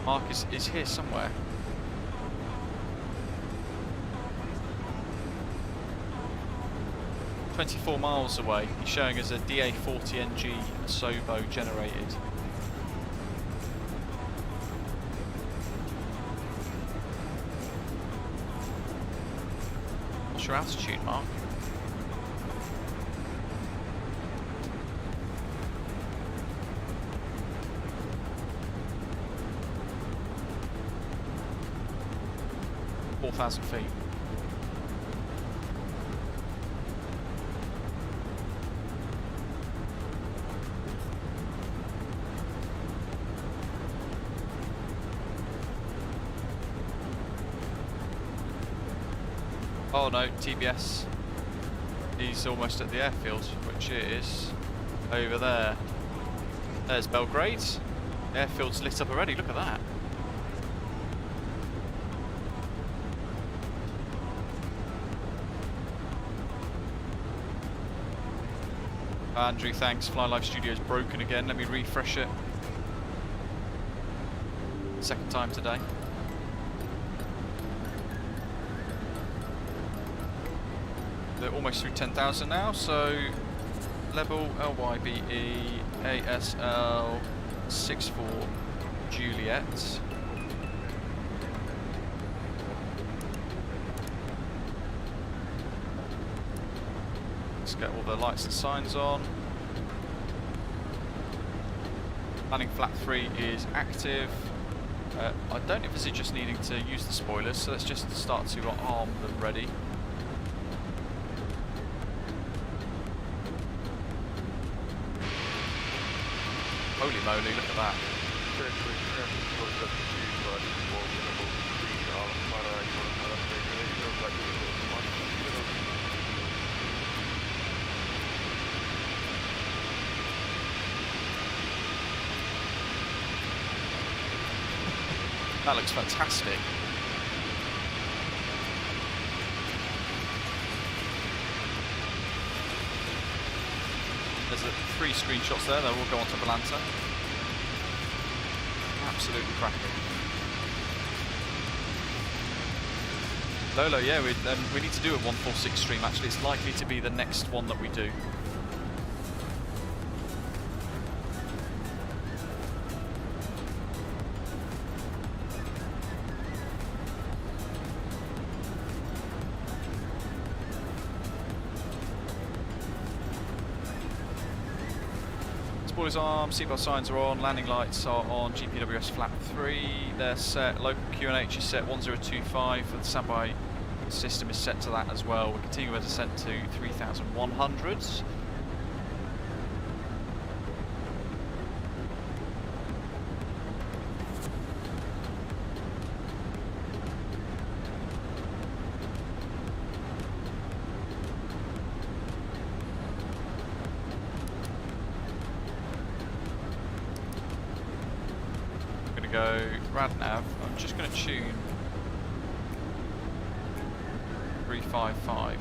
Mark is here somewhere. .24 miles away. He's showing as a DA40NG Sobo generated. What's your altitude, Mark? .4,000 feet. Oh no, TBS. He's almost at the airfield, which is over there. There's Belgrade. Airfield's lit up already, look at that. Andrew, thanks. Fly Life Studio's broken again. Let me refresh it. Second time today. They're almost through 10,000 now, so LEBL, LYBE, ASL, 64 Juliet. Let's get all the lights and signs on. Landing flap 3 is active. I don't envisage just needing to use the spoilers, so let's just start to arm them ready. Holy moly, look at that. That looks fantastic. There's 3 screenshots there, they'll all go onto Volanta. Absolutely cracking. Lolo, yeah, we need to do a 146 stream actually. It's likely to be the next one that we do. Spoilers arm, seatbelt signs are on, landing lights are on, GPWS flap 3, they're set, local QNH is set 1025, the standby system is set to that as well. We're continuing our descent to 3,100. Go RadNav, I'm just going to tune 355.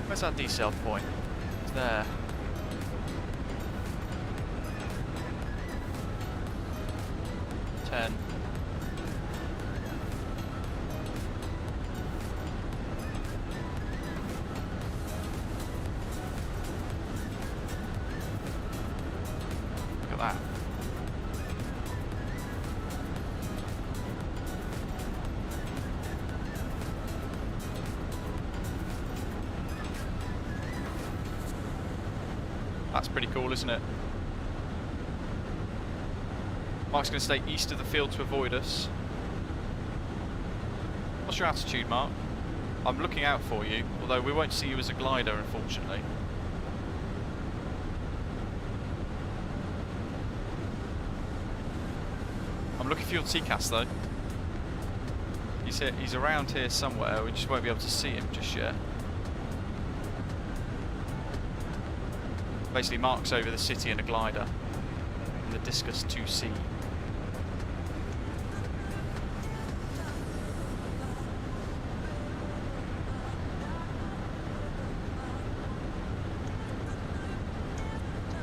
Where's that decel point? It's there. That's pretty cool, isn't it? Mark's going to stay east of the field to avoid us. What's your altitude, Mark? I'm looking out for you, although we won't see you as a glider, unfortunately. I'm looking for your TCAS, though. He's around here somewhere, we just won't be able to see him just yet. Basically Mark's over the city in a glider, in the Discus 2C.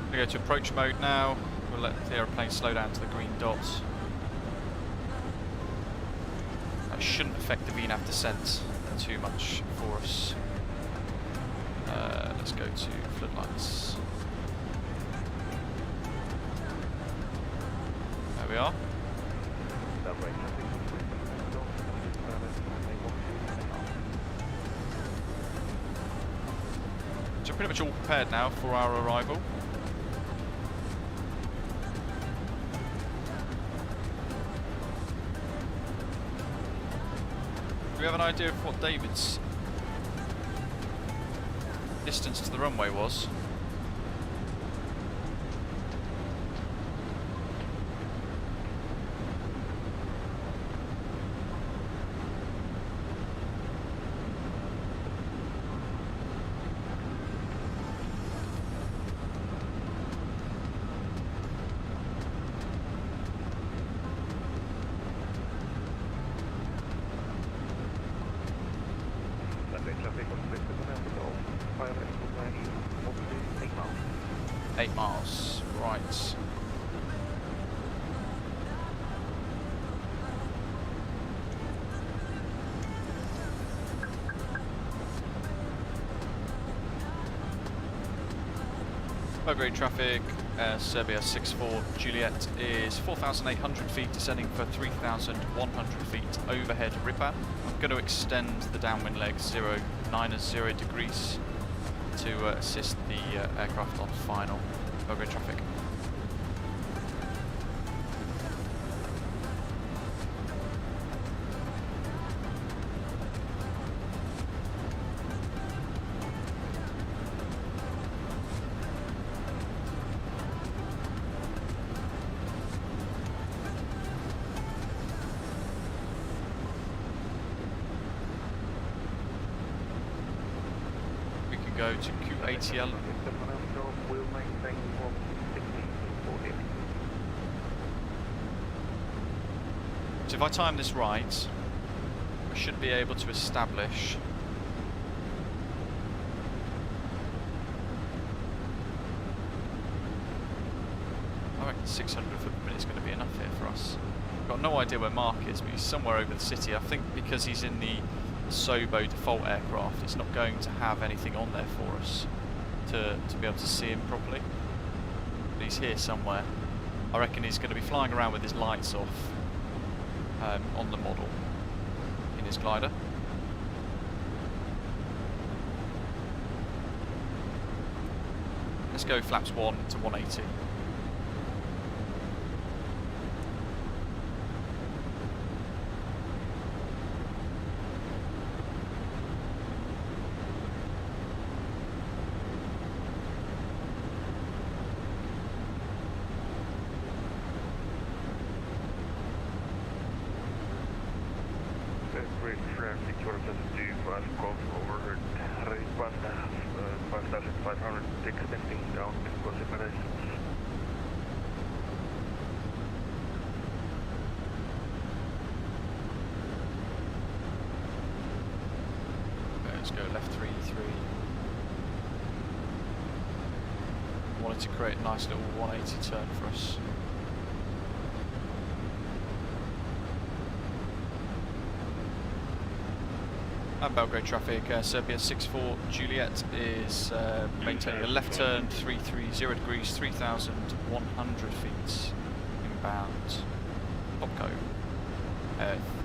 We're going to go to approach mode now. We'll let the aeroplane slow down to the green dots. That shouldn't affect the VNAV descent too much for us. Let's go to floodlights. There we are. So pretty much all prepared now for our arrival. Do we have an idea of what David's distance to the runway was? Traffic on 8 miles. 8 miles, right. Belgrade traffic, Serbia 64 Juliet is 4,800 feet, descending for 3,100 feet overhead Ripa. I'm going to extend the downwind leg 090 degrees to assist the aircraft on final Belgrade traffic. Go to Q80L. We'll maintain 160 So if I time this right, we should be able to establish I reckon 600 foot per minute is going to be enough here for us. Got no idea where Mark is, but he's somewhere over the city. I think because he's in the SOBO default aircraft, it's not going to have anything on there for us to be able to see him properly. But he's here somewhere. I reckon he's going to be flying around with his lights off on the model in his glider. Let's go flaps 1 to 180. Let's go left 33. Wanted to create a nice little 180 turn for us. And Belgrade traffic, Serbia 64 Juliet is maintaining a left turn 330 degrees, 3,100 feet inbound Opco.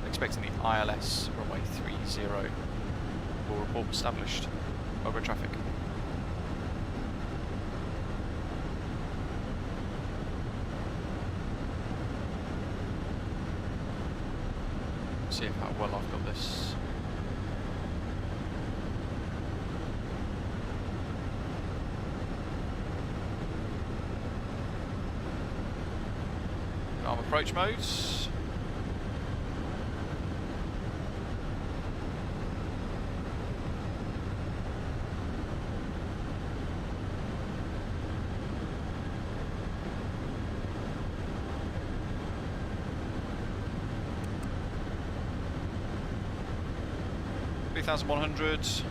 Expecting the ILS runway 30 will report established. Belgrade traffic. See how well I've got this. Arm approach modes. $3,100.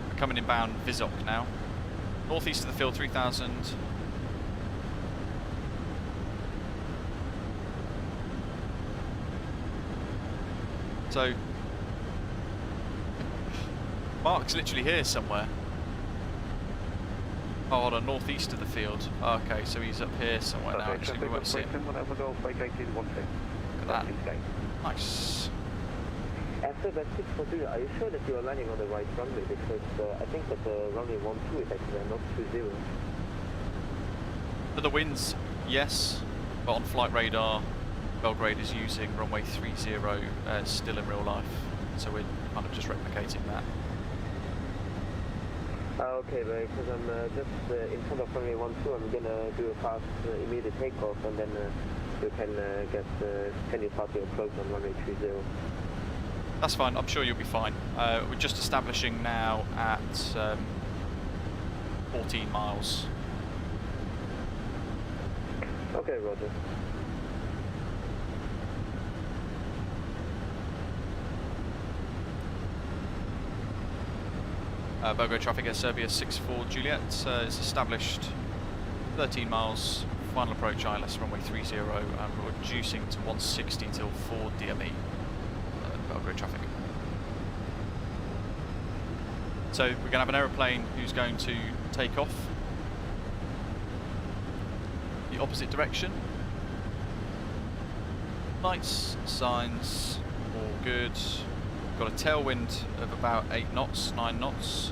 We're coming inbound Vizok now. Northeast of the field, 3,000. So Mark's literally here somewhere. Oh, hold on, northeast of the field. Oh, okay, so he's up here somewhere now. Actually, we won't see him. Look at that. Nice. After that 642, are you sure that you are landing on the right runway? Because I think that the runway 12 is actually not 20. For the winds, yes, but on flight radar, Belgrade is using runway 30 still in real life, so we're kind of just replicating that. Okay, but because I'm just in front of runway 12, I'm gonna do a fast immediate takeoff, and then you can you start your approach on runway 30? That's fine, I'm sure you'll be fine. We're just establishing now at 14 miles. Okay, roger. Belgrade traffic at Serbia 64 Juliet is established 13 miles, final approach ILS runway 30, and we're reducing to 160 till 4 DME. Belgrade traffic. So we're going to have an aeroplane who's going to take off the opposite direction. Lights, signs, all good. Got a tailwind of about 8 knots, 9 knots.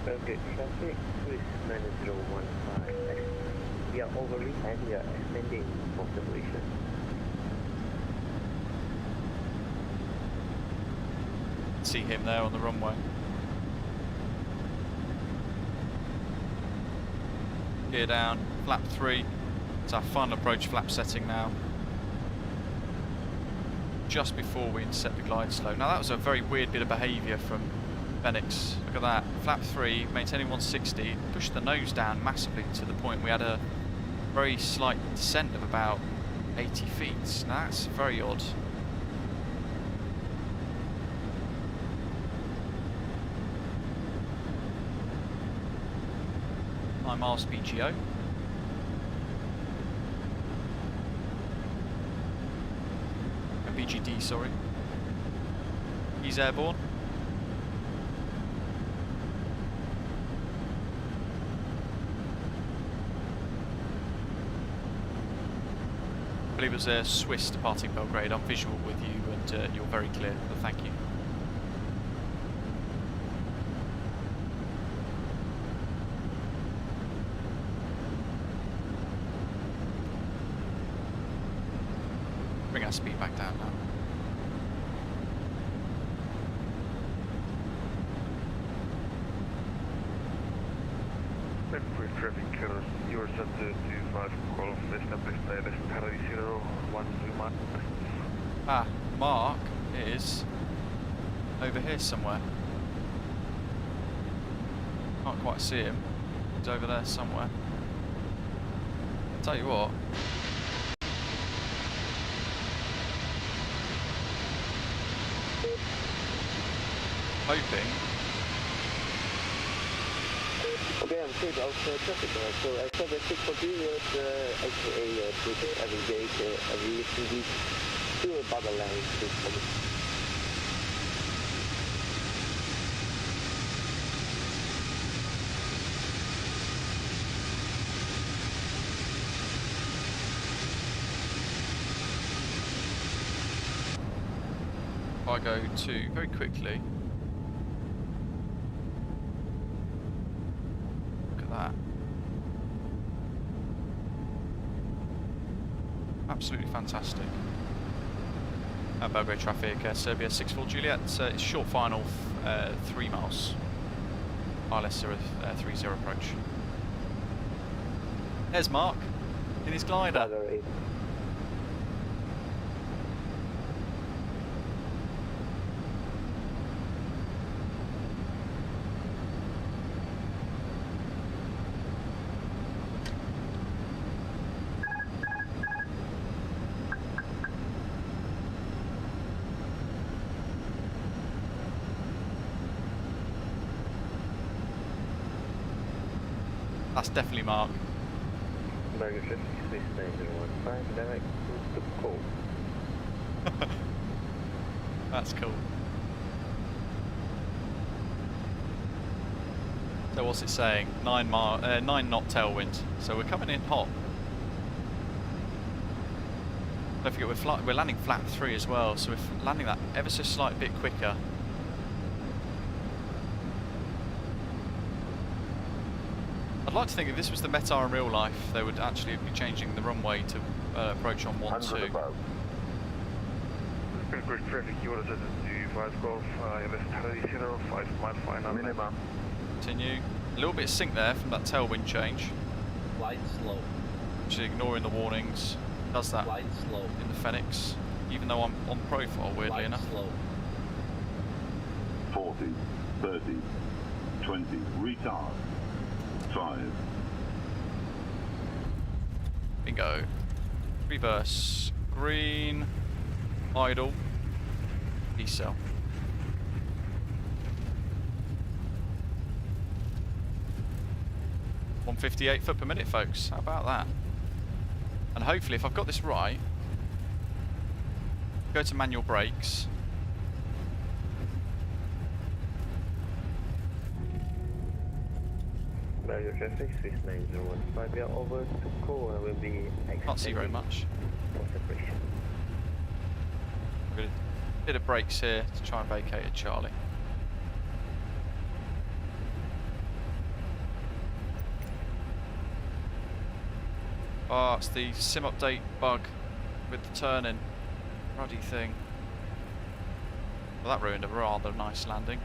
Okay, traffic, Swiss 9015. We are overly and we are extending for separation. See him there on the runway. Gear down, flap 3. It's our final approach flap setting now. Just before we intercept the glide slope. Now that was a very weird bit of behaviour from Fenix. Look at that. Flap 3, maintaining 160, pushed the nose down massively to the point we had a very slight descent of about 80 feet. Now that's very odd. Miles BGO. BGD, sorry. He's airborne. I believe it was a Swiss departing Belgrade. I'm visual with you and you're very clear, but thank you. Bring our speed back down now. Belgrade traffic, yours at 25, call established ILS 3012 Mark. Ah, Mark is over here somewhere. Can't quite see him. He's over there somewhere. Tell you what. Hoping. Okay, I'm straight out traffic now. So I saw the 642 aka British Aviation Aviation Week to a bubble line. If I go to very quickly. That. Absolutely fantastic. Belgrade traffic, Serbia 64 Juliet. It's short final, 3 miles. ILS 30 approach. There's Mark in his glider. That's definitely Mark. Belgrade traffic, Swiss 9015, direct to call. That's cool. So what's it saying? 9 knot tailwind. So we're coming in hot. Don't forget we're landing flap 3 as well, so we're landing that ever so slight bit quicker. I'd like to think if this was the Meta in real life, they would actually be changing the runway to approach on 1-2. Belgrade traffic, you are set to 5 Golf, West Harry 0, 5 mile final. Minimum. Continue. A little bit of sink there from that tailwind change. Light slow. Actually ignoring the warnings. Does that Light slow. in the Fenix, even though I'm on profile, weirdly Light enough. slow. 40, 30, 20, retard. 5. Bingo. Reverse. Green. Idle. Decel. .158 foot per minute, folks. How about that? And hopefully, if I've got this right, go to manual brakes. Belgrade traffic, Swiss 901. We are over to Ko and will be Can't see very much. for separation. Bit of brakes here to try and vacate at Charlie. Oh, it's the sim update bug with the turning. Ruddy thing. Well, that ruined a rather nice landing.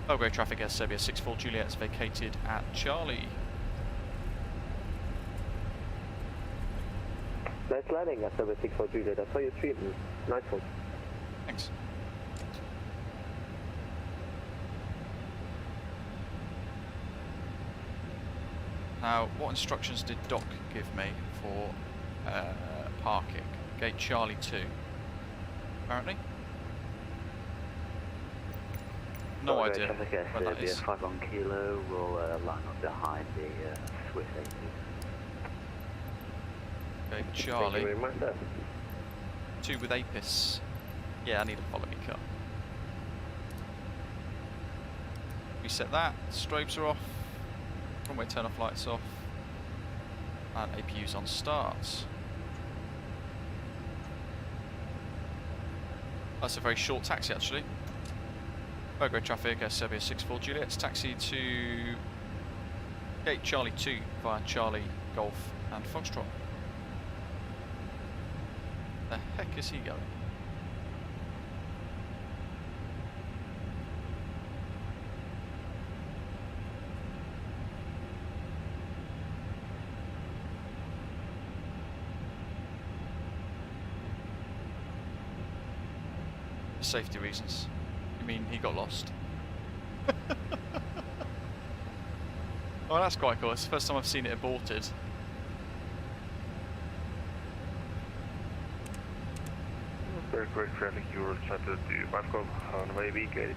Belgrade traffic, Serbia 64 Juliet's vacated at Charlie. Nice landing at 764 Juliet. I saw your treatment. Nice one. Thanks. Now, what instructions did Doc give me for parking? Gate Charlie 2, apparently. No idea when that is. 5 on kilo, we'll line up behind the Swiss 80. Okay, Thank you Charlie. very much, sir. 2 with Apis. Yeah, I need a follow me car. Reset that, strobes are off, runway turn off lights off, and APU's on start. That's a very short taxi actually. Belgrade traffic, Serbia 64 Juliet's taxi to gate Charlie 2 via Charlie, Golf and Foxtrot. The heck is he going? For safety reasons. You mean he got lost? Oh, that's quite cool. It's the first time I've seen it aborted. Belgrade traffic, you are set to 5 Golf on LYBE gate.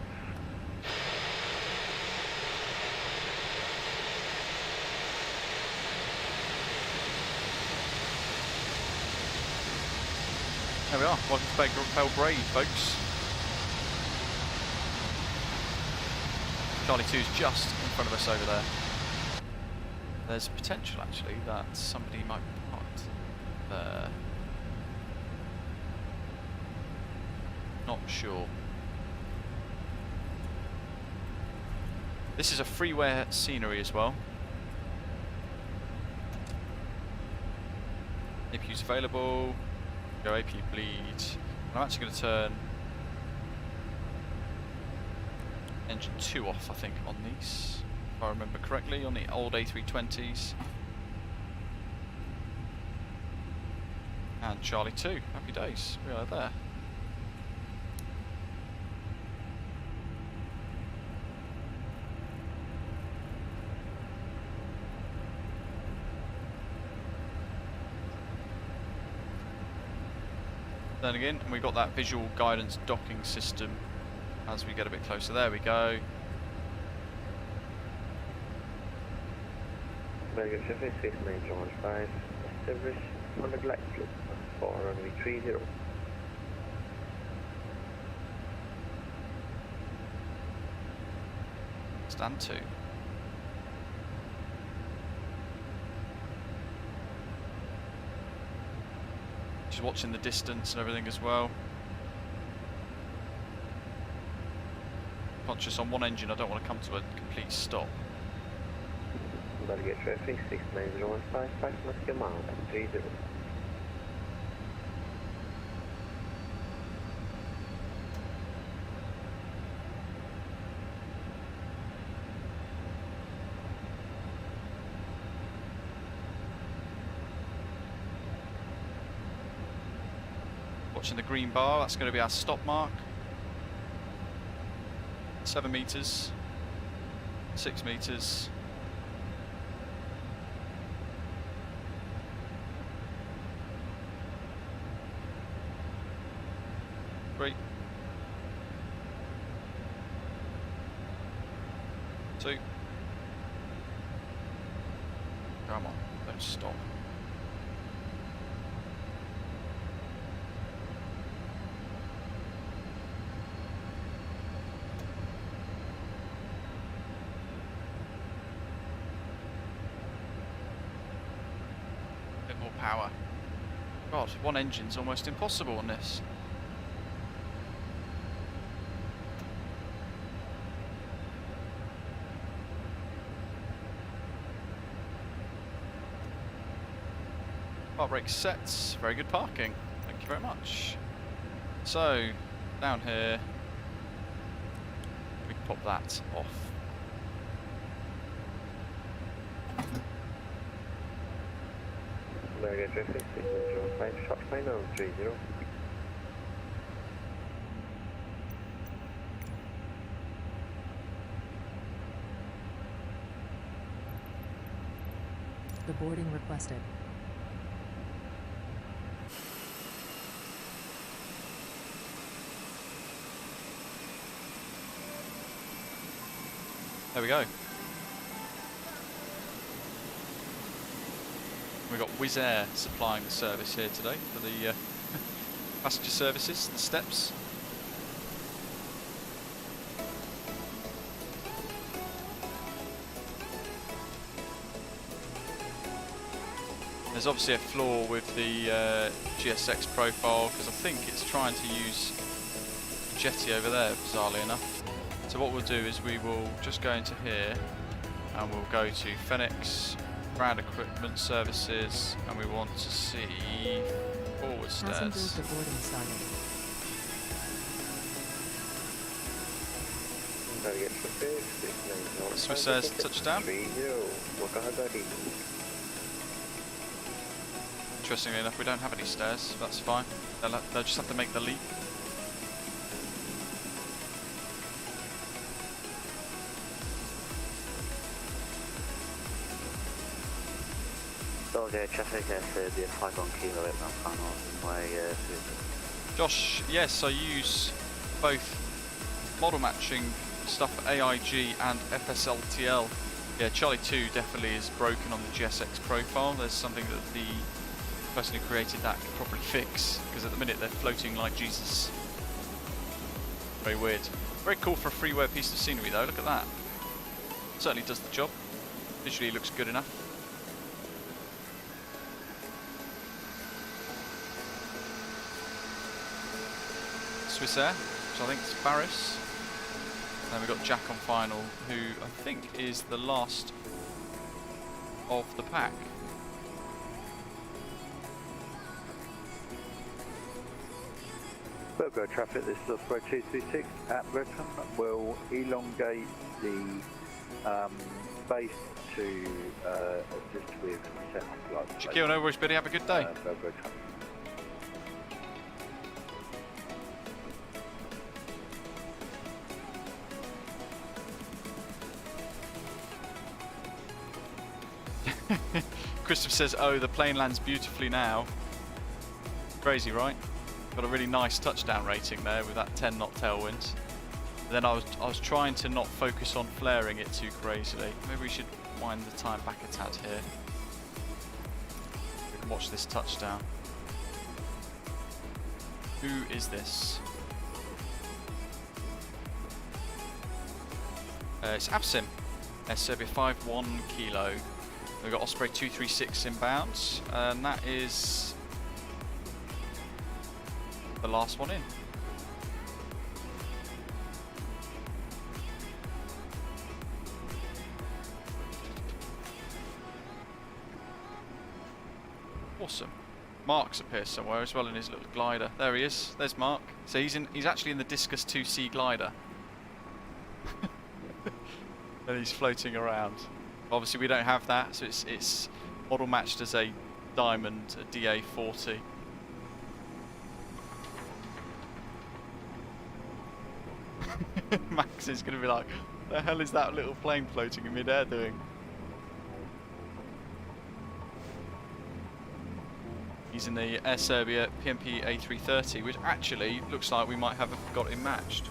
There we are. Welcome to Belgrade, folks. Charlie 2's just in front of us over there. There's potential actually that somebody might be parked there. Not sure. This is a freeware scenery as well. APU's available. Go APU bleed. I'm actually going to turn engine 2 off, I think, on these, if I remember correctly, on the old A320s. And Charlie 2, happy days, we are there. Then again, we got that visual guidance docking system as we get a bit closer. There we go. Belgrade traffic, Swiss 915. Establish on the glide slope for runway 30. Stand 2. Just watching the distance and everything as well. Conscious on one engine, I don't want to come to a complete stop. Belgrade traffic 69015, nautical mile, 30. Watching the green bar, that's going to be our stop mark. 7 meters, 6 meters. 3, 2. Come on, don't stop. Bit more power. God, one engine's almost impossible on this. Park brake sets, very good parking. Thank you very much. So, down here, we can pop that off. Belgrade traffic 69015, short final 30. The boarding requested. There we go. We've got Wizz Air supplying the service here today for the passenger services, the steps. There's obviously a flaw with the GSX profile because I think it's trying to use jetty over there, bizarrely enough. So what we'll do is we will just go into here and we'll go to Fenix, ground equipment services, and we want to see forward Passengers stairs. to boarding started. Belgrade traffic 69015. Swiss Air's touchdown. 30, Wakahagari. Interestingly enough, we don't have any stairs, that's fine. They'll just have to make the leap. Belgrade traffic Serbia 51 kilo outbound final runway Josh, yes, I use both model matching stuff for AIG and FSLTL. Yeah, Charlie 2 definitely is broken on the GSX profile. There's something that the person who created that could probably fix, because at the minute they're floating like Jesus. Very weird. Very cool for a freeware piece of scenery though, look at that. Certainly does the job. Visually looks good enough. Swiss Air, which I think is Paris. Then we've got Jack on final, who I think is the last of the pack. Belgrade traffic, this is Osprey 236 at Reckham. Will elongate the base to assist with set on flight. Shaquille, no worries, Billy, have a good day. Belgrade traffic. Christopher says, oh, the plane lands beautifully now. Crazy, right? Got a really nice touchdown rating there with that 10 knot tailwind. Then I was trying to not focus on flaring it too crazily. Maybe we should wind the time back a tad here. We can watch this touchdown. Who is this? It's VATSIM, Serbia 5-1 kilo. We've got Osprey 236 inbound, and that is the last one in. Awesome. Mark's appears somewhere as well in his little glider. There he is. There's Mark. So he's actually in the Discus 2C glider. And he's floating around. Obviously we don't have that, so it's model matched as a Diamond, a DA40. Max is going to be like, what the hell is that little plane floating in mid-air doing? He's in the Air Serbia PMP A320, which actually looks like we might have got him matched.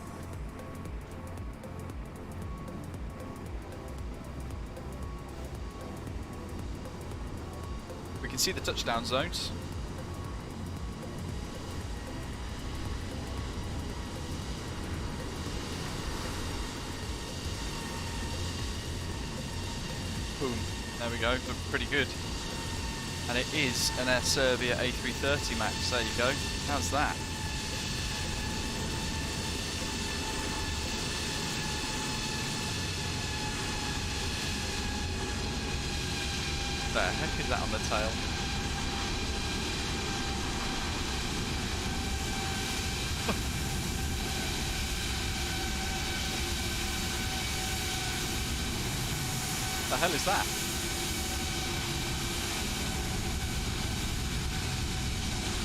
We can see the touchdown zones. Boom. There we go. Look pretty good. And it is an Air Serbia A330 Max. There you go. How's that? What the heck is that on the tail? The hell is that?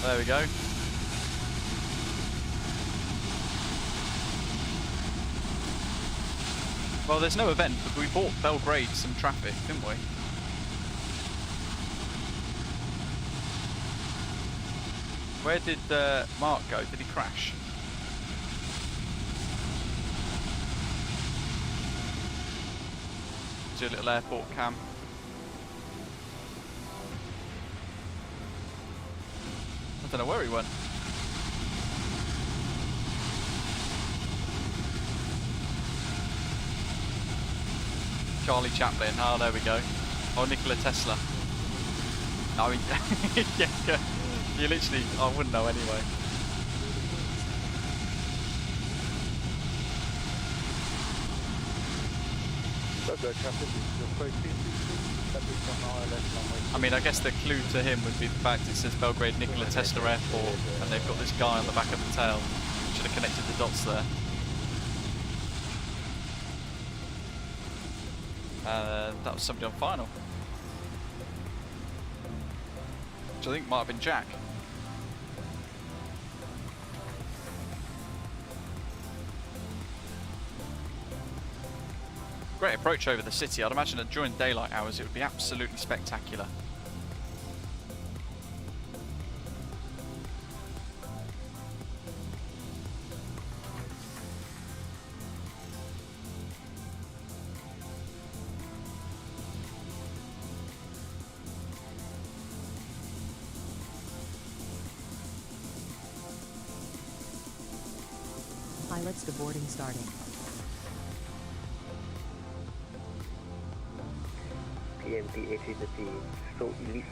There we go. Well, there's no event, but we bought Belgrade some traffic, didn't we? Where did Mark go? Did he crash? Do a little airport cam. I don't know where he went. Charlie Chaplin. Oh, there we go. Oh, Nikola Tesla. I mean, yeah, you literally, I wouldn't know anyway. I mean, I guess the clue to him would be the fact it says Belgrade Nikola Tesla Airport, and they've got this guy on the back of the tail. Should have connected the dots there. That was somebody on final, which I think might have been Jack. Great approach over the city. I'd imagine that during daylight hours it would be absolutely spectacular. Pilots to boarding starting. PMP A330, so elite.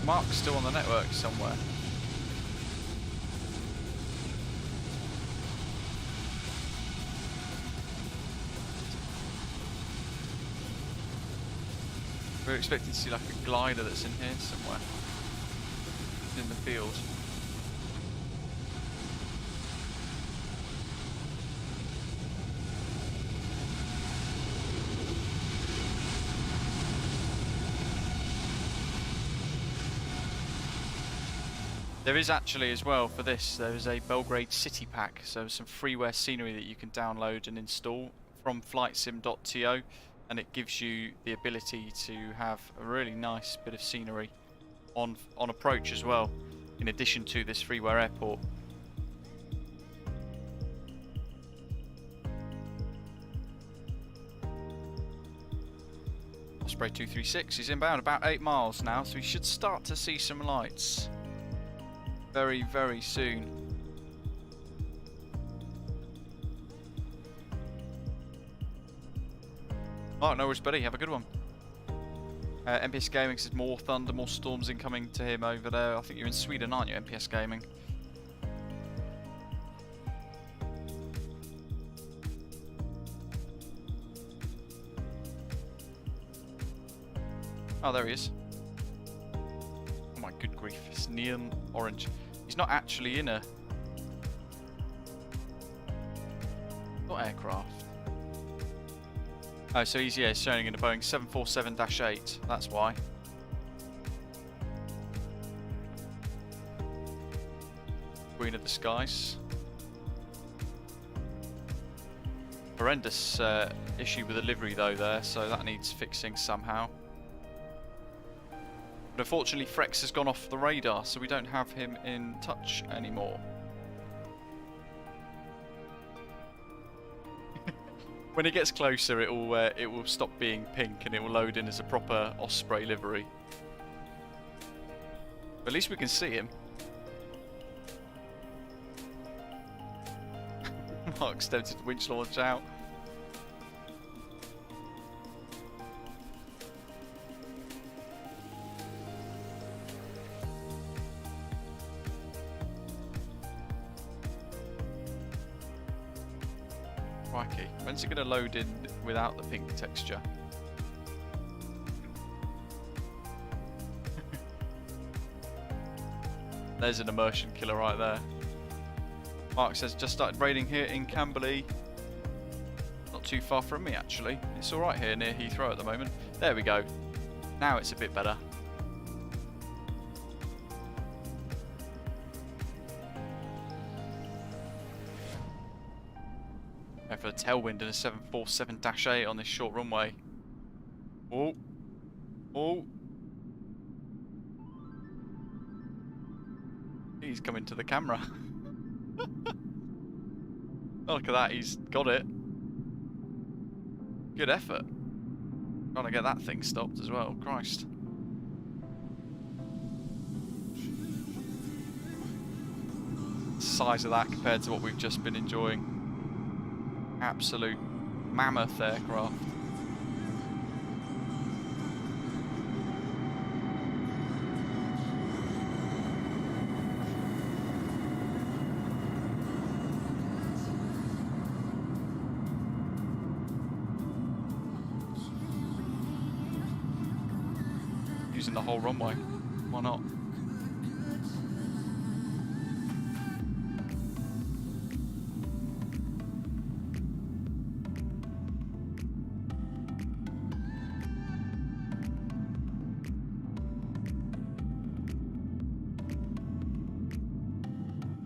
Mark's still on the network somewhere. We're expecting to see like a glider that's in here somewhere. In the field. There is actually as well for this, there is a Belgrade City Pack, so some freeware scenery that you can download and install from flightsim.to. and it gives you the ability to have a really nice bit of scenery on approach as well, in addition to this freeware airport. Osprey 236 is inbound about 8 miles now, so we should start to see some lights very, very soon. Oh, no worries, buddy. Have a good one. MPS Gaming says more thunder, more storms incoming to him over there. I think you're in Sweden, aren't you, MPS Gaming? Oh, there he is. Oh my good grief, it's neon orange. He's not actually in a... What aircraft? Oh, so he's, yeah, showing in a Boeing 747-8, that's why. Queen of the Skies. Horrendous issue with the livery though there, so that needs fixing somehow. But unfortunately Frex has gone off the radar, so we don't have him in touch anymore. When it gets closer, it will stop being pink and it will load in as a proper Osprey livery. But at least we can see him. Mark's tempted to winch launch out. Crikey. When's it going to load in without the pink texture? There's an immersion killer right there. Mark says, just started raiding here in Camberley. Not too far from me actually. It's alright here near Heathrow at the moment. There we go. Now it's a bit better. For a tailwind and a 747-8 on this short runway. Oh. Oh. He's coming to the camera. Oh, look at that, he's got it. Good effort. Trying to get that thing stopped as well. Christ. The size of that compared to what we've just been enjoying. Absolute mammoth aircraft. Using the whole runway. Why not?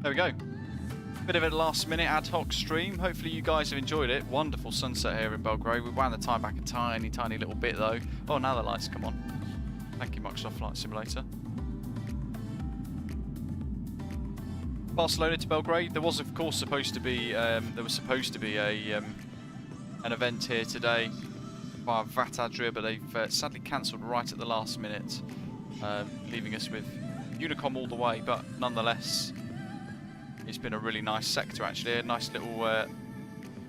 There we go. Bit of a last minute ad hoc stream. Hopefully you guys have enjoyed it. Wonderful sunset here in Belgrade. We wound the time back a tiny little bit though. Oh, now the lights come on. Thank you, Microsoft Flight Simulator. Barcelona to Belgrade. There was of course supposed to be an event here today via VATSIM, but they've sadly cancelled right at the last minute, leaving us with Unicom all the way, but nonetheless it's been a really nice sector actually, a nice little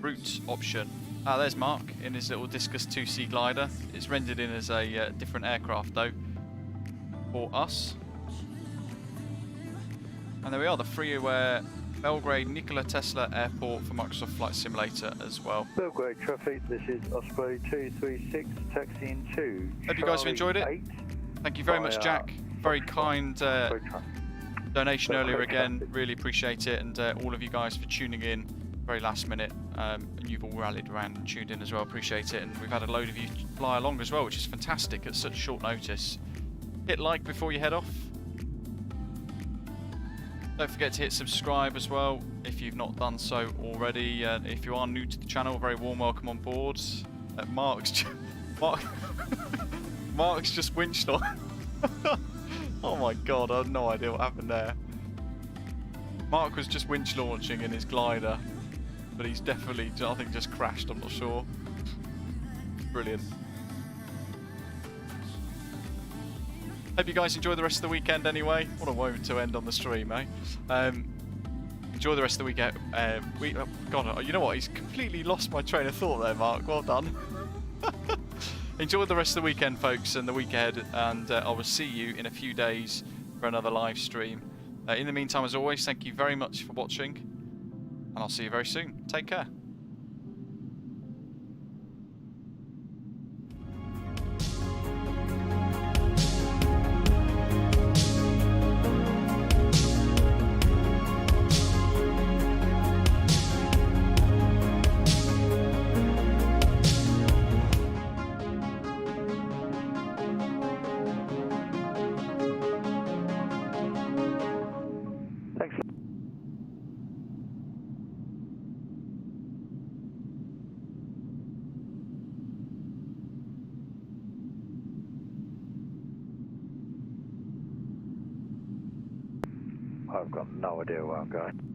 route option. Ah, there's Mark in his little Discus 2C glider. It's rendered in as a different aircraft though for us. And there we are, the freeware Belgrade Nikola Tesla Airport for Microsoft Flight Simulator as well. Belgrade traffic, this is Osprey 236 taxiing 2. Hope you guys have enjoyed it. Thank you very much, Jack. Very kind donation earlier again, really appreciate it, and all of you guys for tuning in very last minute, and you've all rallied around and tuned in as well, appreciate it, and we've had a load of you fly along as well, which is fantastic at such short notice. Hit like before you head off. Don't forget to hit subscribe as well if you've not done so already. If you are new to the channel, very warm welcome on board. Mark's just winched on. Oh my god, I have no idea what happened there. Mark was just winch launching in his glider, but he's definitely, I think, just crashed, I'm not sure. Brilliant. Hope you guys enjoy the rest of the weekend anyway. What a moment to end on the stream, eh? Enjoy the rest of the weekend. God, you know what? He's completely lost my train of thought there, Mark. Well done. Enjoy the rest of the weekend, folks, and the week ahead. And I will see you in a few days for another live stream. In the meantime, as always, thank you very much for watching. And I'll see you very soon. Take care. I've got no idea where I'm going.